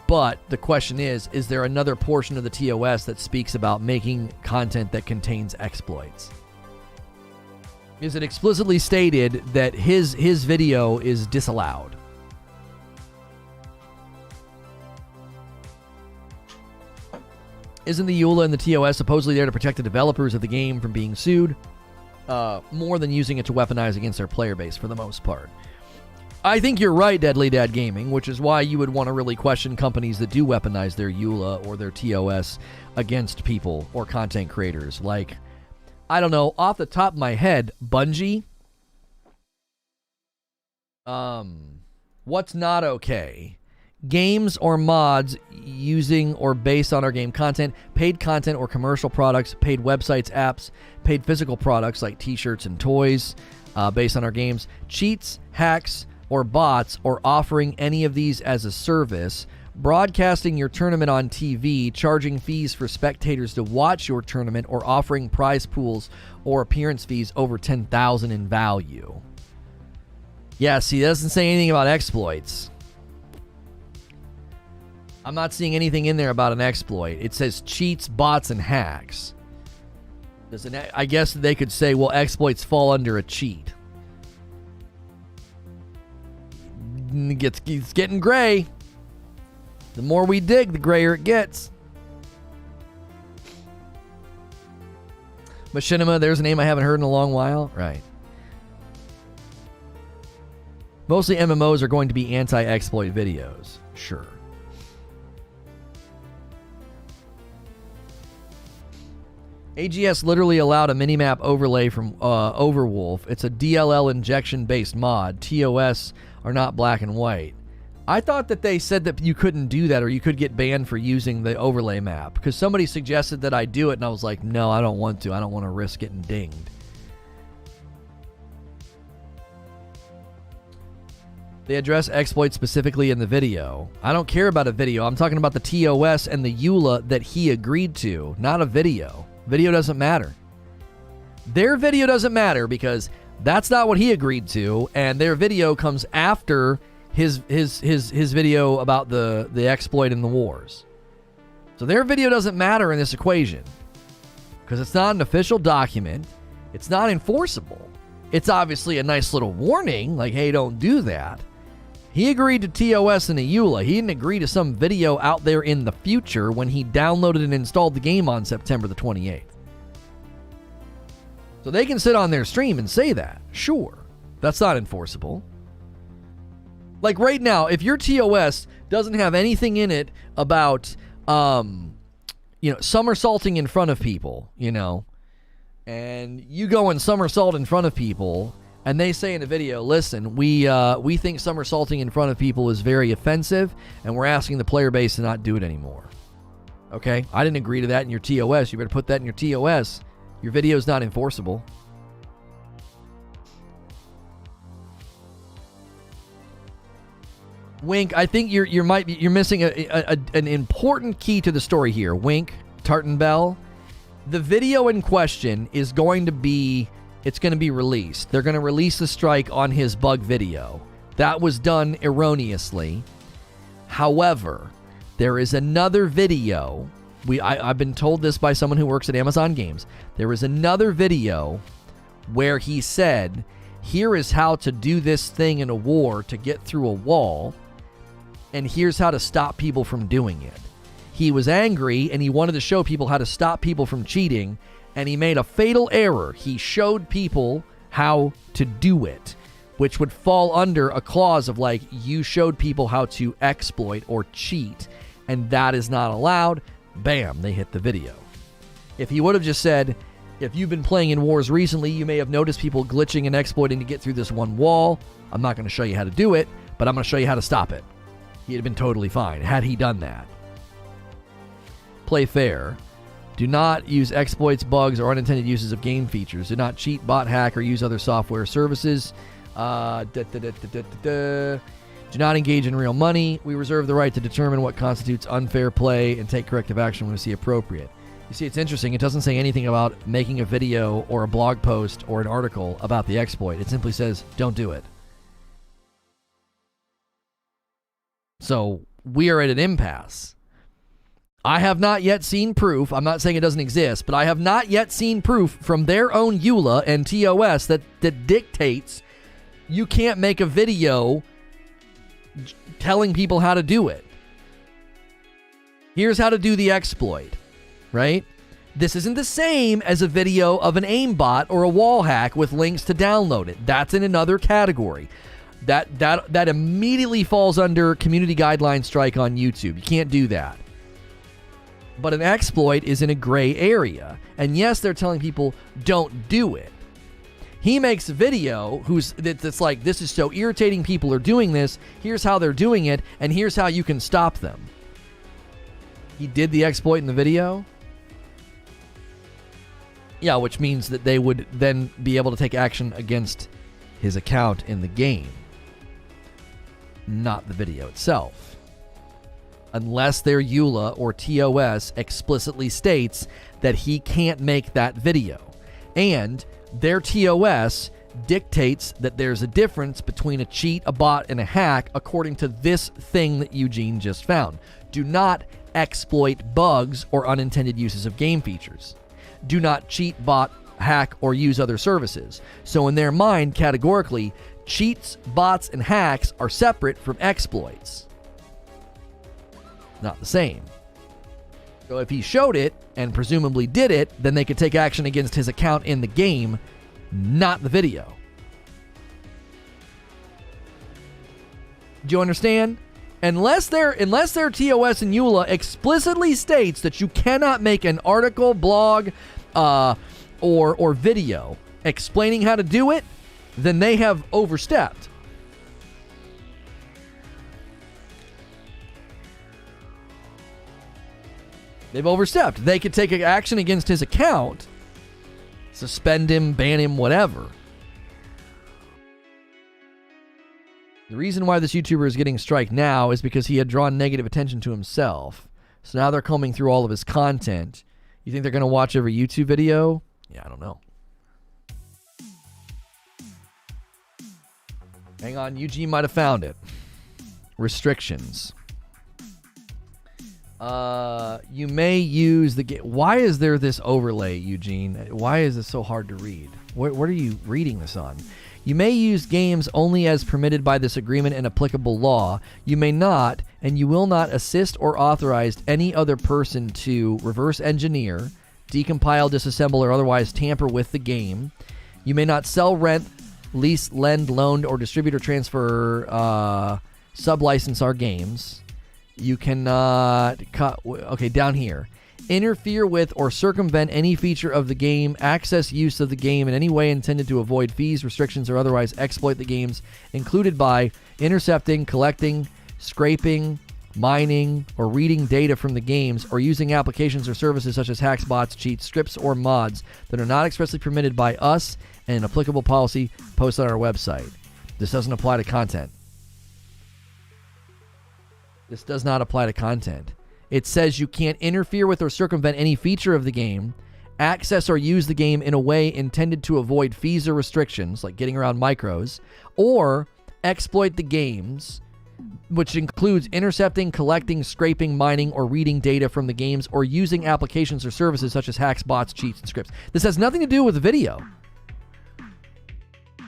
but the question is there another portion of the TOS that speaks about making content that contains exploits? Is it explicitly stated that his video is disallowed? Isn't the EULA and the TOS supposedly there to protect the developers of the game from being sued? More than using it to weaponize against their player base for the most part. I think you're right, Deadly Dad Gaming, which is why you would want to really question companies that do weaponize their EULA or their TOS against people or content creators. Like, I don't know, off the top of my head, Bungie. What's not okay? Games or mods using or based on our game content, paid content or commercial products, paid websites, apps, paid physical products like t-shirts and toys based on our games, cheats, hacks, or bots, or offering any of these as a service, broadcasting your tournament on TV, charging fees for spectators to watch your tournament, or offering prize pools or appearance fees over $10,000 in value. Yeah, see, it doesn't say anything about exploits. I'm not seeing anything in there about an exploit. It says cheats, bots, and hacks. I guess they could say, well, exploits fall under a cheat. It's getting gray. The more we dig, the grayer it gets. Machinima, there's a name I haven't heard in a long while. Right. Mostly MMOs are going to be anti-exploit videos. Sure. AGS literally allowed a minimap overlay from Overwolf. It's a DLL injection-based mod. TOS are not black and white. I thought that they said that you couldn't do that or you could get banned for using the overlay map because somebody suggested that I do it and I was like, no, I don't want to. I don't want to risk getting dinged. They address exploits specifically in the video. I don't care about a video. I'm talking about the TOS and the EULA that he agreed to, not a video. Video doesn't matter. Their video doesn't matter because that's not what he agreed to, and their video comes after his video about the exploit in the wars. So their video doesn't matter in this equation because it's not an official document. It's not enforceable. It's obviously a nice little warning, like, hey, don't do that. He agreed to TOS and a EULA. He didn't agree to some video out there in the future when he downloaded and installed the game on September the 28th. So they can sit on their stream and say that. Sure. That's not enforceable. Like right now, if your TOS doesn't have anything in it about, somersaulting in front of people, and you go and somersault in front of people, and they say in a video, listen, we think somersaulting in front of people is very offensive, and we're asking the player base to not do it anymore. Okay? I didn't agree to that in your TOS. You better put that in your TOS. Your video is not enforceable. Wink, I think you're missing an important key to the story here. Wink, Tartan Bell. The video in question is going to be released. They're going to release the strike on his bug video. That was done erroneously. However, there is another video. I've been told this by someone who works at Amazon Games. There is another video where he said, here is how to do this thing in a war to get through a wall, and here's how to stop people from doing it. He was angry, and he wanted to show people how to stop people from cheating, and he made a fatal error. He showed people how to do it, which would fall under a clause of like, you showed people how to exploit or cheat, and that is not allowed. Bam, they hit the video. If he would have just said, if you've been playing in wars recently, you may have noticed people glitching and exploiting to get through this one wall. I'm not going to show you how to do it, but I'm going to show you how to stop it. He'd have been totally fine had he done that. Play fair. Do not use exploits, bugs, or unintended uses of game features. Do not cheat, bot, hack, or use other software services. Do not engage in real money. We reserve the right to determine what constitutes unfair play and take corrective action when we see appropriate. You see, it's interesting. It doesn't say anything about making a video or a blog post or an article about the exploit. It simply says, don't do it. So we are at an impasse. I have not yet seen proof. I'm not saying it doesn't exist, but I have not yet seen proof from their own EULA and TOS that dictates you can't make a video telling people how to do it. Here's how to do the exploit, right? This isn't the same as a video of an aimbot or a wall hack with links to download it. That's in another category. That immediately falls under community guideline strike on YouTube. You can't do that. But an exploit is in a gray area. And yes, they're telling people don't do it. He makes a video that's like, this is so irritating, people are doing this, here's how they're doing it, and here's how you can stop them. He did the exploit in the video? Yeah, which means that they would then be able to take action against his account in the game, not the video itself. Unless their EULA or TOS explicitly states that he can't make that video. And their TOS dictates that there's a difference between a cheat, a bot, and a hack according to this thing that Eugene just found. Do not exploit bugs or unintended uses of game features. Do not cheat, bot, hack, or use other services. So in their mind, categorically, cheats, bots, and hacks are separate from exploits. Not the same. So if he showed it and presumably did it, then they could take action against his account in the game, not the video. Do you understand? Unless their TOS and EULA explicitly states that you cannot make an article, blog, or video explaining how to do it, then they have overstepped. They've overstepped. They could take action against his account, suspend him, ban him, whatever. The reason why this YouTuber is getting strike now is because he had drawn negative attention to himself. So now they're combing through all of his content. You think they're going to watch every YouTube video? Yeah, I don't know. Hang on, Eugene might have found it. Restrictions. You may use the game. Why is there this overlay, Eugene? Why is this so hard to read? What are you reading this on? You may use games only as permitted by this agreement and applicable law. You may not, and you will not assist or authorize any other person to reverse engineer, decompile, disassemble, or otherwise tamper with the game. You may not sell, rent, lease, lend, loan, or distribute or transfer, sublicense our games. You cannot down here. Interfere with or circumvent any feature of the game, access use of the game in any way intended to avoid fees, restrictions, or otherwise exploit the games, included by intercepting, collecting, scraping, mining, or reading data from the games, or using applications or services such as hacks, bots, cheats, scripts, or mods that are not expressly permitted by us and an applicable policy posted on our website. This doesn't apply to content. This does not apply to content. It says you can't interfere with or circumvent any feature of the game, access or use the game in a way intended to avoid fees or restrictions, like getting around micros, or exploit the games, which includes intercepting, collecting, scraping, mining, or reading data from the games, or using applications or services such as hacks, bots, cheats, and scripts. This has nothing to do with the video.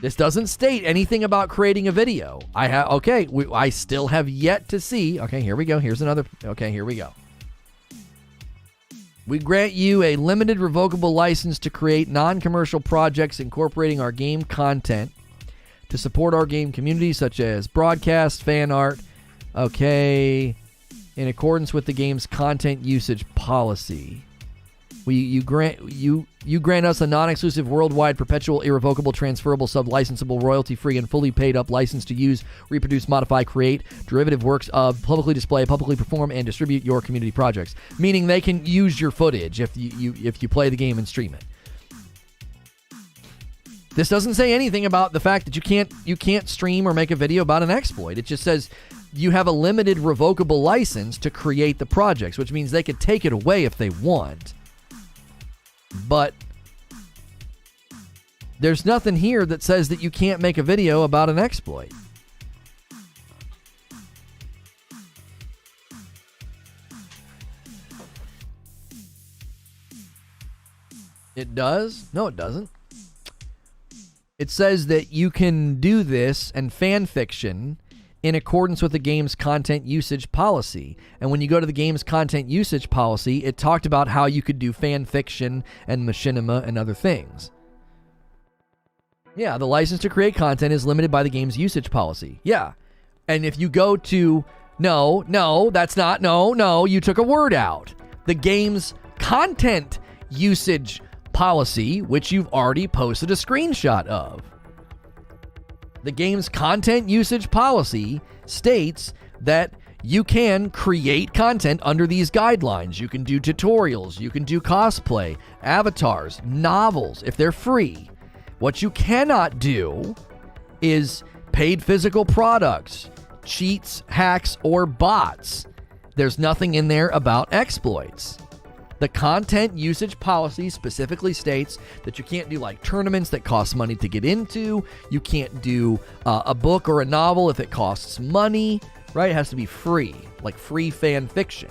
This doesn't state anything about creating a video. I still have yet to see. Okay, here we go. Here's another. Okay, here we go. We grant you a limited revocable license to create non-commercial projects incorporating our game content to support our game community, such as broadcast, fan art, okay, in accordance with the game's content usage policy. You grant us a non-exclusive, worldwide, perpetual, irrevocable, transferable, sub-licensable, royalty-free, and fully paid-up license to use, reproduce, modify, create derivative works of, publicly display, publicly perform, and distribute your community projects. Meaning they can use your footage if you play the game and stream it. This doesn't say anything about the fact that you can't stream or make a video about an exploit. It just says you have a limited revocable license to create the projects, which means they could take it away if they want. But there's nothing here that says that you can't make a video about an exploit. It does? No, it doesn't. It says that you can do this and fan fiction in accordance with the game's content usage policy. And when you go to the game's content usage policy, it talked about how you could do fan fiction and machinima and other things. Yeah, the license to create content is limited by the game's usage policy. Yeah. And if you go to, no, that's not, no, you took a word out. The game's content usage policy, which you've already posted a screenshot of. The game's content usage policy states that you can create content under these guidelines. You can do tutorials, you can do cosplay, avatars, novels, if they're free. What you cannot do is paid physical products, cheats, hacks, or bots. There's nothing in there about exploits. The content usage policy specifically states that you can't do like tournaments that cost money to get into. You can't do a book or a novel if it costs money, right? It has to be free, like free fan fiction.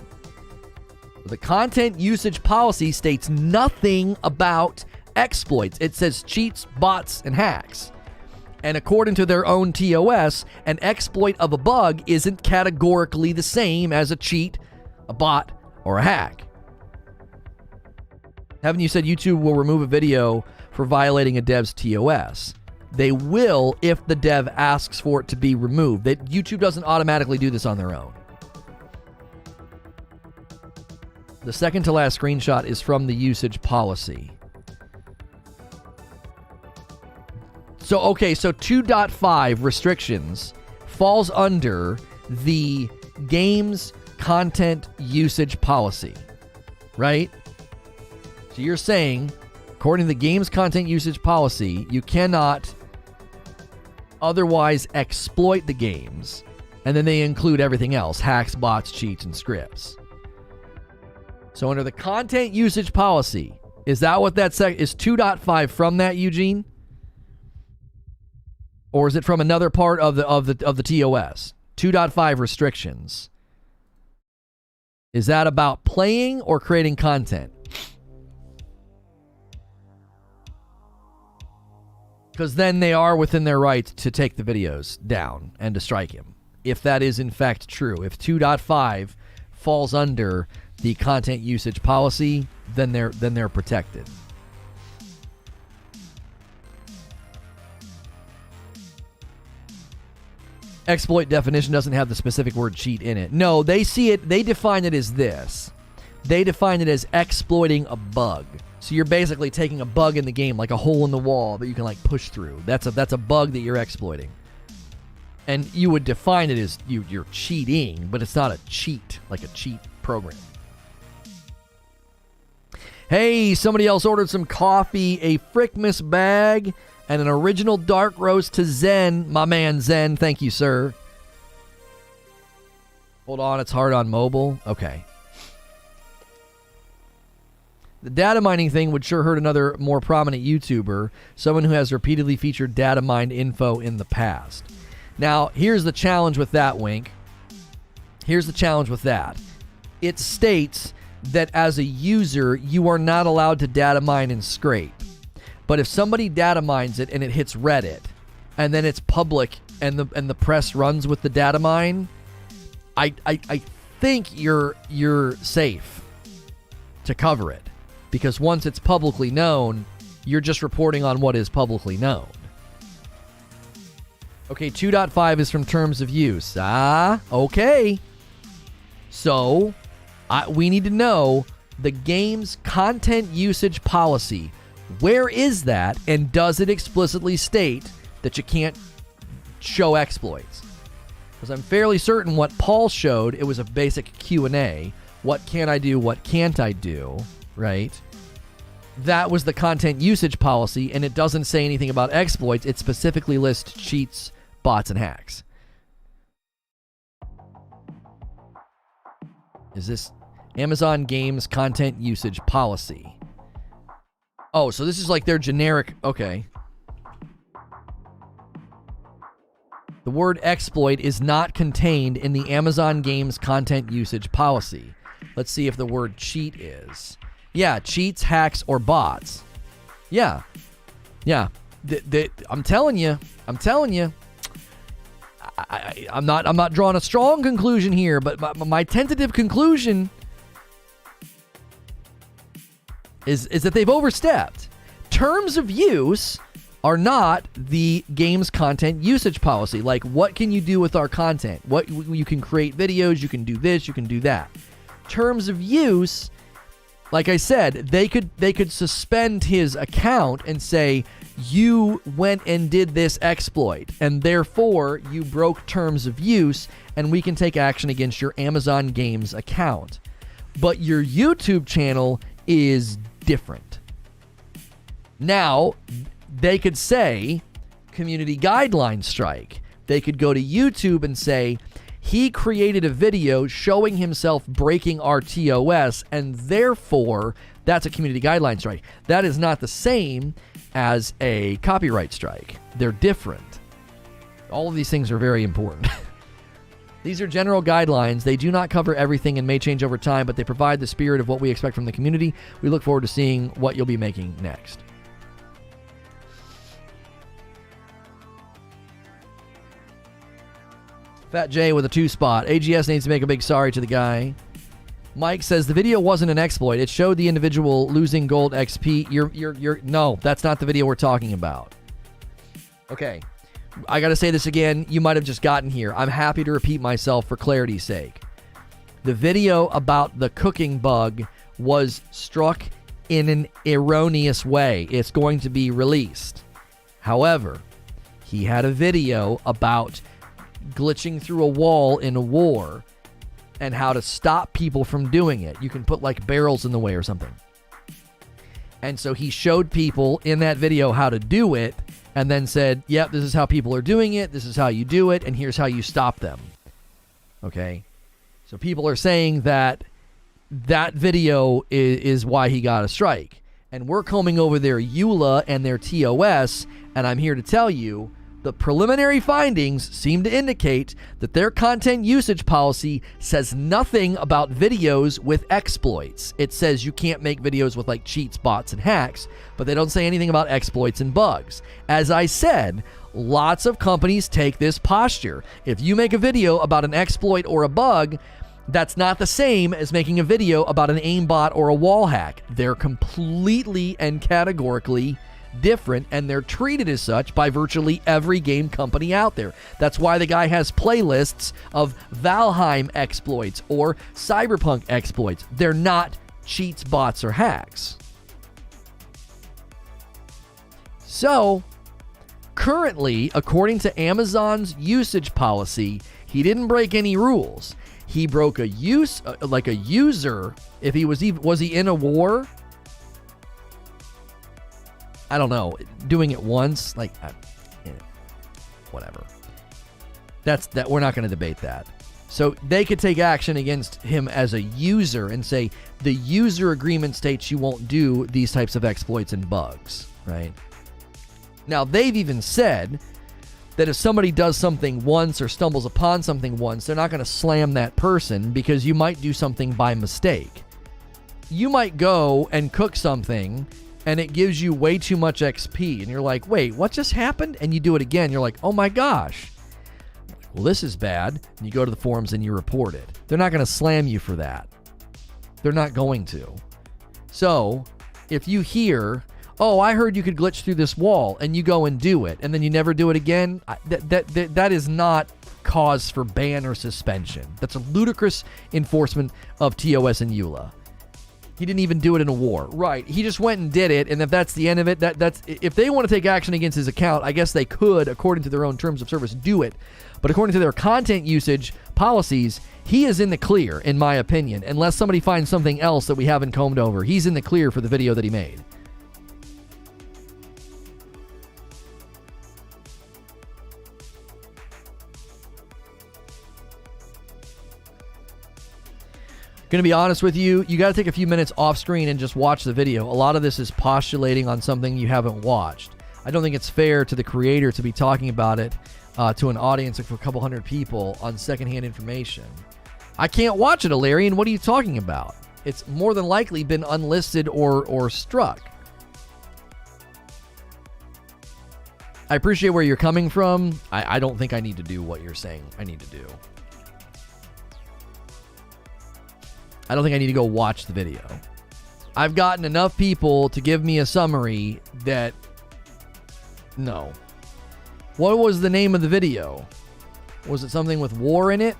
The content usage policy states nothing about exploits. It says cheats, bots, and hacks. And according to their own TOS, an exploit of a bug isn't categorically the same as a cheat, a bot, or a hack. Haven't you said YouTube will remove a video for violating a dev's TOS? They will if the dev asks for it to be removed. YouTube doesn't automatically do this on their own. The second to last screenshot is from the usage policy. So 2.5 restrictions falls under the game's content usage policy, right? So you're saying, according to the game's content usage policy, you cannot otherwise exploit the games, and then they include everything else, hacks, bots, cheats, and scripts. So under the content usage policy, is that what that is 2.5 from that, Eugene? Or is it from another part of the TOS? 2.5 restrictions. Is that about playing or creating content? Because then they are within their right to take the videos down and to strike him. If that is in fact true. If 2.5 falls under the content usage policy, then they're protected. Exploit definition doesn't have the specific word cheat in it. No, they define it as this. They define it as exploiting a bug. So you're basically taking a bug in the game, like a hole in the wall that you can like push through. That's a bug that you're exploiting. And you would define it as you're cheating, but it's not a cheat, like a cheat program. Hey, somebody else ordered some coffee, a Frickmas bag, and an original dark roast to Zen. My man Zen, thank you, sir. Hold on, it's hard on mobile. Okay. The data mining thing would sure hurt another more prominent YouTuber, someone who has repeatedly featured data mined info in the past. Now, here's the challenge with that, Wink. Here's the challenge with that. It states that as a user, you are not allowed to data mine and scrape. But if somebody data mines it and it hits Reddit, and then it's public and the press runs with the data mine, I think you're safe. to cover it. Because once it's publicly known, you're just reporting on what is publicly known. Okay, 2.5 is from terms of use. Okay. So, we need to know the game's content usage policy. Where is that, and does it explicitly state that you can't show exploits? Because I'm fairly certain what Paul showed, it was a basic Q&A. What can I do? What can't I do? Right? That was the content usage policy, and it doesn't say anything about exploits. It specifically lists cheats, bots, and hacks. Is this Amazon Games content usage policy? Oh, so this is like their generic... Okay. The word exploit is not contained in the Amazon Games content usage policy. Let's see if the word cheat is. Yeah, cheats, hacks, or bots. Yeah. Yeah. I'm telling you. I'm not drawing a strong conclusion here, but my tentative conclusion is that they've overstepped. Terms of use are not the game's content usage policy. Like, what can you do with our content? What you can create videos, you can do this, you can do that. Terms of use, like I said, they could suspend his account and say, you went and did this exploit, and therefore you broke terms of use, and we can take action against your Amazon Games account. But your YouTube channel is different. Now, they could say community guideline strike. They could go to YouTube and say, he created a video showing himself breaking our TOS, and therefore that's a community guideline strike. That is not the same as a copyright strike. They're different. All of these things are very important. These are general guidelines. They do not cover everything and may change over time, but they provide the spirit of what we expect from the community. We look forward to seeing what you'll be making next. Fat J with a 2 spot. AGS needs to make a big sorry to the guy. Mike says the video wasn't an exploit. It showed the individual losing gold XP. No, that's not the video we're talking about. Okay. I got to say this again. You might have just gotten here. I'm happy to repeat myself for clarity's sake. The video about the cooking bug was struck in an erroneous way. It's going to be released. However, he had a video about glitching through a wall in a war and how to stop people from doing it. You can put like barrels in the way or something. And so he showed people in that video how to do it and then said, yep, this is how people are doing it. This is how you do it. And here's how you stop them. Okay. So people are saying that that video is why he got a strike. And we're combing over their EULA and their TOS. And I'm here to tell you, the preliminary findings seem to indicate that their content usage policy says nothing about videos with exploits. It says you can't make videos with like cheats, bots, and hacks, but they don't say anything about exploits and bugs. As I said, lots of companies take this posture. If you make a video about an exploit or a bug, that's not the same as making a video about an aimbot or a wall hack. They're completely and categorically different, and they're treated as such by virtually every game company out there. That's why the guy has playlists of Valheim exploits or Cyberpunk exploits. They're not cheats, bots, or hacks. So, currently, according to Amazon's usage policy, he didn't break any rules. He broke a user. If he was he in a war? I don't know. Doing it once, like, whatever. That we're not going to debate that. So they could take action against him as a user and say the user agreement states you won't do these types of exploits and bugs, right? Now they've even said that if somebody does something once or stumbles upon something once, they're not going to slam that person because you might do something by mistake. You might go and cook something and it gives you way too much XP. And you're like, wait, what just happened? And you do it again. You're like, oh my gosh. Well, this is bad. And you go to the forums and you report it. They're not going to slam you for that. They're not going to. So if you hear, oh, I heard you could glitch through this wall, and you go and do it, and then you never do it again, that is not cause for ban or suspension. That's a ludicrous enforcement of TOS and EULA. He didn't even do it in a war. Right. He just went and did it, and if that's the end of it, that's if they want to take action against his account, I guess they could, according to their own terms of service, do it. But according to their content usage policies, he is in the clear, in my opinion, unless somebody finds something else that we haven't combed over. He's in the clear for the video that he made. Going to be honest with you, you got to take a few minutes off screen and just watch the video. A lot of this is postulating on something you haven't watched. I don't think it's fair to the creator to be talking about it to an audience of a couple hundred people on secondhand information. I can't watch it, Ilarian. What are you talking about? It's more than likely been unlisted or struck. I appreciate where you're coming from. I don't think I need to do what you're saying I need to do. I don't think I need to go watch the video. I've gotten enough people to give me a summary that... No. What was the name of the video? Was it something with war in it?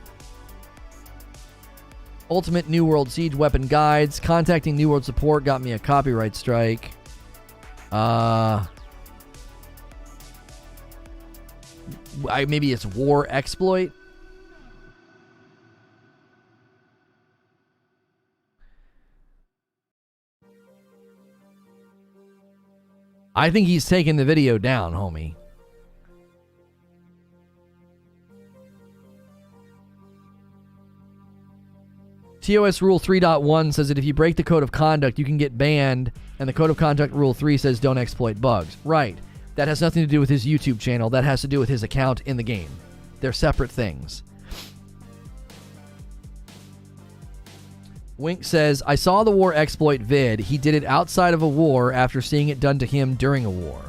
Ultimate New World Siege Weapon Guides. Contacting New World Support got me a copyright strike. Maybe it's war exploit. I think he's taking the video down, homie. TOS Rule 3.1 says that if you break the code of conduct, you can get banned, and the code of conduct Rule 3 says don't exploit bugs. Right. That has nothing to do with his YouTube channel. That has to do with his account in the game. They're separate things. Wink says, I saw the war exploit vid. He did it outside of a war after seeing it done to him during a war.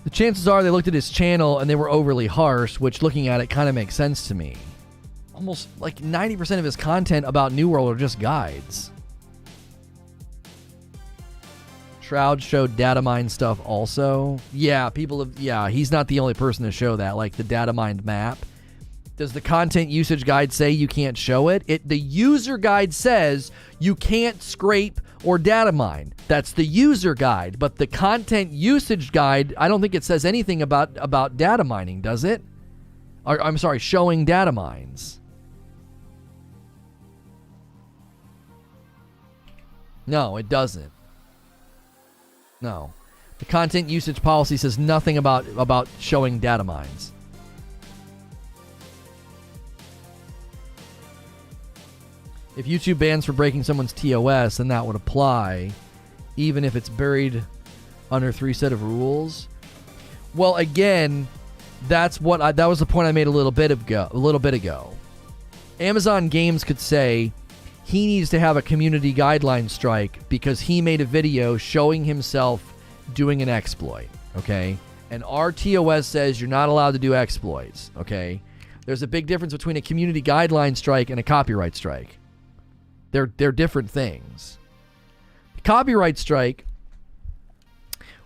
The chances are they looked at his channel and they were overly harsh, which looking at it kind of makes sense to me. Almost like 90% of his content about New World are just guides. Shroud showed data mine stuff also. Yeah, he's not the only person to show that, like the data mined map. Does the content usage guide say you can't show it? The user guide says you can't scrape or data mine. That's the user guide, but the content usage guide, I don't think it says anything about data mining, does it? I'm sorry, showing data mines. No, it doesn't. No. The content usage policy says nothing about showing data mines. If YouTube bans for breaking someone's TOS, then that would apply, even if it's buried under 3 set of rules. Well, again, that was the point I made a little bit ago. Amazon Games could say he needs to have a community guideline strike because he made a video showing himself doing an exploit, okay? And our TOS says you're not allowed to do exploits, okay? There's a big difference between a community guideline strike and a copyright strike. They're different things. The copyright strike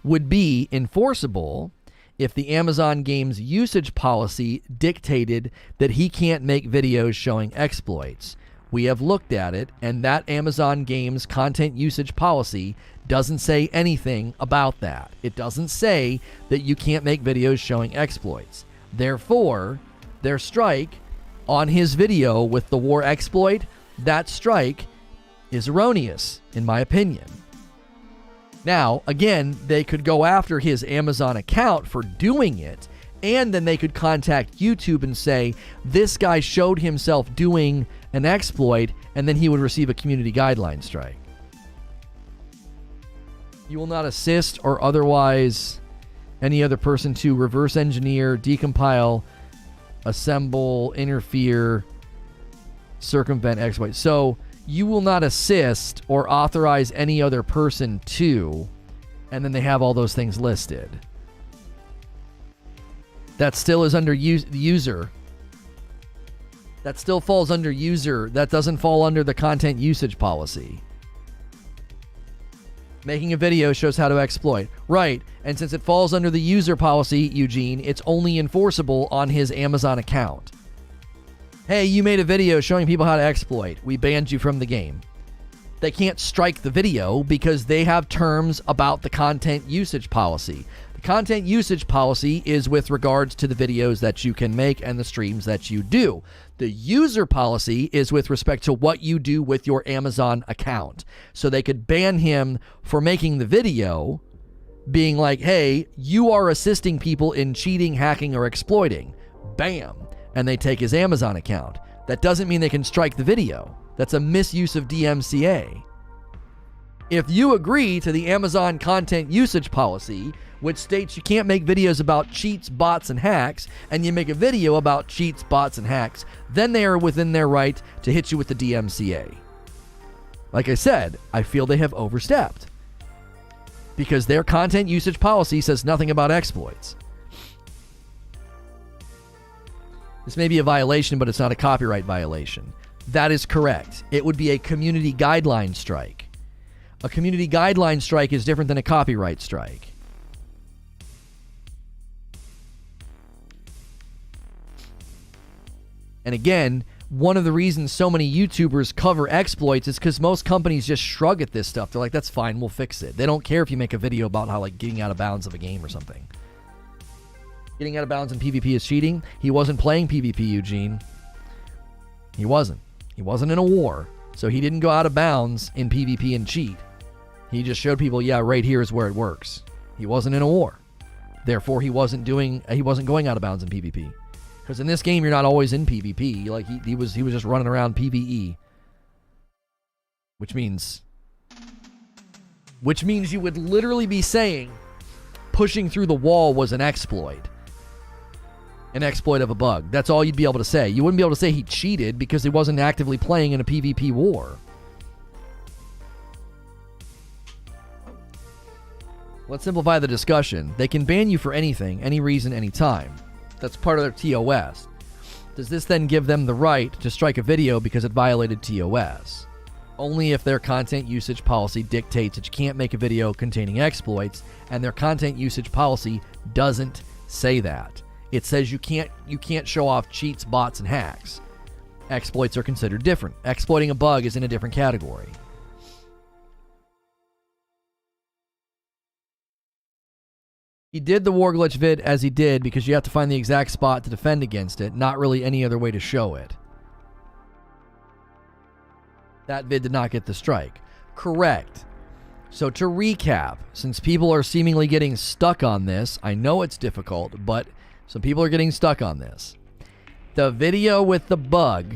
would be enforceable if the Amazon Games usage policy dictated that he can't make videos showing exploits. We have looked at it, and that Amazon Games content usage policy doesn't say anything about that. It doesn't say that you can't make videos showing exploits. Therefore, their strike on his video with the war exploit, that strike is erroneous, in my opinion. Now, again, they could go after his Amazon account for doing it, and then they could contact YouTube and say, this guy showed himself doing an exploit, and then he would receive a community guideline strike. You will not assist or otherwise any other person to reverse engineer, decompile, assemble, interfere, circumvent exploit. So you will not assist or authorize any other person to, and then they have all those things listed. That still is under user. That still falls under user. That doesn't fall under the content usage policy. Making a video shows how to exploit. Right, and since it falls under the user policy, Eugene, it's only enforceable on his Amazon account. Hey, you made a video showing people how to exploit. We banned you from the game. They can't strike the video because they have terms about the content usage policy. The content usage policy is with regards to the videos that you can make and the streams that you do. The user policy is with respect to what you do with your Amazon account. So they could ban him for making the video, being like, hey, you are assisting people in cheating, hacking, or exploiting. Bam. And they take his Amazon account. That doesn't mean they can strike the video. That's a misuse of DMCA. If you agree to the Amazon content usage policy, which states you can't make videos about cheats, bots, and hacks, and you make a video about cheats, bots, and hacks, then they are within their right to hit you with the DMCA. Like I said, I feel they have overstepped because their content usage policy says nothing about exploits. This may be a violation, but it's not a copyright violation. That is correct. It would be a community guideline strike. A community guideline strike is different than a copyright strike. And again, one of the reasons so many YouTubers cover exploits is because most companies just shrug at this stuff. They're like, that's fine, we'll fix it. They don't care if you make a video about how, like, getting out of bounds of a game or something. Getting out of bounds in PvP is cheating. He wasn't playing PvP, Eugene. He wasn't. He wasn't in a war. So he didn't go out of bounds in PvP and cheat. He just showed people, yeah, right here is where it works. He wasn't in a war. Therefore, he wasn't going out of bounds in PvP. Because in this game, you're not always in PvP. Like he was just running around PvE. Which means you would literally be saying pushing through the wall was an exploit. An exploit of a bug. That's all you'd be able to say. You wouldn't be able to say he cheated because he wasn't actively playing in a PvP war. Let's simplify the discussion. They can ban you for anything, any reason, any time. That's part of their TOS. Does this then give them the right to strike a video because it violated TOS? Only if their content usage policy dictates that you can't make a video containing exploits, and their content usage policy doesn't say that. It says you can't show off cheats, bots, and hacks. Exploits are considered different. Exploiting a bug is in a different category. He did the war glitch vid as he did because you have to find the exact spot to defend against it, not really any other way to show it. That vid did not get the strike. Correct. So to recap, since people are seemingly getting stuck on this, I know it's difficult, but some people are getting stuck on this. The video with the bug,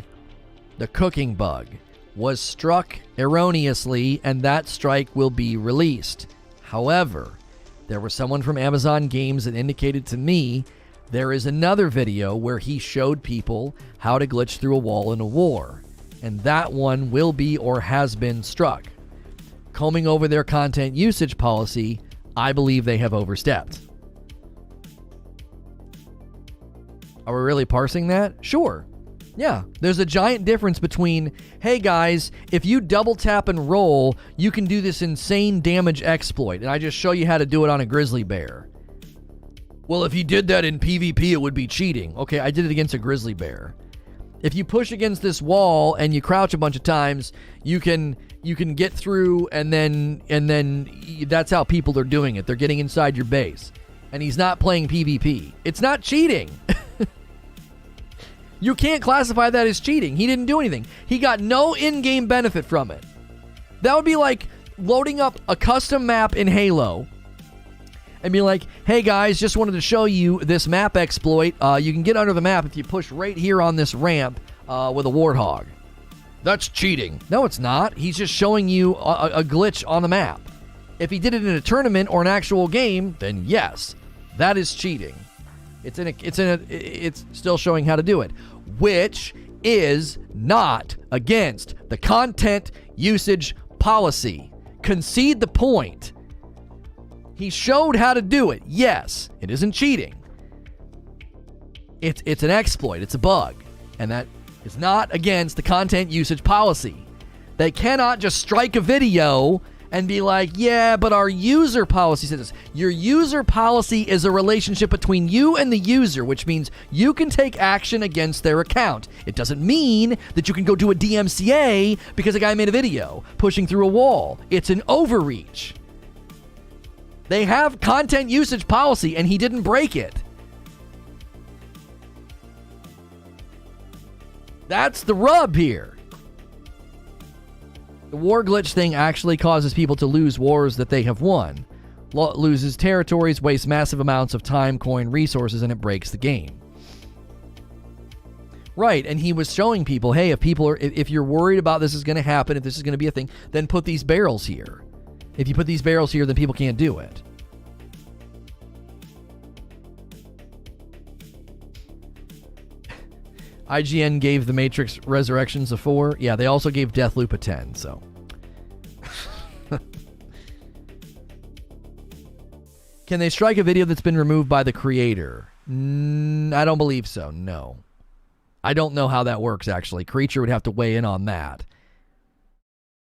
the cooking bug, was struck erroneously, and that strike will be released. However, there was someone from Amazon Games that indicated to me there is another video where he showed people how to glitch through a wall in a war, and that one will be or has been struck. Combing over their content usage policy, I believe they have overstepped. Are we really parsing that? Sure. Yeah, there's a giant difference between, hey guys, if you double tap and roll, you can do this insane damage exploit, and I just show you how to do it on a grizzly bear. Well, if you did that in PvP, it would be cheating. Okay, I did it against a grizzly bear. If you push against this wall and you crouch a bunch of times, you can get through, and then that's how people are doing it. They're getting inside your base. And he's not playing PvP. It's not cheating. You can't classify that as cheating. He didn't do anything. He got no in-game benefit from it. That would be like loading up a custom map in Halo and be like, hey guys, just wanted to show you this map exploit. You can get under the map if you push right here on this ramp with a warthog. That's cheating. No, it's not. He's just showing you a glitch on the map. If he did it in a tournament or an actual game, then yes, that is cheating. It's still showing how to do it, which is not against the content usage policy. Concede the point. He showed how to do it. Yes, it isn't cheating. It's an exploit. It's a bug. And that is not against the content usage policy. They cannot just strike a video and be like, yeah, but our user policy says this. Your user policy is a relationship between you and the user, which means you can take action against their account. It doesn't mean that you can go do a DMCA because a guy made a video pushing through a wall. It's an overreach. They have content usage policy and he didn't break it. That's the rub here. The war glitch thing actually causes people to lose wars that they have won. Loses territories, wastes massive amounts of time, coin, resources, and it breaks the game. Right, and he was showing people, hey, if you're worried about this is going to happen, if this is going to be a thing, then put these barrels here. If you put these barrels here, then people can't do it. IGN gave The Matrix Resurrections a 4. Yeah, they also gave Deathloop a 10, so. Can they strike a video that's been removed by the creator? I don't believe so, no. I don't know how that works, actually. Creature would have to weigh in on that.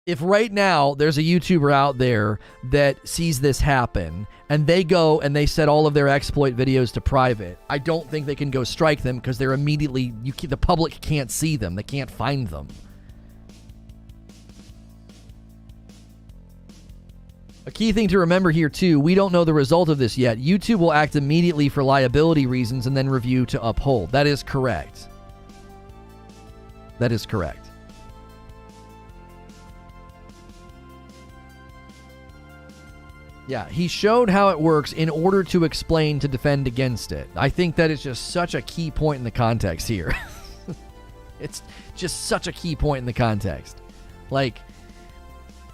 If right now there's a YouTuber out there that sees this happen and they go and they set all of their exploit videos to private, I don't think they can go strike them because they're immediately, the public can't see them. They can't find them. A key thing to remember here too, we don't know the result of this yet. YouTube will act immediately for liability reasons and then review to uphold. That is correct. That is correct. Yeah, he showed how it works in order to explain to defend against it. I think that is just such a key point in the context here. It's just such a key point in the context. Like,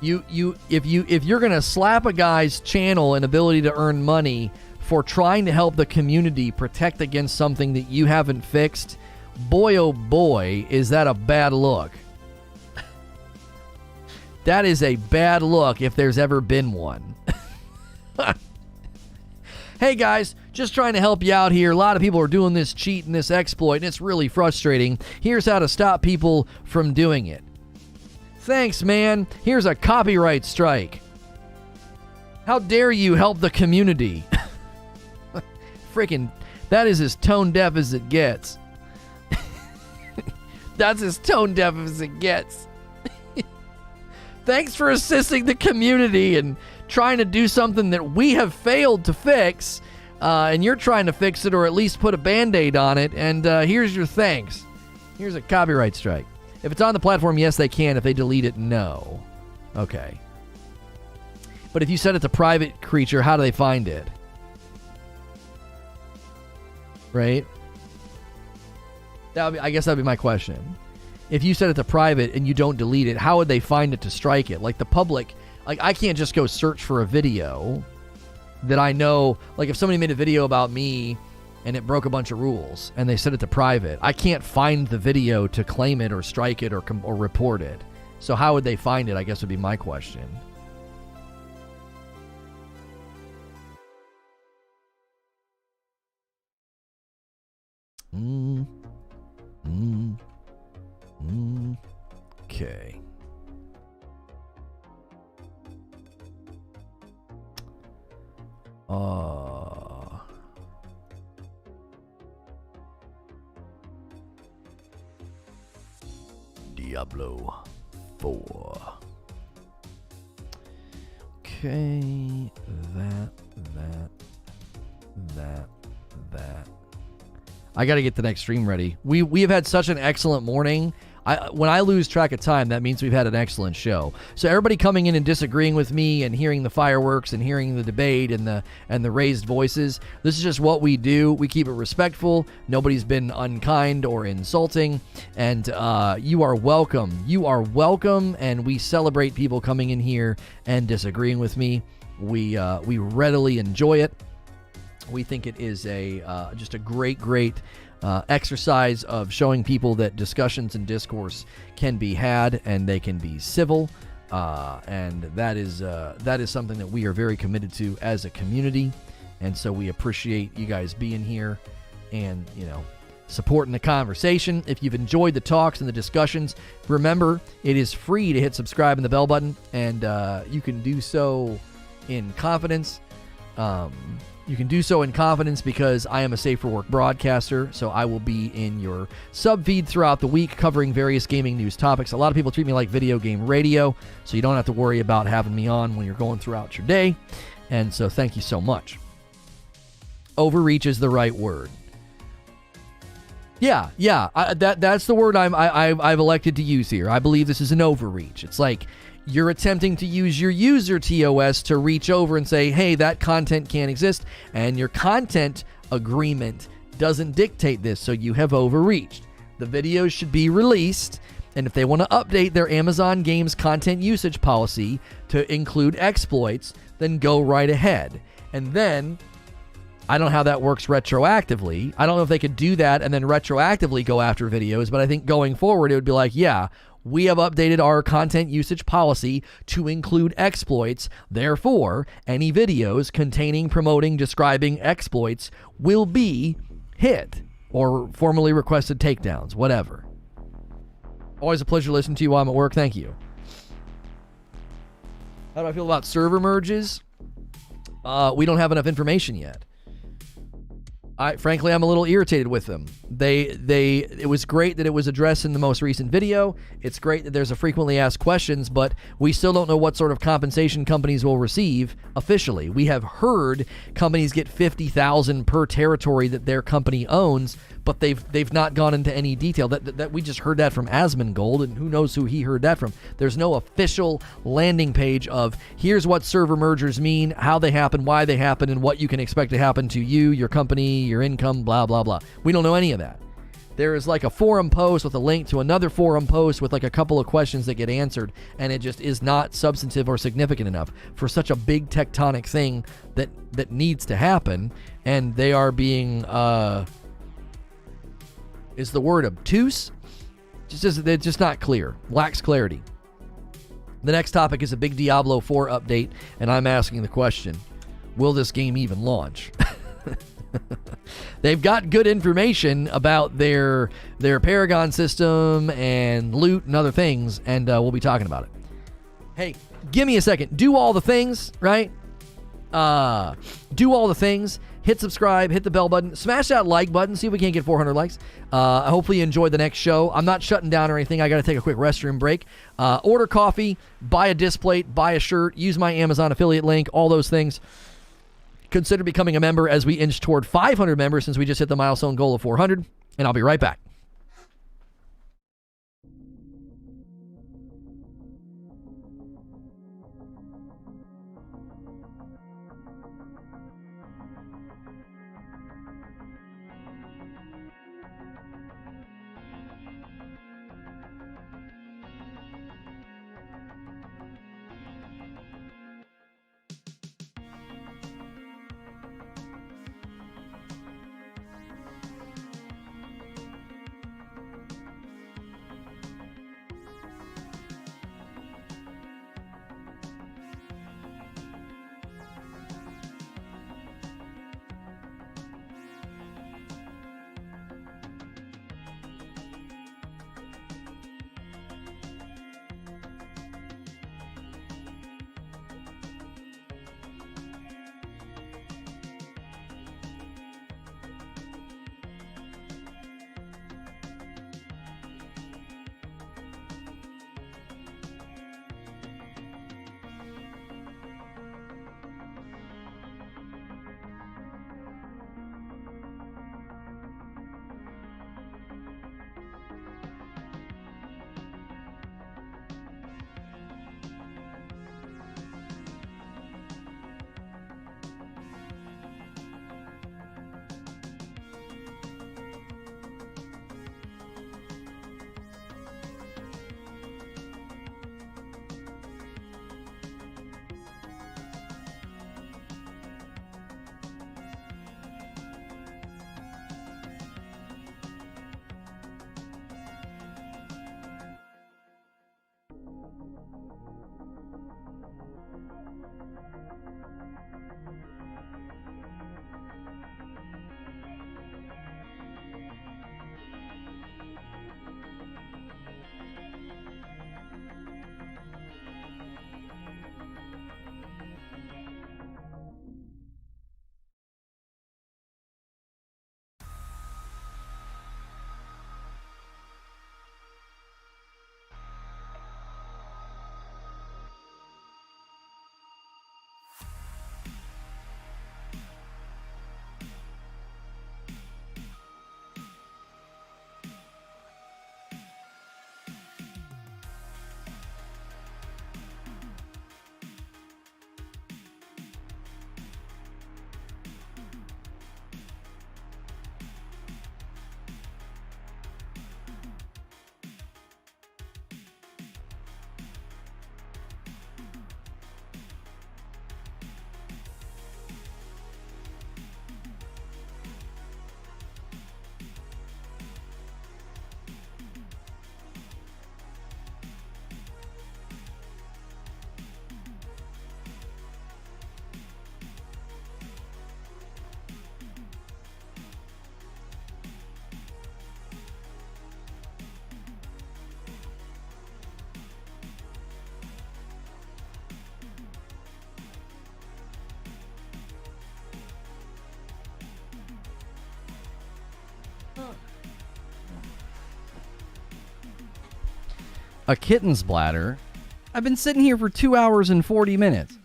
if you're gonna slap a guy's channel and ability to earn money for trying to help the community protect against something that you haven't fixed, boy oh boy, is that a bad look. That is a bad look if there's ever been one. Hey guys, just trying to help you out here. A lot of people are doing this cheat and this exploit, and it's really frustrating. Here's how to stop people from doing it. Thanks, man. Here's a copyright strike. How dare you help the community? Freaking, that is as tone deaf as it gets. That's as tone deaf as it gets. Thanks for assisting the community and trying to do something that we have failed to fix, and you're trying to fix it or at least put a Band-Aid on it, and here's your thanks. Here's a copyright strike. If it's on the platform, yes, they can. If they delete it, no. Okay. But if you set it to private, creature, how do they find it? Right? I guess that would be my question. If you set it to private and you don't delete it, how would they find it to strike it? Like the public, like I can't just go search for a video that I know, like if somebody made a video about me and it broke a bunch of rules and they set it to private, I can't find the video to claim it or strike it or report it. So how would they find it, I guess would be my question. Okay. Diablo 4. Okay, that. I got to get the next stream ready. We have had such an excellent morning. When I lose track of time, that means we've had an excellent show. So everybody coming in and disagreeing with me and hearing the fireworks and hearing the debate and the raised voices, this is just what we do. We keep it respectful. Nobody's been unkind or insulting, and you are welcome. You are welcome, and we celebrate people coming in here and disagreeing with me. We readily enjoy it. We think it is just a great exercise of showing people that discussions and discourse can be had and they can be civil. And that is something that we are very committed to as a community. And so we appreciate you guys being here and, supporting the conversation. If you've enjoyed the talks and the discussions, remember, it is free to hit subscribe and the bell button, and you can do so in confidence. You can do so in confidence because I am a Safe for Work broadcaster, so I will be in your sub feed throughout the week covering various gaming news topics. A lot of people treat me like video game radio, so you don't have to worry about having me on when you're going throughout your day, and so thank you so much. Overreach is the right word. Yeah, that's the word I've elected to use here. I believe this is an overreach. It's like you're attempting to use your user TOS to reach over and say, hey, that content can't exist, and your content agreement doesn't dictate this, so you have overreached. The videos should be released, and if they want to update their Amazon Games content usage policy to include exploits, then go right ahead. And then, I don't know how that works retroactively. I don't know if they could do that and then retroactively go after videos, but I think going forward it would be like, yeah, we have updated our content usage policy to include exploits. Therefore, any videos containing, promoting, describing exploits will be hit or formally requested takedowns, whatever. Always a pleasure listening to you while I'm at work. Thank you. How do I feel about server merges? We don't have enough information yet. Frankly, I'm a little irritated with them. It was great that it was addressed in the most recent video. It's great that there's a frequently asked questions, but we still don't know what sort of compensation companies will receive officially. We have heard companies get $50,000 per territory that their company owns, but they've not gone into any detail. That we just heard that from Asmongold, and who knows who he heard that from. There's no official landing page of here's what server mergers mean, how they happen, why they happen, and what you can expect to happen to you, your company, your income, blah, blah, blah. We don't know any of that. There is like a forum post with a link to another forum post with like a couple of questions that get answered, and it just is not substantive or significant enough for such a big tectonic thing that needs to happen, and they are being is the word obtuse? It's just not clear. Lacks clarity. The next topic is a big Diablo 4 update, and I'm asking the question, will this game even launch? They've got good information about their Paragon system and loot and other things, and we'll be talking about it. Hey, give me a second. Do all the things, right? Do all the things. Hit subscribe, hit the bell button, smash that like button, see if we can't get 400 likes. Hopefully you enjoyed the next show. I'm not shutting down or anything. I got to take a quick restroom break. Order coffee, buy a disc plate, buy a shirt, use my Amazon affiliate link, all those things. Consider becoming a member as we inch toward 500 members since we just hit the milestone goal of 400, and I'll be right back. A kitten's bladder? I've been sitting here for 2 hours and 40 minutes.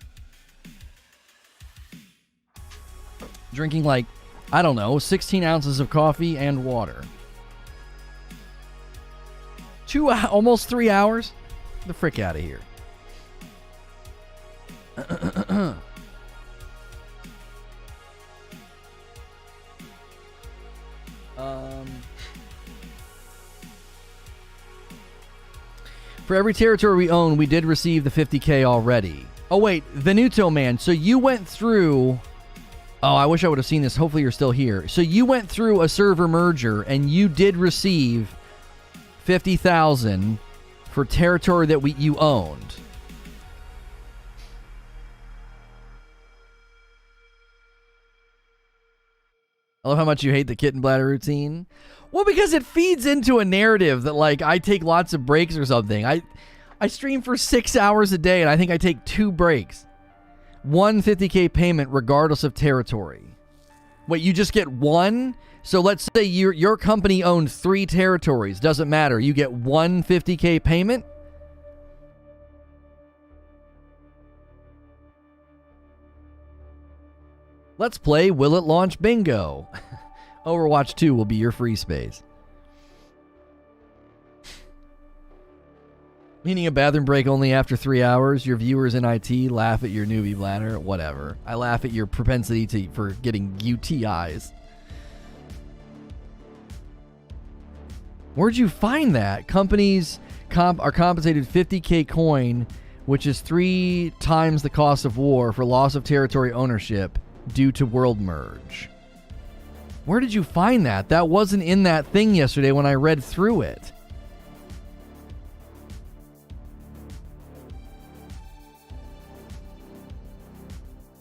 Drinking like, I don't know, 16 ounces of coffee and water. Almost 3 hours? Get the frick out of here. For every territory we own, we did receive the 50K already. Oh, wait, Venuto Man. So you went through... Oh, I wish I would have seen this. Hopefully you're still here. So you went through a server merger, and you did receive 50,000 for territory that you owned. I love how much you hate the kitten bladder routine. Well, because it feeds into a narrative that, like, I take lots of breaks or something. I stream for 6 hours a day, and I think I take 2 breaks. 1 50K payment regardless of territory. Wait, you just get 1? So let's say your company owned 3 territories. Doesn't matter. You get 1 50K payment? Let's play Will It Launch Bingo. Overwatch 2 will be your free space. Meaning a bathroom break only after 3 hours. Your viewers in IT laugh at your newbie bladder. Whatever. I laugh at your propensity for getting UTIs. Where'd you find that? Companies are compensated 50K coin, which is 3 times the cost of war for loss of territory ownership due to world merge. Where did you find that? That wasn't in that thing yesterday when I read through it.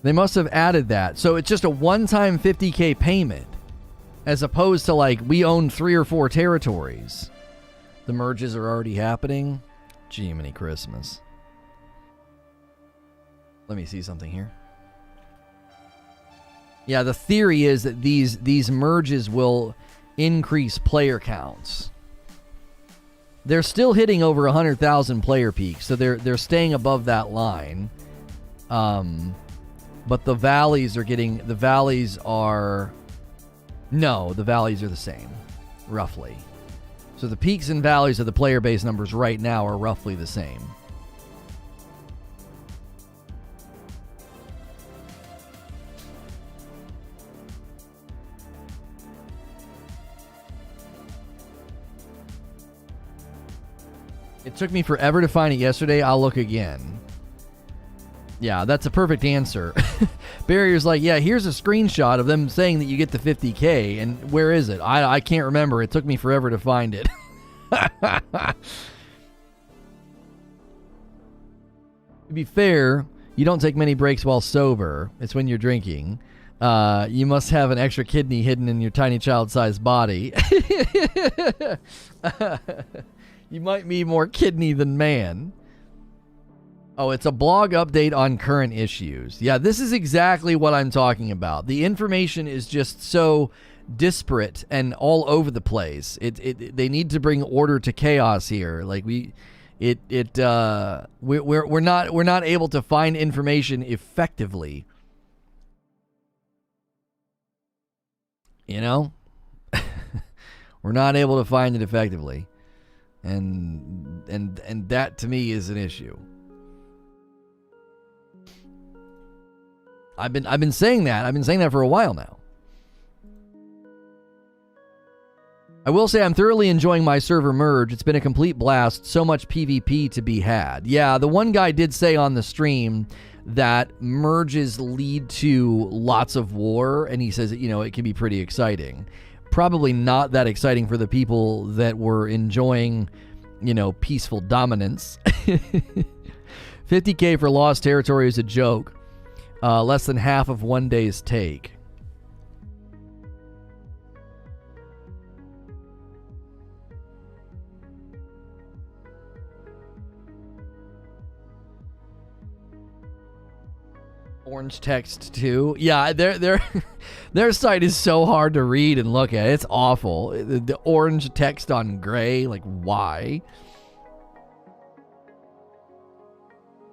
They must have added that. So it's just a one-time 50K payment, as opposed to, like, we own 3 or 4 territories. The merges are already happening. Jiminy Christmas. Let me see something here. Yeah, the theory is that these merges will increase player counts. They're still hitting over 100,000 player peaks, so they're staying above that line. But the valleys are the valleys are the same, roughly. So the peaks and valleys of the player base numbers right now are roughly the same. It took me forever to find it yesterday. I'll look again. Yeah, that's a perfect answer. Barrier's like, yeah, here's a screenshot of them saying that you get the 50K, and where is it? I can't remember. It took me forever to find it. To be fair, you don't take many breaks while sober. It's when you're drinking. You must have an extra kidney hidden in your tiny child-sized body. You might be more kidney than man. Oh, it's a blog update on current issues. Yeah, this is exactly what I'm talking about. The information is just so disparate and all over the place. They need to bring order to chaos here. Like we're not able to find information effectively. You know? We're not able to find it effectively. And that to me is an issue. I've been saying that. I've been saying that for a while now. I will say I'm thoroughly enjoying my server merge. It's been a complete blast. So much PvP to be had. Yeah, the one guy did say on the stream that merges lead to lots of war, and he says, you know, it can be pretty exciting. Probably not that exciting for the people that were enjoying, you know, peaceful dominance. 50K for Lost Territory is a joke. Less than half of one day's take. Orange text too. Yeah, their site is so hard to read and look at. It's awful. The orange text on gray, like why?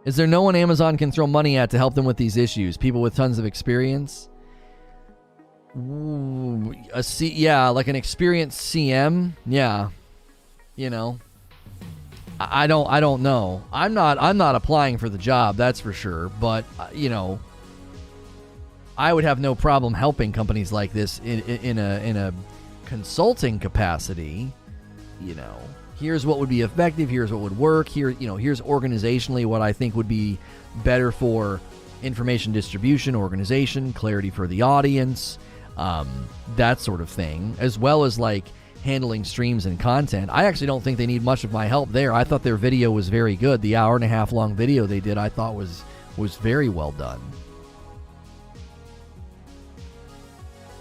Is there no one Amazon can throw money at to help them with these issues? People with tons of experience? Ooh, yeah, like an experienced CM. Yeah, you know. I don't know. I'm not applying for the job, that's for sure. But you know, I would have no problem helping companies like this in a consulting capacity. You know, here's what would be effective. Here's what would work. Here's organizationally what I think would be better for information distribution, organization, clarity for the audience, that sort of thing, as well as like handling streams and content. I actually don't think they need much of my help there. I thought their video was very good. The hour and a half long video they did, I thought was very well done.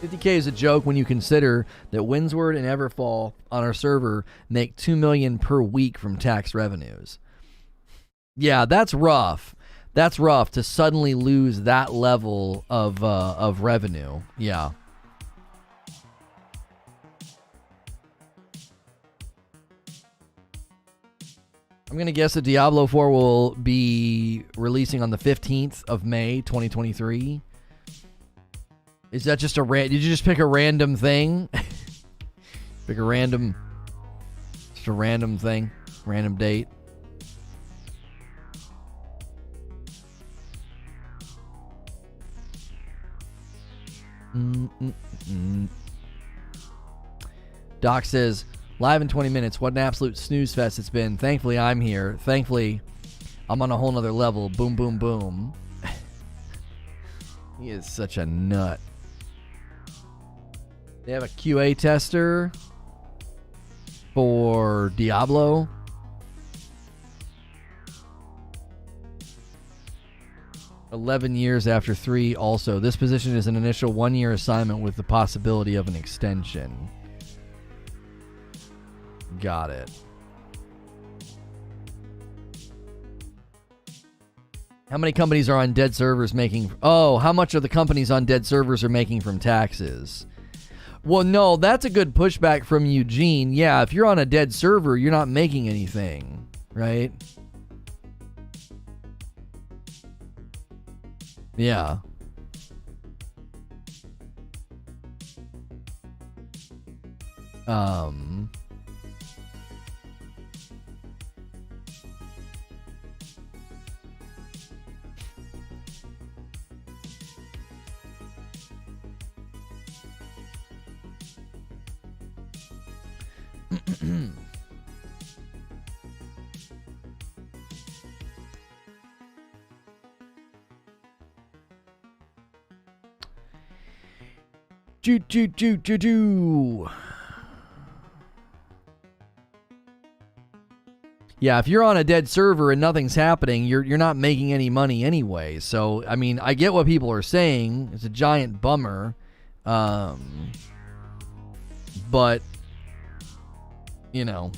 50K is a joke when you consider that Windsward and Everfall on our server make $2 million per week from tax revenues. Yeah, that's rough. That's rough to suddenly lose that level of revenue. Yeah. I'm going to guess that Diablo 4 will be releasing on the 15th of May, 2023. Is that just did you just pick a random thing? Pick a random thing, random date. Doc says, live in 20 minutes. What an absolute snooze fest it's been. Thankfully, I'm here. Thankfully, I'm on a whole nother level. Boom, boom, boom. He is such a nut. They have a QA tester for Diablo. $11 years after 3 also. This position is an initial 1-year assignment with the possibility of an extension. Got it. How many companies are on dead servers making... Oh, how much of the companies on dead servers are making from taxes? Well, no, that's a good pushback from Eugene. Yeah, if you're on a dead server, you're not making anything, right? Yeah. Yeah, if you're on a dead server and nothing's happening, you're not making any money anyway. So, I mean, I get what people are saying. It's a giant bummer. But, you know,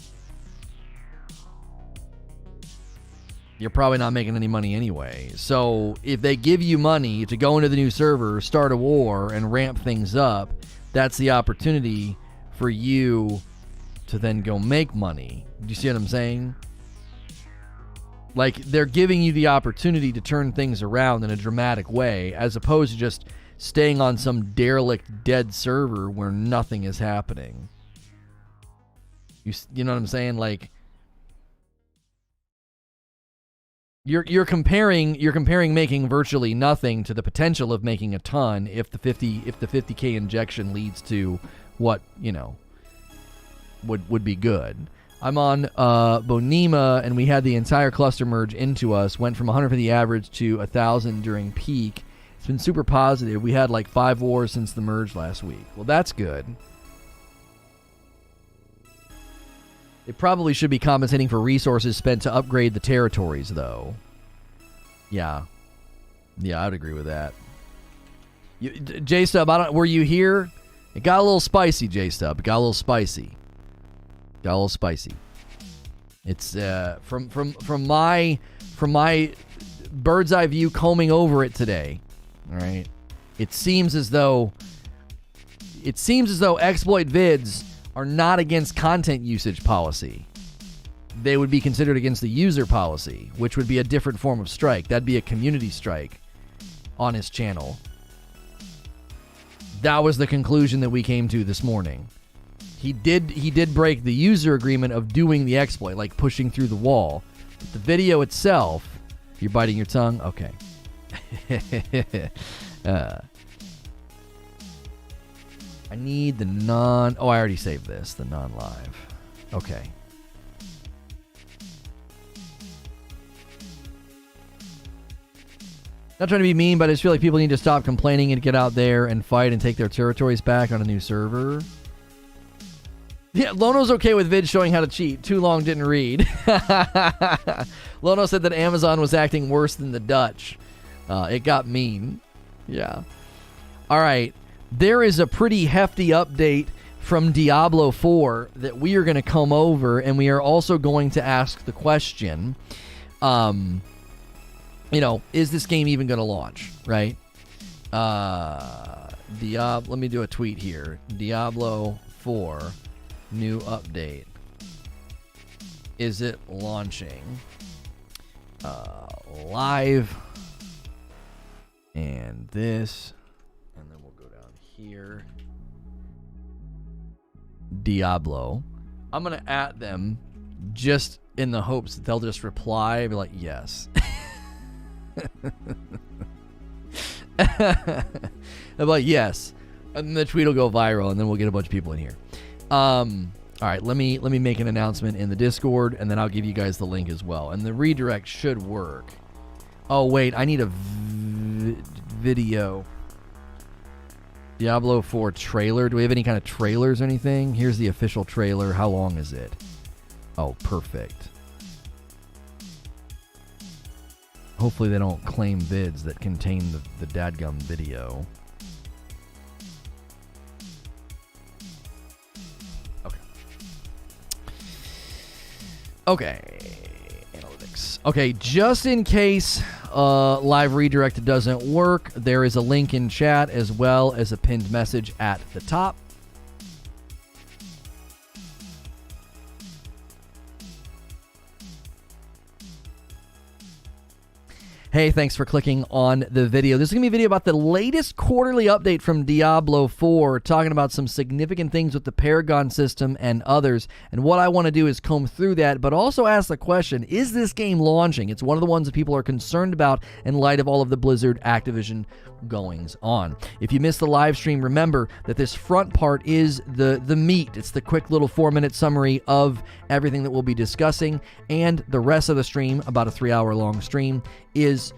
you're probably not making any money anyway. So if they give you money to go into the new server, start a war, and ramp things up, that's the opportunity for you to then go make money. Do you see what I'm saying? Like, they're giving you the opportunity to turn things around in a dramatic way, as opposed to just staying on some derelict dead server where nothing is happening. You know what I'm saying? Like, you're comparing making virtually nothing to the potential of making a ton if the 50K injection leads to what, you know, would be good. I'm on Bonema, and we had the entire cluster merge into us. Went from 150 average to 1,000 during peak. It's been super positive. We had like 5 wars since the merge last week. Well, that's good. It probably should be compensating for resources spent to upgrade the territories, though. Yeah, I'd agree with that. J-Stub, were you here? It got a little spicy, J-Stub. It got a little spicy. It's from my bird's eye view combing over it today. All right. It seems as though exploit vids are not against content usage policy. They would be considered against the user policy, which would be a different form of strike. That'd be a community strike on his channel. That was the conclusion that we came to this morning. He did break the user agreement of doing the exploit, like pushing through the wall. But the video itself, you're biting your tongue? Okay. I need the I already saved this, the non-live. Okay. Not trying to be mean, but I just feel like people need to stop complaining and get out there and fight and take their territories back on a new server. Yeah, Lono's okay with vids showing how to cheat. Too long, didn't read. Lono said that Amazon was acting worse than the Dutch. It got mean. Yeah. All right. There is a pretty hefty update from Diablo 4 that we are going to come over, and we are also going to ask the question, you know, is this game even going to launch, right? Let me do a tweet here. Diablo 4 new update. Is it launching? Live. And this. And then we'll go down here. Diablo. I'm going to at them just in the hopes that they'll just reply and be like, yes. They'll be like, yes. And then the tweet will go viral, and then we'll get a bunch of people in here. All right, let me make an announcement in the Discord, and then I'll give you guys the link as well. And the redirect should work. Oh, wait, I need a video. Diablo 4 trailer. Do we have any kind of trailers or anything? Here's the official trailer. How long is it? Oh, perfect. Hopefully they don't claim vids that contain the dadgum video. Okay. Analytics. Okay, just in case live redirect doesn't work, there is a link in chat as well as a pinned message at the top. Hey, thanks for clicking on the video. This is going to be a video about the latest quarterly update from Diablo 4, talking about some significant things with the Paragon system and others. And what I want to do is comb through that, but also ask the question, is this game launching? It's one of the ones that people are concerned about in light of all of the Blizzard Activision goings on. If you missed the live stream, remember that this front part is the meat. It's the quick little 4-minute summary of everything that we'll be discussing, and the rest of the stream, about a 3-hour long stream, is